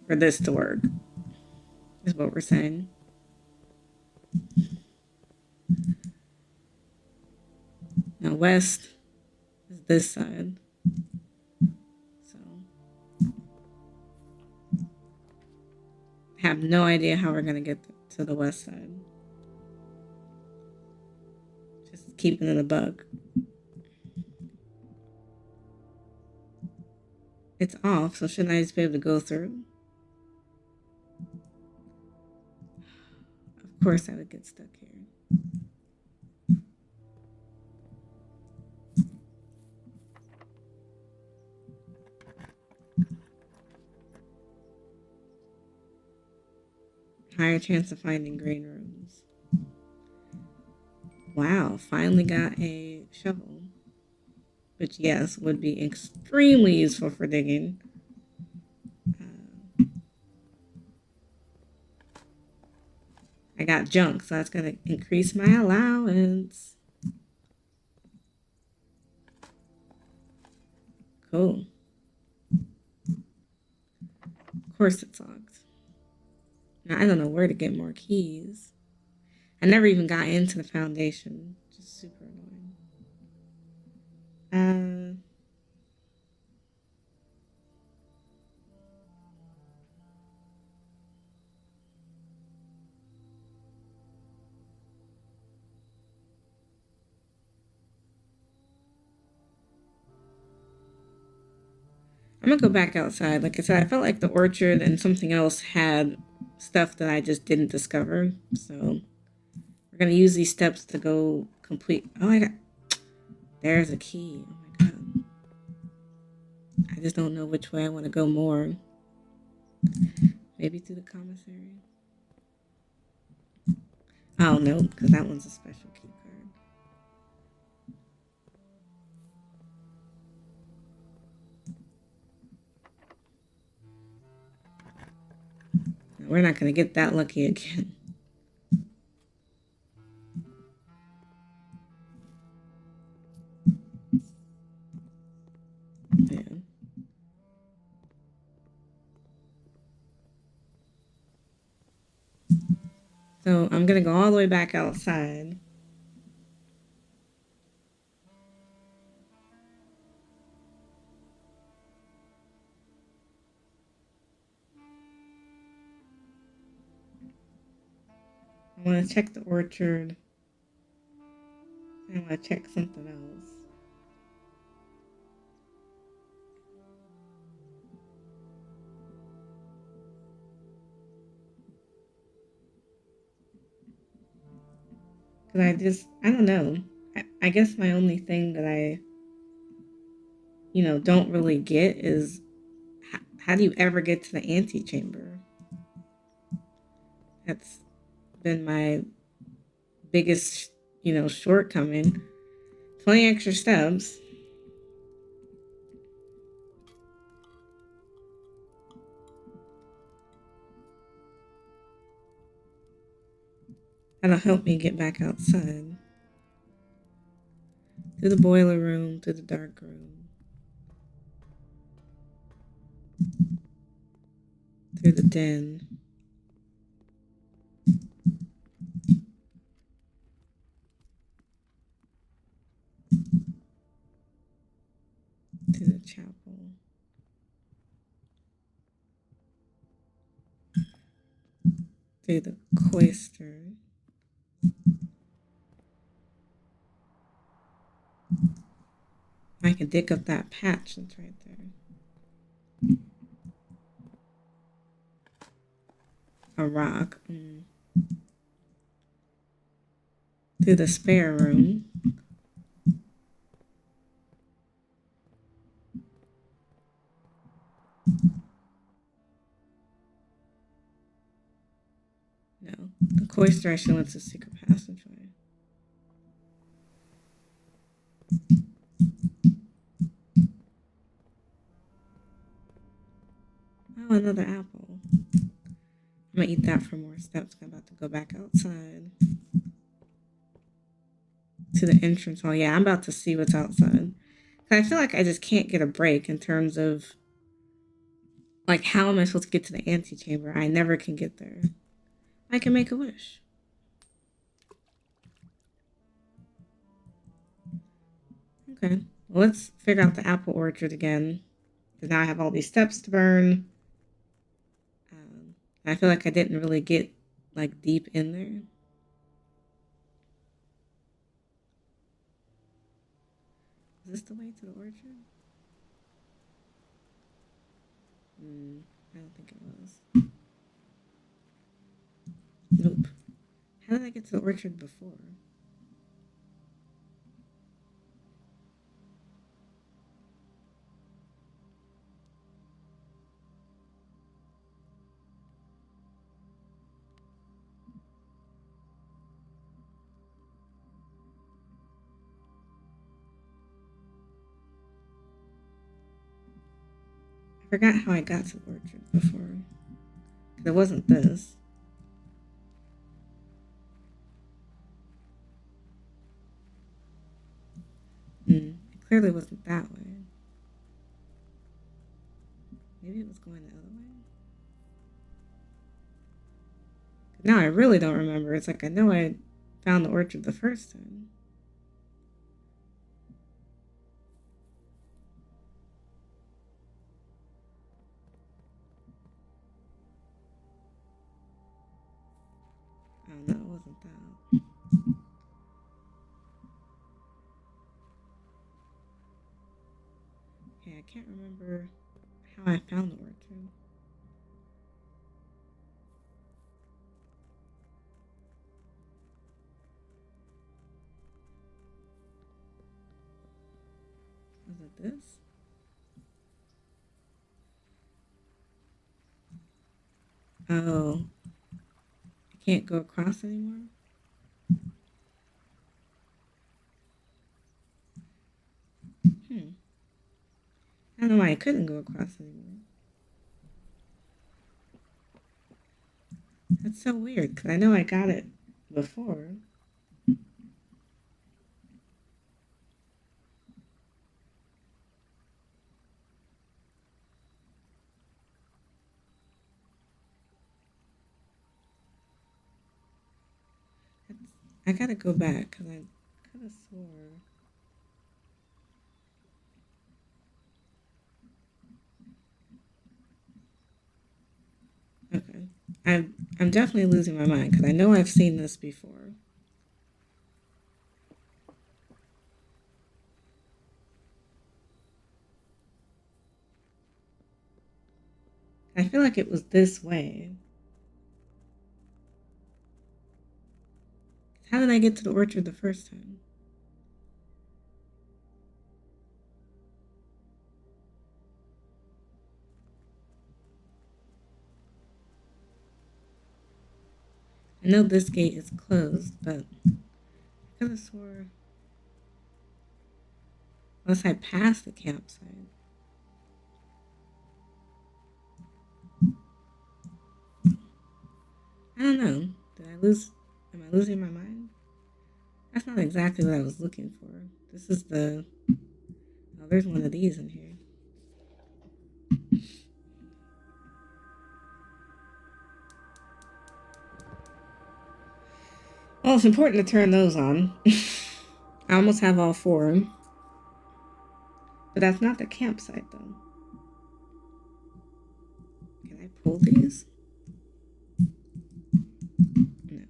for this to work. Is what we're saying. Now west is this side. So have no idea how we're gonna get to the west side. Just keeping it a bug. It's off, so shouldn't I just be able to go through? Of course I would get stuck here. Higher chance of finding green rooms. Wow, finally got a shovel. Which, yes, would be extremely useful for digging. I got junk, so that's going to increase my allowance. Cool. Of course it's locked. Now, I don't know where to get more keys. I never even got into the foundation. Just super annoying. I'm gonna go back outside. Like I said, I felt like the orchard and something else had stuff that I just didn't discover. So we're gonna use these steps to go complete. Oh, I got. There's a key. Oh my god. I just don't know which way I want to go more. Maybe through the commissary. Oh no, because that one's a special key card. We're not gonna get that lucky again. Yeah. So I'm gonna go all the way back outside. I want to check the orchard. I want to check something else. Because I don't know. I guess my only thing that I, don't really get is how do you ever get to the antechamber? That's been my biggest, shortcoming. 20 extra steps. That'll help me get back outside. Through the boiler room, through the dark room. Through the den. To the chapel. Through the cloister. I can dig up that patch that's right there. A rock. Through the spare room. No. The cloister actually wants a secret passageway. Oh, another apple. I'm gonna eat that for more steps. I'm about to go back outside. To the entrance hall. Yeah, I'm about to see what's outside. I feel like I just can't get a break in terms of like how am I supposed to get to the antechamber? I never can get there. I can make a wish. Okay. Well, let's figure out the apple orchard again. Because now I have all these steps to burn. I feel like I didn't really get like deep in there. Is this the way to the orchard? I don't think it was. Nope. How did I get to the orchard before? I forgot how I got to the orchard before. It wasn't this. It clearly wasn't that way. Maybe it was going the other way. Now I really don't remember. It's like I know I found the orchard the first time. Oh no, it wasn't that. Okay, I can't remember how I found the orchard. Was it this? Oh, I can't go across anymore? Hmm. I don't know why I couldn't go across anymore. That's so weird, because I know I got it before. I gotta go back, because I could have swore. Okay. I'm definitely losing my mind, because I know I've seen this before. I feel like it was this way. How did I get to the orchard the first time? I know this gate is closed, but I could have swore. Unless I passed the campsite. I don't know. Did I lose? Am I losing my mind? That's not exactly what I was looking for. This is the. Oh, there's one of these in here. Well, it's important to turn those on. I almost have all four. But that's not the campsite, though. Can I pull these? No.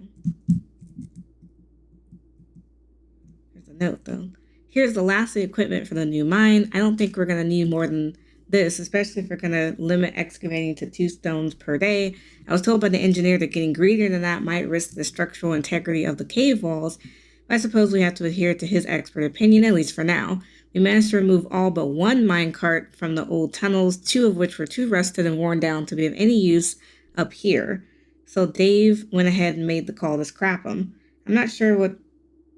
There's a note, though. Here's the last of the equipment for the new mine. I don't think we're going to need more than this, especially if we're going to limit excavating to 2 stones per day. I was told by the engineer that getting greedier than that might risk the structural integrity of the cave walls. But I suppose we have to adhere to his expert opinion, at least for now. We managed to remove all but one minecart from the old tunnels, 2 of which were too rusted and worn down to be of any use up here. So Dave went ahead and made the call to scrap them. I'm not sure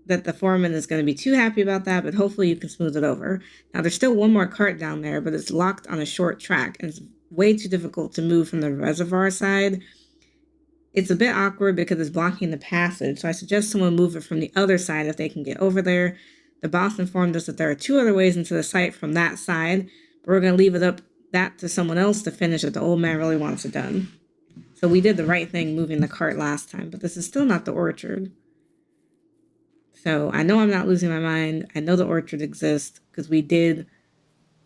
that the foreman is going to be too happy about that, but hopefully you can smooth it over. Now, there's still one more cart down there, but it's locked on a short track, and it's way too difficult to move from the reservoir side. It's a bit awkward because it's blocking the passage, so I suggest someone move it from the other side if they can get over there. The boss informed us that there are 2 other ways into the site from that side, but we're going to leave it up that to someone else to finish if the old man really wants it done. So we did the right thing moving the cart last time, but this is still not the orchard. So I know I'm not losing my mind. I know the orchard exists because we did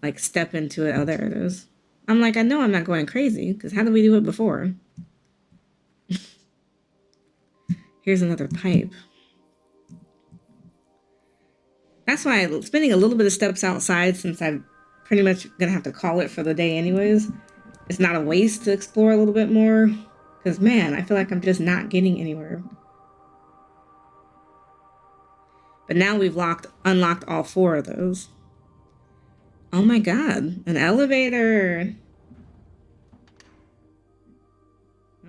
like step into it. Oh, there it is. I'm like, I know I'm not going crazy because how did we do it before? Here's another pipe. That's why I'm spending a little bit of steps outside since I'm pretty much going to have to call it for the day anyways. It's not a waste to explore a little bit more because, man, I feel like I'm just not getting anywhere. But now we've unlocked all 4 of those. Oh my god, an elevator.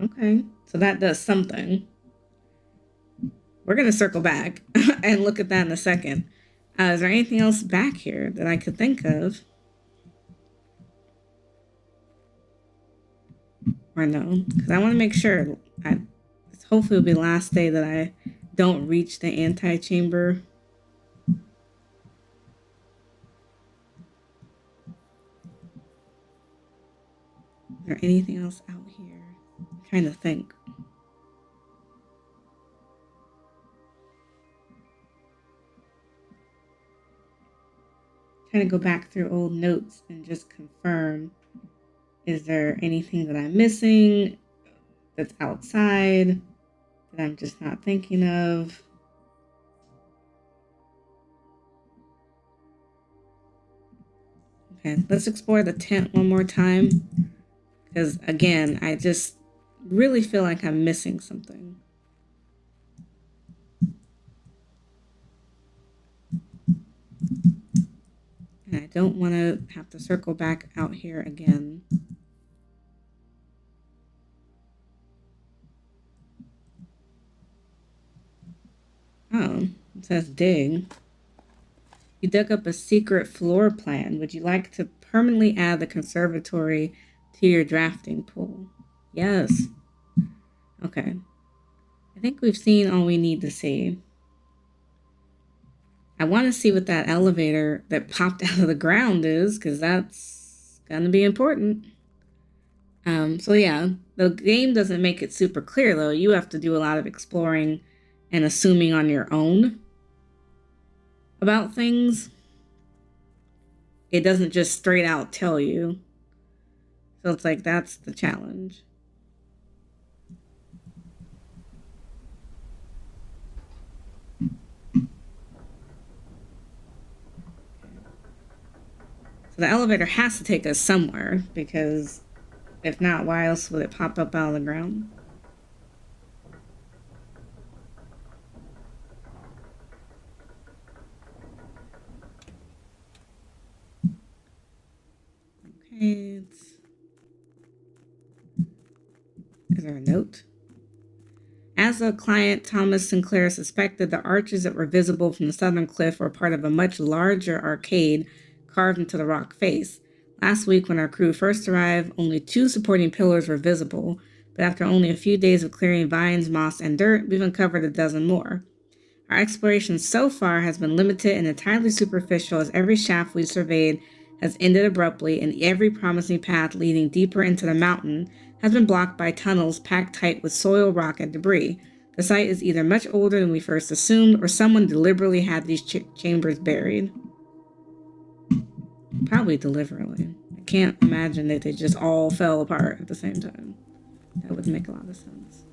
Okay, so that does something. We're going to circle back and look at that in a second. Is there anything else back here that I could think of? Or no? Because I want to make sure. Hopefully, it'll be the last day that I don't reach the antechamber. Is there anything else out here? I'm trying to think. Trying to go back through old notes and just confirm. Is there anything that I'm missing that's outside that I'm just not thinking of? Okay, let's explore the tent one more time. Because again, I just really feel like I'm missing something. And I don't want to have to circle back out here again. Oh, it says dig. You dug up a secret floor plan. Would you like to permanently add the conservatory to your drafting pool? Yes. Okay. I think we've seen all we need to see. I want to see what that elevator that popped out of the ground is, because that's going to be important. So yeah, the game doesn't make it super clear, though. You have to do a lot of exploring and assuming on your own about things. It doesn't just straight out tell you. So it's like, that's the challenge. So the elevator has to take us somewhere, because if not, why else would it pop up out of the ground? Okay, is there a note? As the client, Thomas Sinclair, suspected, the arches that were visible from the southern cliff were part of a much larger arcade carved into the rock face. Last week, when our crew first arrived, only 2 supporting pillars were visible, but after only a few days of clearing vines, moss, and dirt, we've uncovered a dozen more. Our exploration so far has been limited and entirely superficial, as every shaft we've surveyed has ended abruptly, and every promising path leading deeper into the mountain has been blocked by tunnels packed tight with soil, rock, and debris. The site is either much older than we first assumed, or someone deliberately had these chambers buried. Probably deliberately. I can't imagine that they just all fell apart at the same time. That would make a lot of sense.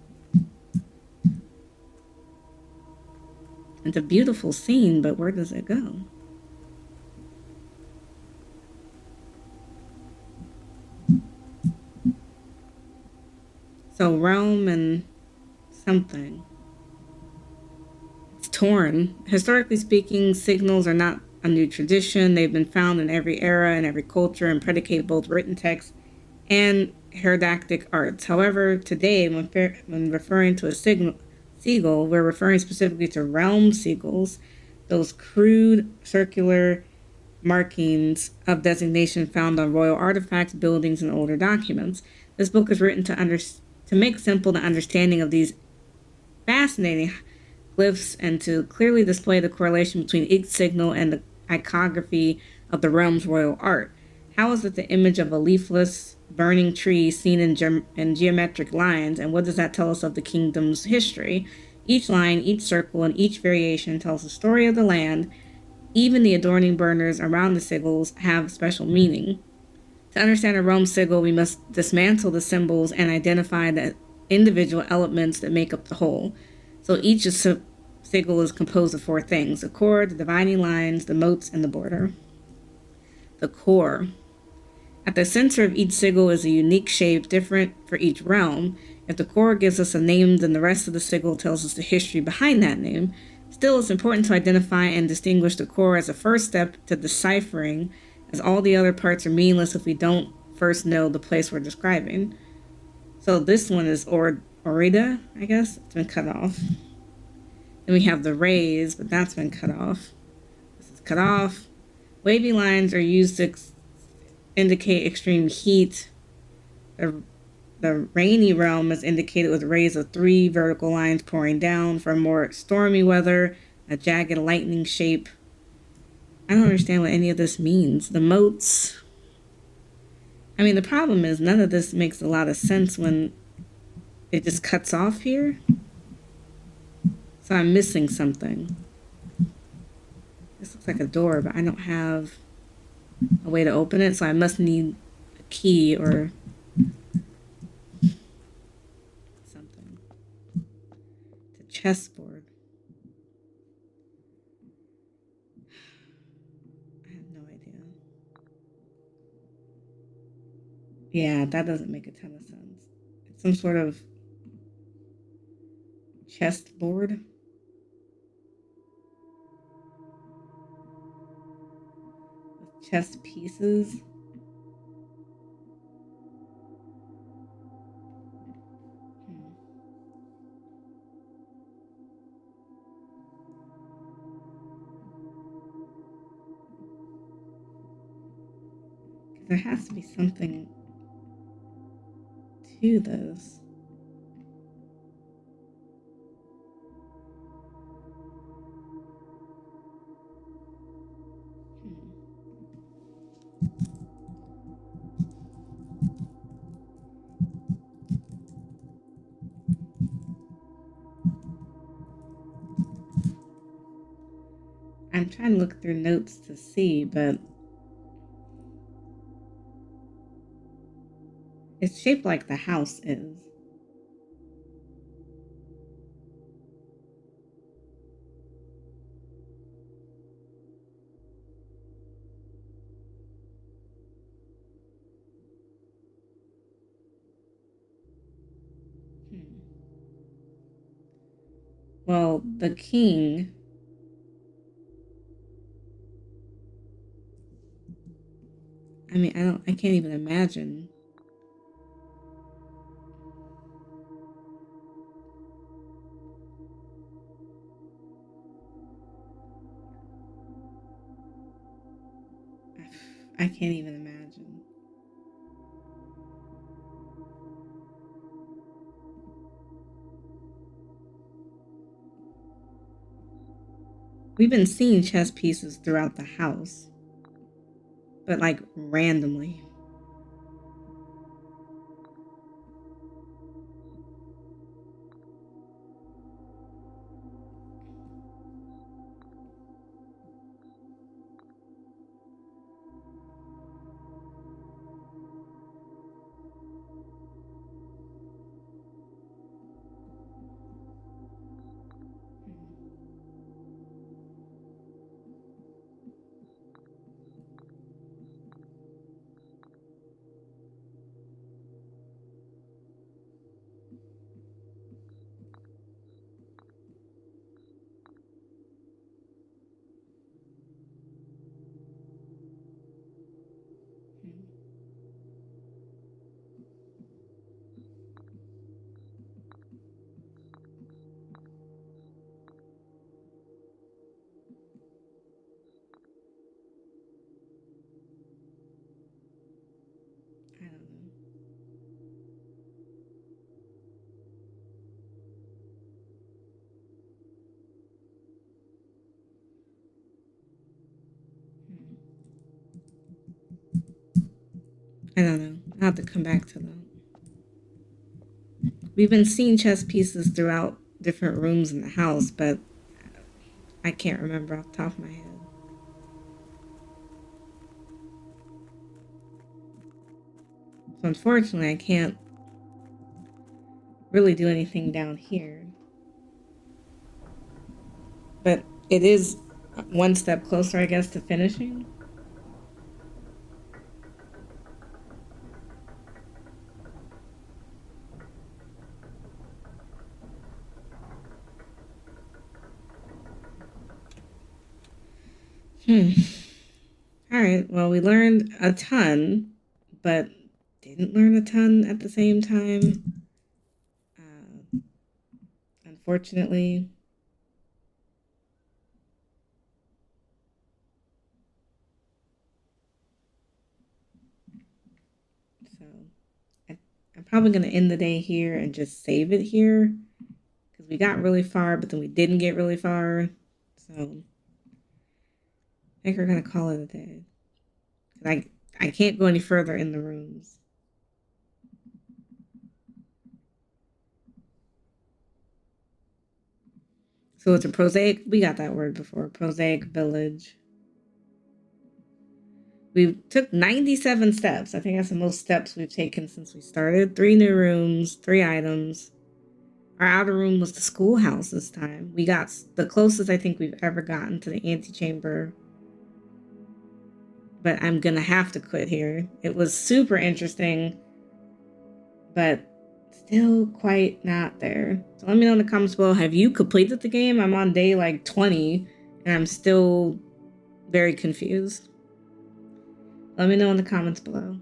It's a beautiful scene, but where does it go? So realm and something. It's torn. Historically speaking, signals are not a new tradition. They've been found in every era and every culture and predicate both written text and heraldictic arts. However, today, when referring to a seagull, we're referring specifically to realm seagulls, those crude circular markings of designation found on royal artifacts, buildings, and older documents. This book is written to make simple the understanding of these fascinating glyphs and to clearly display the correlation between each signal and the iconography of the realm's royal art. How is it the image of a leafless, burning tree seen in geometric lines, and what does that tell us of the kingdom's history? Each line, each circle, and each variation tells the story of the land. Even the adorning burners around the sigils have special meaning. To understand a realm sigil, we must dismantle the symbols and identify the individual elements that make up the whole. So each sigil is composed of 4 things: the core, the dividing lines, the moats, and the border. The core. At the center of each sigil is a unique shape different for each realm. If the core gives us a name, then the rest of the sigil tells us the history behind that name. Still, it's important to identify and distinguish the core as a first step to deciphering, as all the other parts are meaningless if we don't first know the place we're describing. So this one is Orida, I guess. It's been cut off. Then we have the rays, but that's been cut off. This is cut off. Wavy lines are used to indicate extreme heat. The rainy realm is indicated with rays of 3 vertical lines pouring down. For more stormy weather, a jagged lightning shape. I don't understand what any of this means. The moats. I mean, the problem is none of this makes a lot of sense when it just cuts off here. So I'm missing something. This looks like a door, but I don't have a way to open it, so I must need a key or something. It's a chessboard. I have no idea. Yeah, that doesn't make a ton of sense. It's some sort of chessboard. With chess pieces. There has to be something to this. I'm trying to look through notes to see, but it's shaped like the house is. Well, the king. I mean, I can't even imagine. I can't even imagine. We've been seeing chess pieces throughout the house, but like randomly. I don't know. I don't know. I'll have to come back to that. We've been seeing chess pieces throughout different rooms in the house, but I can't remember off the top of my head. So unfortunately, I can't really do anything down here. But it is one step closer, I guess, to finishing. All right. Well, we learned a ton, but didn't learn a ton at the same time. Unfortunately. So I'm probably going to end the day here and just save it here because we got really far, but then we didn't get really far. So I think we're going to call it a day. I can't go any further in the rooms. So it's a prosaic, we got that word before, prosaic village. We took 97 steps. I think that's the most steps we've taken since we started. 3 new rooms, 3 items. Our outer room was the schoolhouse this time. We got the closest I think we've ever gotten to the antechamber. But I'm gonna have to quit here. It was super interesting, but still quite not there. So let me know in the comments below, have you completed the game? I'm on day like 20 and I'm still very confused. Let me know in the comments below.